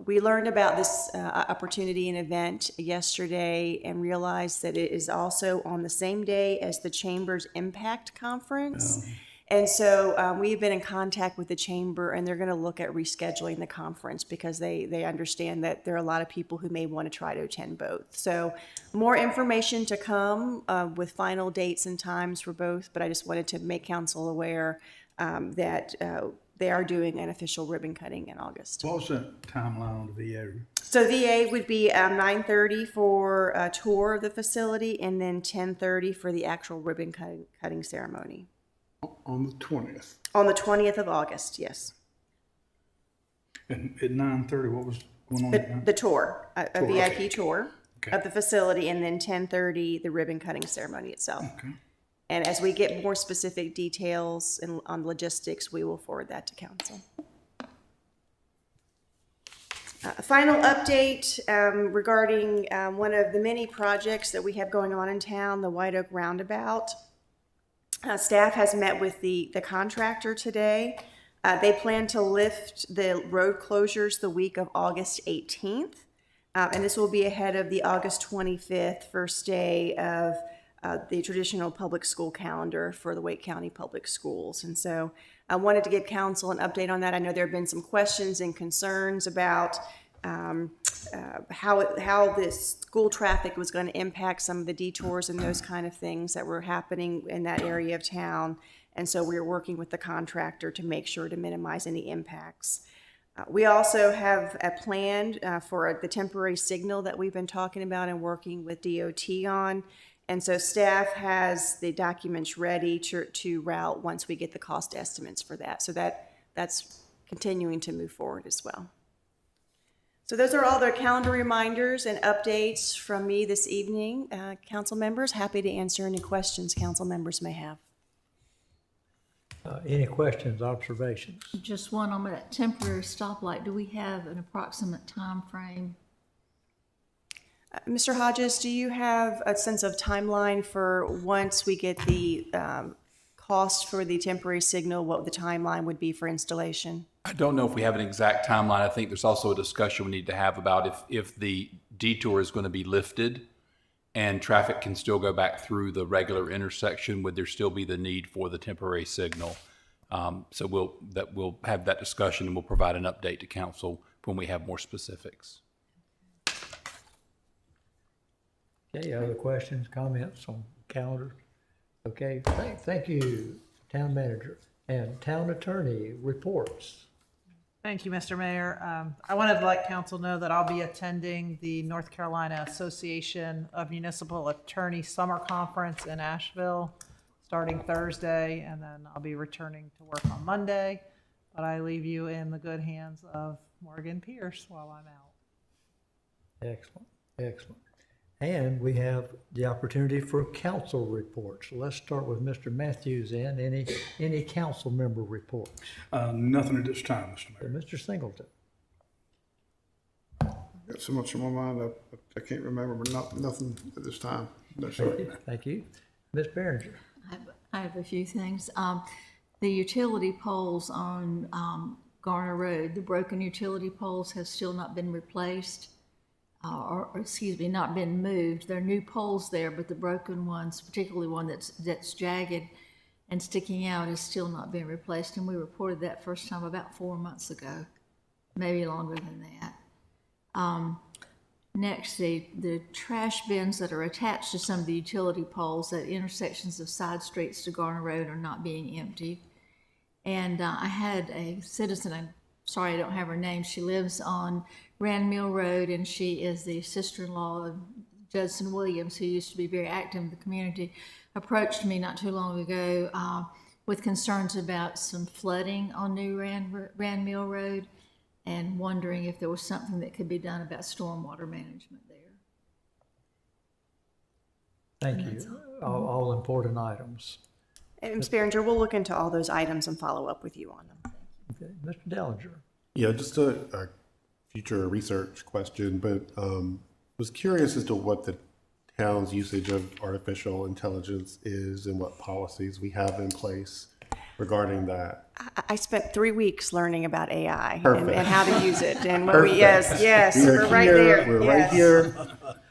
S11: We learned about this opportunity and event yesterday and realized that it is also on the same day as the Chamber's Impact Conference. And so we've been in contact with the Chamber, and they're going to look at rescheduling the conference because they understand that there are a lot of people who may want to try to attend both. So more information to come with final dates and times for both, but I just wanted to make council aware that they are doing an official ribbon cutting in August.
S3: What was that timeline on the VA?
S11: So VA would be 9:30 for a tour of the facility, and then 10:30 for the actual ribbon cutting ceremony.
S8: On the 20th.
S11: On the 20th of August, yes.
S3: And at 9:30, what was going on at 9?
S11: The tour, a
S3: Tour,
S11: VIP
S3: okay.
S11: tour
S3: Okay.
S11: of the facility, and then 10:30 the ribbon cutting ceremony itself.
S3: Okay.
S11: And as we get more specific details on logistics, we will forward that to council. A final update regarding one of the many projects that we have going on in town, the White Oak Roundabout. Staff has met with the contractor today. They plan to lift the road closures the week of August 18th. And this will be ahead of the August 25th, first day of the traditional public school calendar for the Wake County Public Schools. And so I wanted to give council an update on that. I know there have been some questions and concerns about how this school traffic was going to impact some of the detours and those kind of things that were happening in that area of town. And so we're working with the contractor to make sure to minimize any impacts. We also have a plan for the temporary signal that we've been talking about and working with DOT on. And so staff has the documents ready to route once we get the cost estimates for that. So that's continuing to move forward as well. So those are all the calendar reminders and updates from me this evening. Council members, happy to answer any questions council members may have.
S1: Any questions, observations?
S7: Just one on that temporary stoplight. Do we have an approximate time frame?
S11: Mr. Hodges, do you have a sense of timeline for once we get the cost for the temporary signal, what the timeline would be for installation?
S13: I don't know if we have an exact timeline. I think there's also a discussion we need to have about if the detour is going to be lifted and traffic can still go back through the regular intersection, would there still be the need for the temporary signal? So we'll have that discussion and we'll provide an update to council when we have more specifics.
S1: Okay, other questions, comments on calendar? Okay, thank you, town manager. And town attorney reports.
S10: Thank you, Mr. Mayor. I wanted to let council know that I'll be attending the North Carolina Association of Municipal Attorneys Summer Conference in Asheville starting Thursday, and then I'll be returning to work on Monday. But I leave you in the good hands of Morgan Pierce while I'm out.
S1: Excellent, excellent. And we have the opportunity for council reports. Let's start with Mr. Matthews and any council member reports.
S3: Nothing at this time, Mr. Mayor.
S1: Mr. Singleton.
S8: Got so much on my mind, I can't remember, but nothing at this time. No, sir.
S1: Thank you. Ms. Behringer.
S7: I have a few things. The utility poles on Garner Road, the broken utility poles have still not been replaced. Not been moved. There are new poles there, but the broken ones, particularly one that's jagged and sticking out, is still not being replaced. And we reported that first time about 4 months ago, maybe longer than that. Next, the trash bins that are attached to some of the utility poles at intersections of side streets to Garner Road are not being emptied. And I had a citizen, I'm sorry I don't have her name, she lives on Rand Mill Road, and she is the sister-in-law of Judson Williams, who used to be very active in the community, approached me not too long ago with concerns about some flooding on New Rand Mill Road. and wondering if there was something that could be done about stormwater management there.
S1: Thank you. All important items.
S11: And Ms. Behringer, we'll look into all those items and follow up with you on them.
S1: Okay, Mr. Dellinger.
S6: Yeah, just a future research question, but was curious as to what the town's usage of artificial intelligence is and what policies we have in place regarding that.
S11: I spent 3 weeks learning about AI
S6: Perfect.
S11: and how to use it. And what
S6: Perfect.
S11: yes, we're right
S6: here,
S11: there.
S6: We're
S11: Yes.
S6: right here.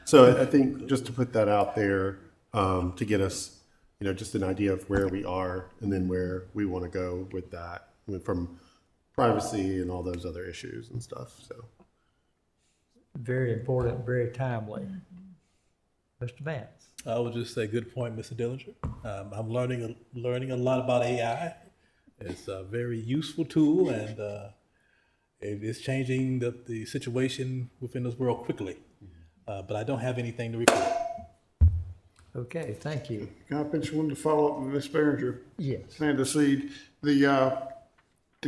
S6: So I think just to put that out there, to get us, just an idea of where we are and then where we want to go with that, from privacy and all those other issues and stuff. So
S1: Very important, very timely. Mr. Vance.
S4: I would just say, good point, Mr. Dillinger. I'm learning a lot about AI. It's a very useful tool, and it is changing the situation within this world quickly. But I don't have anything to report.
S1: Okay, thank you.
S8: Can I mention one to follow up with Ms. Behringer?
S1: Yes.
S8: Plant the seed. The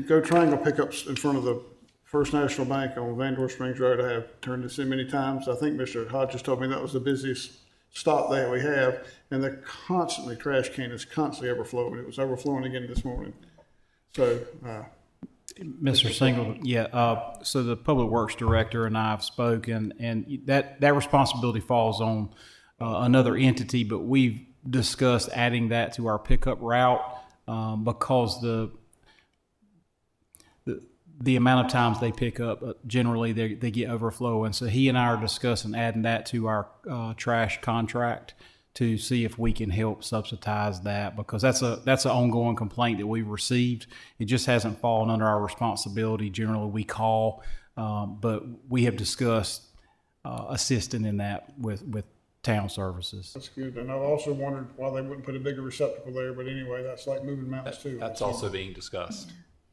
S8: Go Triangle pickups in front of the First National Bank on Van Dorn Springs Road, I have turned this in many times. I think Mr. Hodges told me that was the busiest stop that we have, and they're constantly, trash can is constantly overflowing. It was overflowing again this morning. So,
S14: Mr. Singleton, so the Public Works Director and I have spoken, and that responsibility falls on another entity, but we've discussed adding that to our pickup route because the amount of times they pick up, generally they get overflow. And so he and I are discussing adding that to our trash contract to see if we can help subsidize that, because that's an ongoing complaint that we've received. It just hasn't fallen under our responsibility. Generally we call, but we have discussed assisting in that with town services.
S8: that's good. And I've also wondered why they wouldn't put a bigger receptacle there, but anyway, that's like moving mountains too.
S13: That's also being discussed.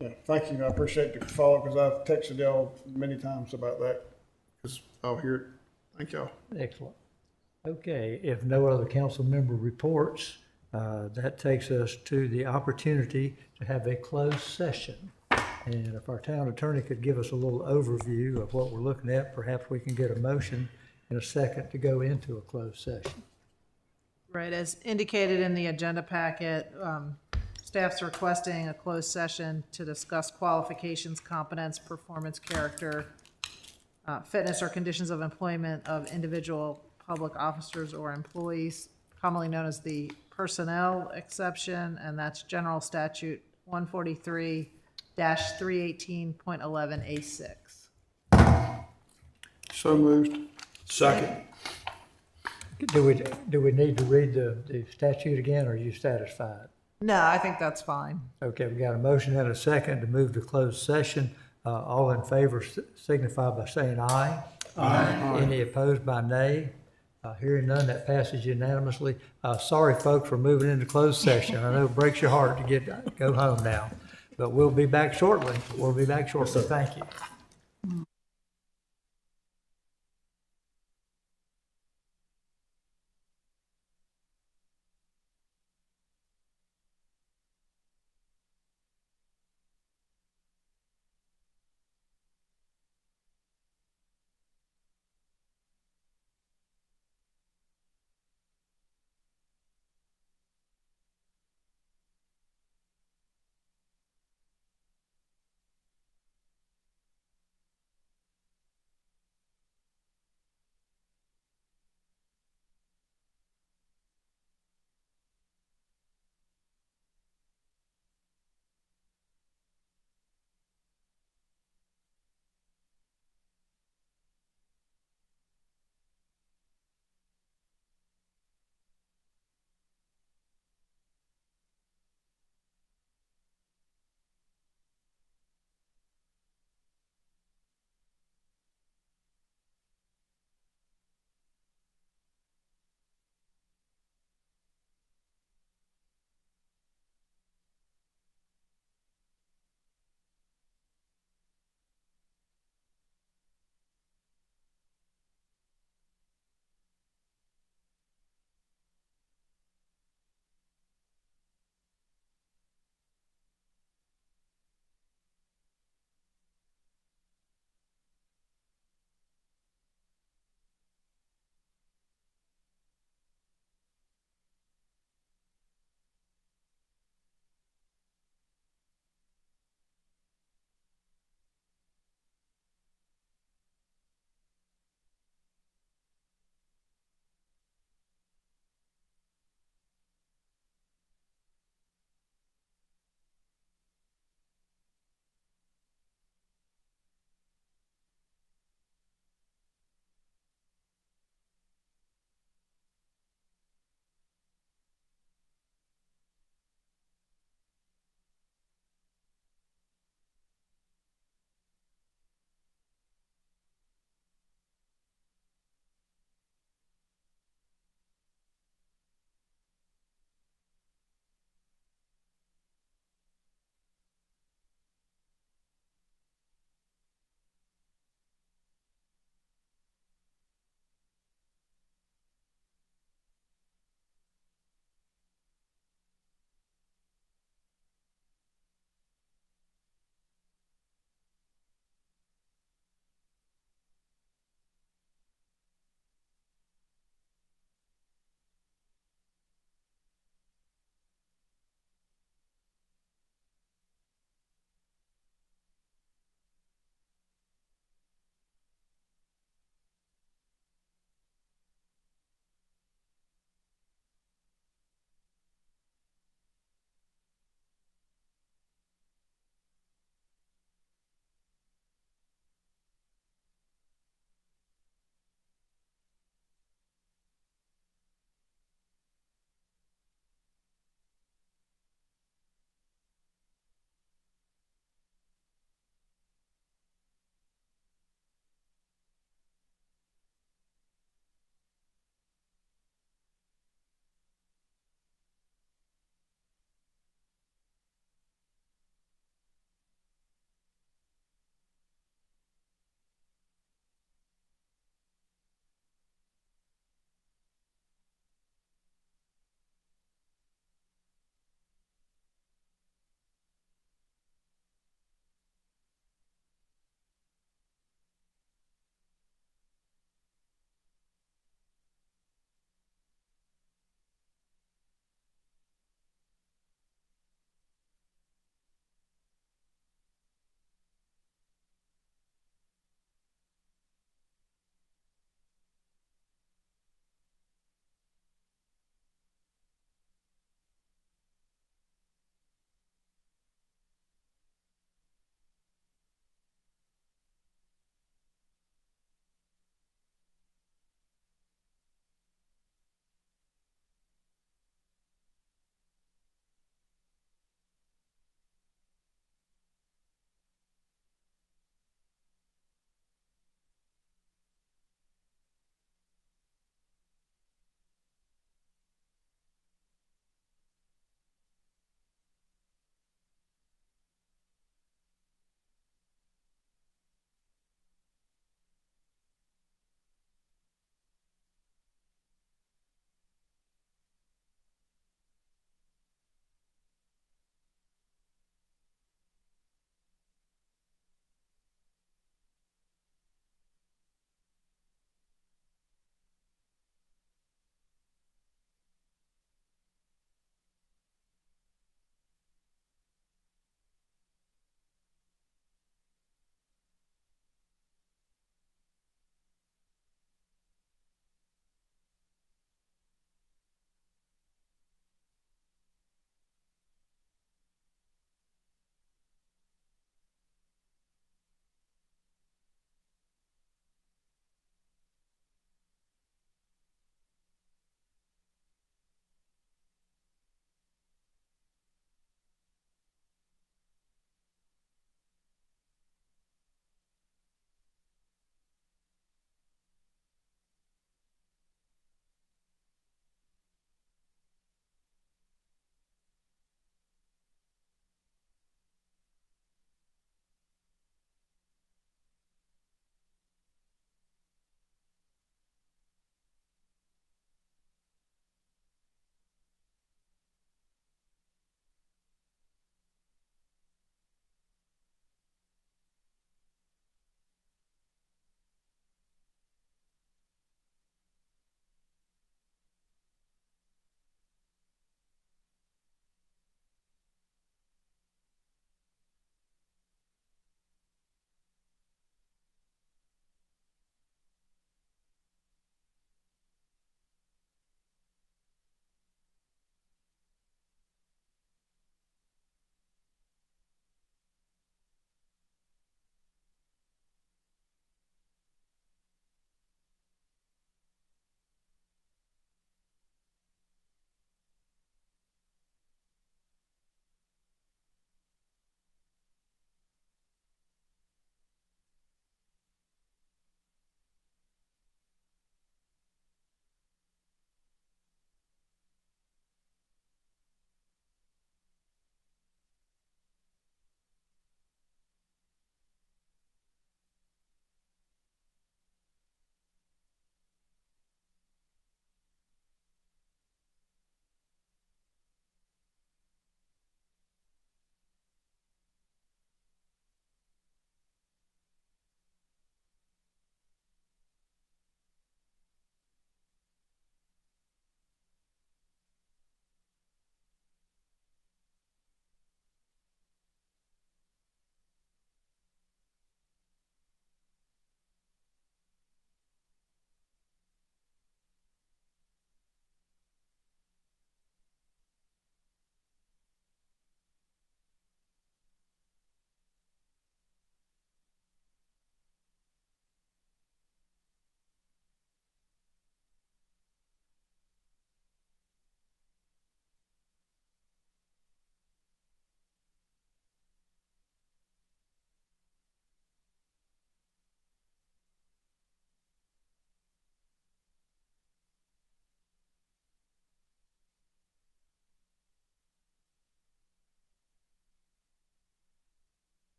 S8: Yeah, thank you. I appreciate the follow, because I've texted y'all many times about that, because I'll hear it. Thank y'all.
S1: Excellent. Okay, if no other council member reports, that takes us to the opportunity to have a closed session. And if our town attorney could give us a little overview of what we're looking at, perhaps we can get a motion in a second to go into a closed session.
S10: Right, as indicated in the agenda packet, staff's requesting a closed session to discuss qualifications, competence, performance, character, fitness or conditions of employment of individual public officers or employees, commonly known as the personnel exception, and that's General Statute 143-318.11A6.
S8: So moved.
S3: Second.
S1: Do we need to read the statute again, or are you satisfied?
S10: No, I think that's fine.
S1: Okay, we got a motion and a second to move to closed session. All in favor signify by saying aye. Aye. Any opposed by nay? Hearing none, that passes unanimously. Sorry, folks, for moving into closed session. I know it breaks your heart to go home now, but we'll be back shortly. Thank you.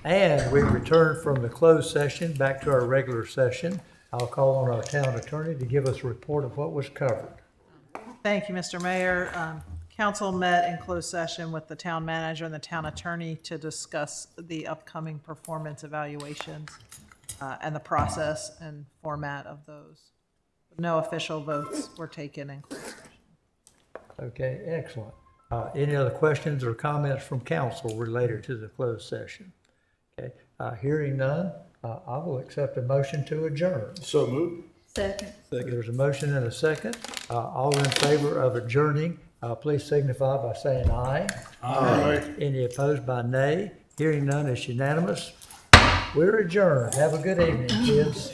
S1: And we return from the closed session back to our regular session. I'll call on our town attorney to give us a report of what was covered.
S10: Thank you, Mr. Mayor. Council met in closed session with the town manager and the town attorney to discuss the upcoming performance evaluations and the process and format of those. No official votes were taken in closed session.
S1: Okay, excellent. Any other questions or comments from council related to the closed session? Okay, hearing none, I will accept a motion to adjourn.
S3: So moved.
S7: Second.
S1: There's a motion and a second. All in favor of adjourning, please signify by saying aye.
S3: Aye.
S1: Any opposed by nay? Hearing none, it's unanimous. We're adjourned. Have a good evening, kids.